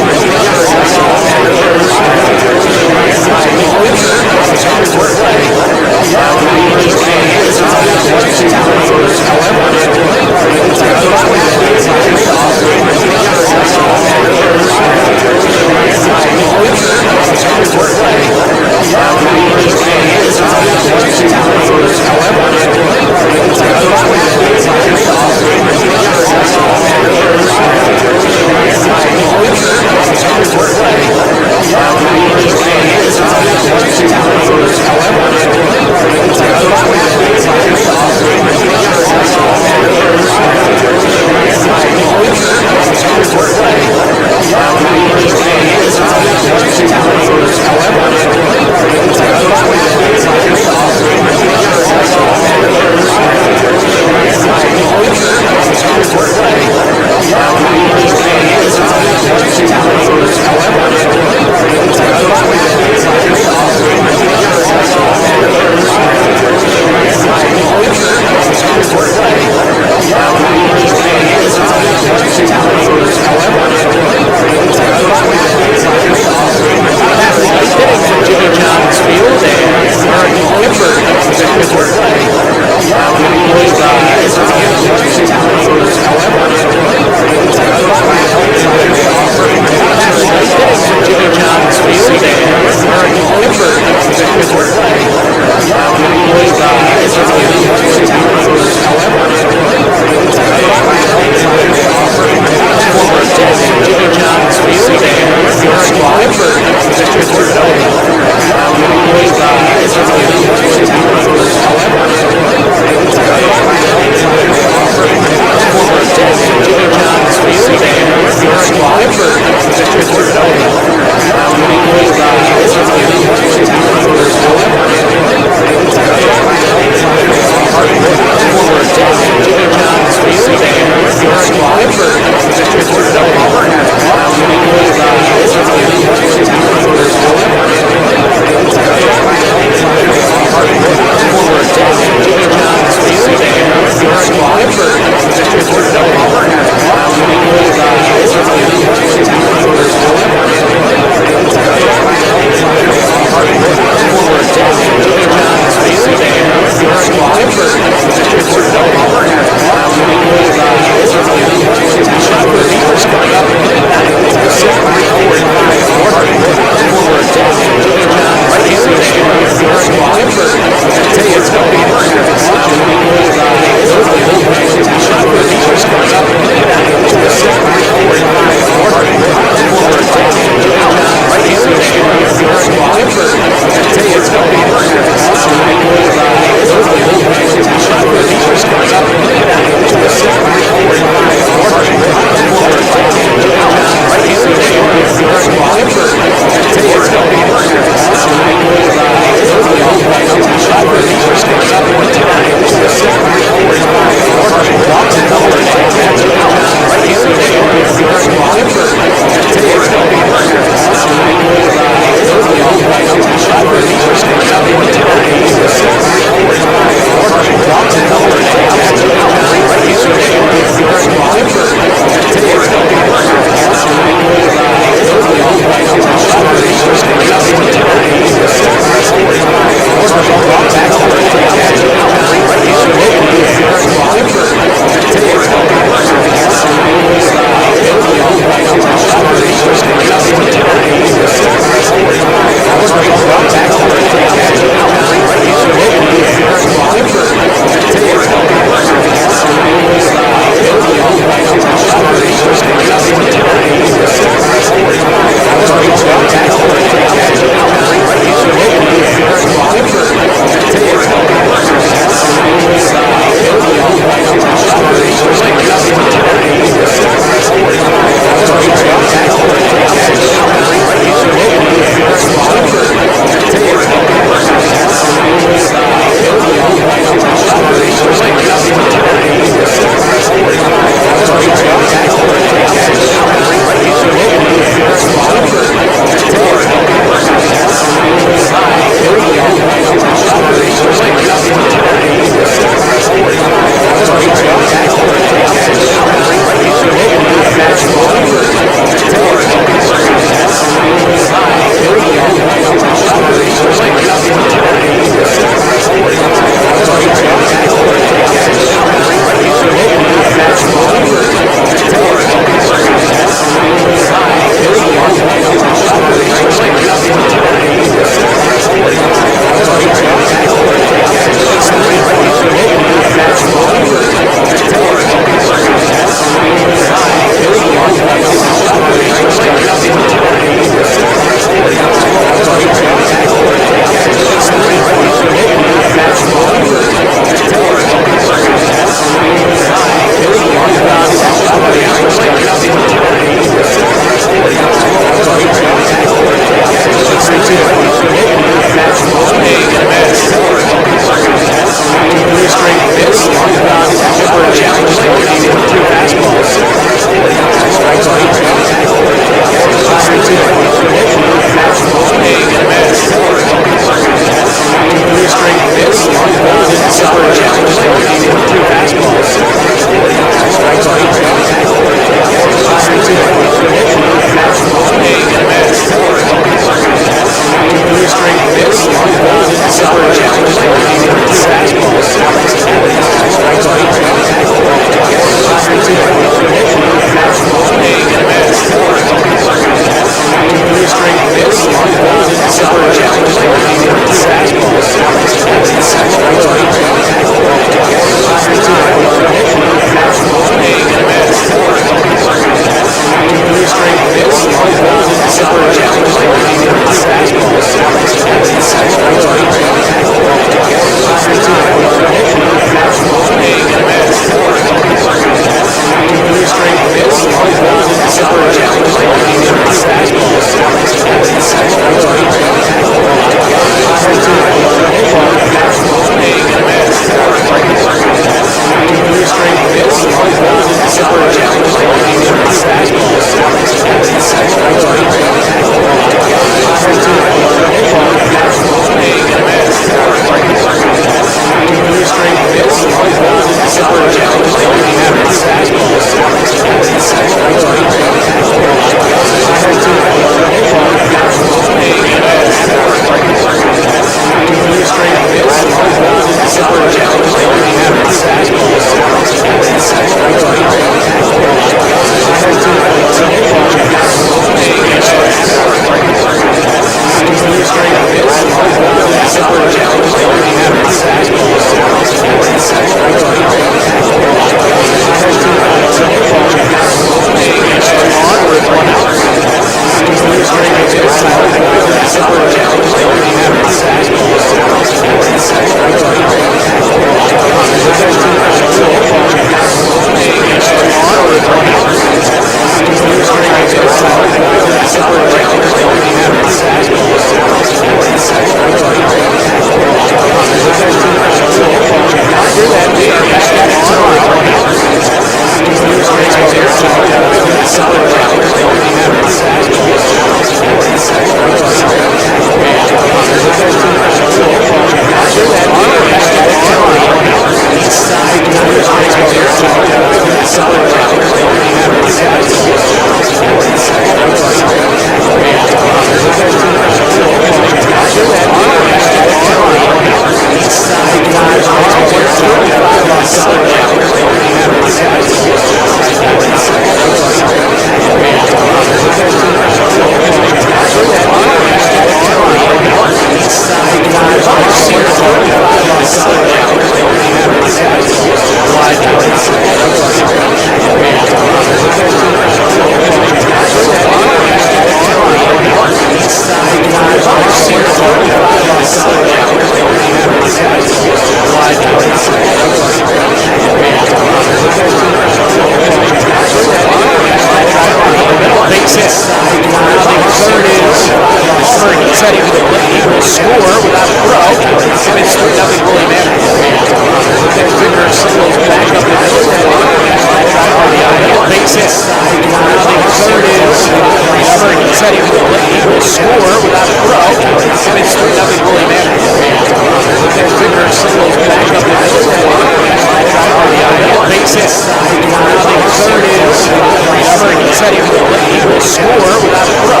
score without a throw.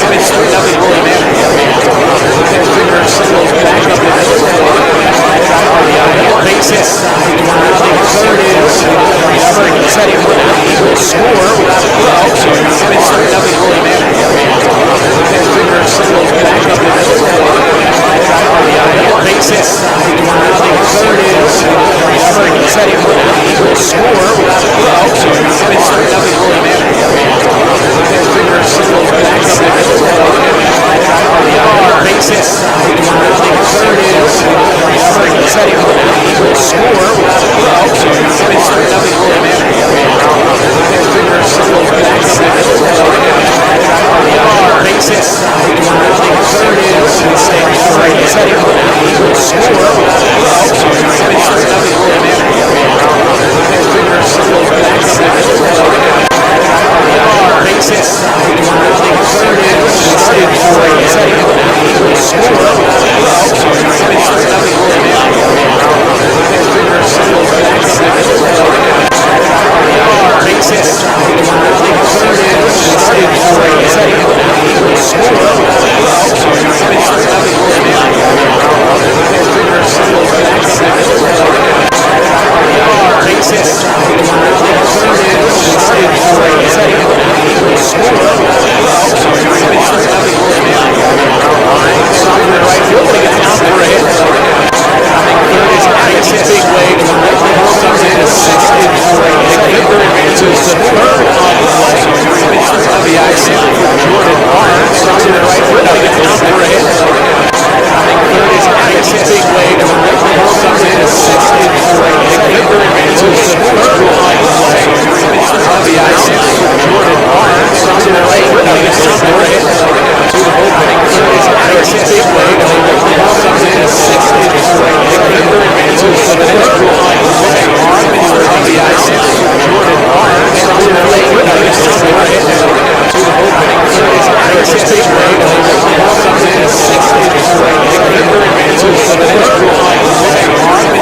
And it's 3-0 Wolly Mammoths. Finger singles back up the middle. Base hit. Third is setting for an Eagles score without a throw. And it's 3-0 Wolly Mammoths. Finger singles back up the middle. Base hit. Third is setting for an Eagles score without a throw. And it's 3-0 Wolly Mammoths. Finger singles back up the middle. Base hit. Third is setting for an Eagles score without a throw. And it's 3-0 Wolly Mammoths. Finger singles back up the middle. Base hit. Third is setting for an Eagles score without a throw. And it's 3-0 Wolly Mammoths. Finger singles back up the middle. Base hit. Third is setting for an Eagles score without a throw. And it's 3-0 Wolly Mammoths. Finger singles back up the middle. Base hit. Third is setting for an Eagles score without a throw. And it's 3-0 Wolly Mammoths. Finger singles back up the middle. Base hit. Third is setting for an Eagles score without a throw. And it's 3-0 Wolly Mammoths. Stopping the right field, but he gets down for a hit. Third is base hit. Big wave. Comes in at second. Finger advances to third on the play. RBI single for Jordan Barnes. Stopping the right field, but he gets down for a hit. Third is base hit. Big wave. Comes in at second. Finger advances to third on the play. RBI single for Jordan Barnes. Stopping the right field, but he gets down for a hit. To the bullpen. Third is base hit. Big wave. Comes in at second. Finger advances to third on the play. RBI single for Jordan Barnes. Stopping the right field, but he gets down for a hit. To the bullpen. Third is base hit. Big wave. Comes in at second. Finger advances to third on the play. RBI single for Jordan Barnes. Stopping the right field, but he gets down for a hit. To the bullpen. Third is base hit. Big wave. Comes in at second. Finger advances to third on the play. RBI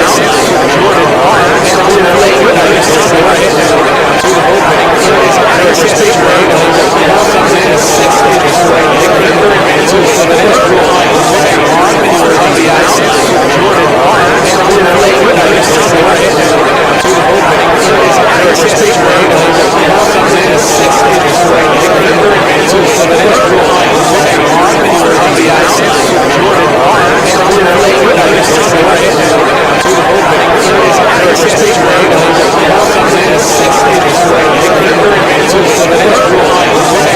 single for Jordan Barnes. Stopping the right field, but he gets down for a hit. To the bullpen. Third is base hit. Big wave. Comes in at second. Finger advances to third on the play. RBI single for Jordan Barnes. Stopping the right field, but he gets down for a hit. To the bullpen. Third is base hit. Big wave. Comes in at second. Finger advances to third on the play. RBI single for Jordan Barnes. Stopping the right field, but he gets down for a hit. To the bullpen. Third is base hit. Big wave. Comes in at second. Finger advances to third on the play.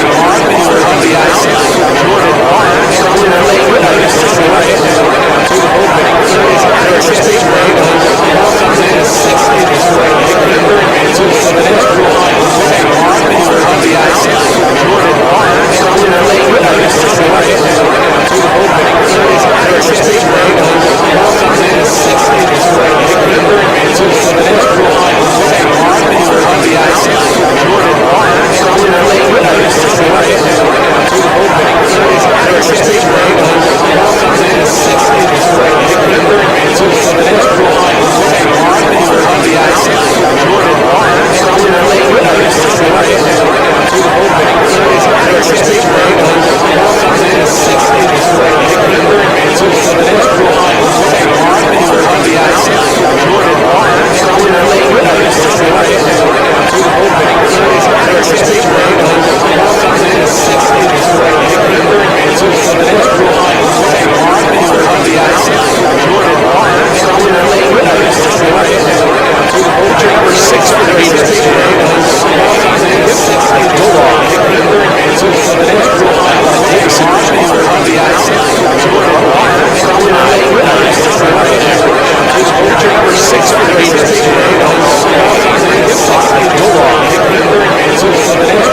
RBI single for Jordan Barnes. Stopping the right field, but he gets down for a hit. To the bullpen. Third is base hit. Big wave. Comes in at second. Finger advances to third on the play. RBI single for Jordan Barnes. Stopping the right field, but he gets down for a hit. To the bullpen. Third is base hit. Big wave. Comes in at second. Finger advances to third on the play. RBI single for Jordan Barnes. Stopping the right field, but he gets down for a hit. To the bullpen. Third is base hit. Big wave. Comes in at second. Finger advances to third on the play. RBI single for Jordan Barnes. Stopping the right field, but he gets down for a hit. To the bullpen. Third is base hit. Big wave. Comes in at second. Finger advances to third on the play. RBI single for Jordan Barnes. Stopping the right field, but he gets down for a hit. To the bullpen. Number 6 for the Beavers. Comes in at second. Finger advances to third on the play. RBI single for Jordan Barnes. Stopping the right field, but he gets down for a hit. To the bullpen. Number 6 for the Beavers. Comes in at second. Finger advances to third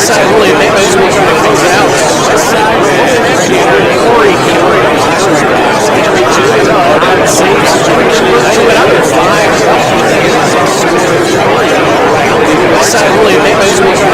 Westside Wolly, they may as well try to close it out. Westside Corey Westside Wolly, they may as well try to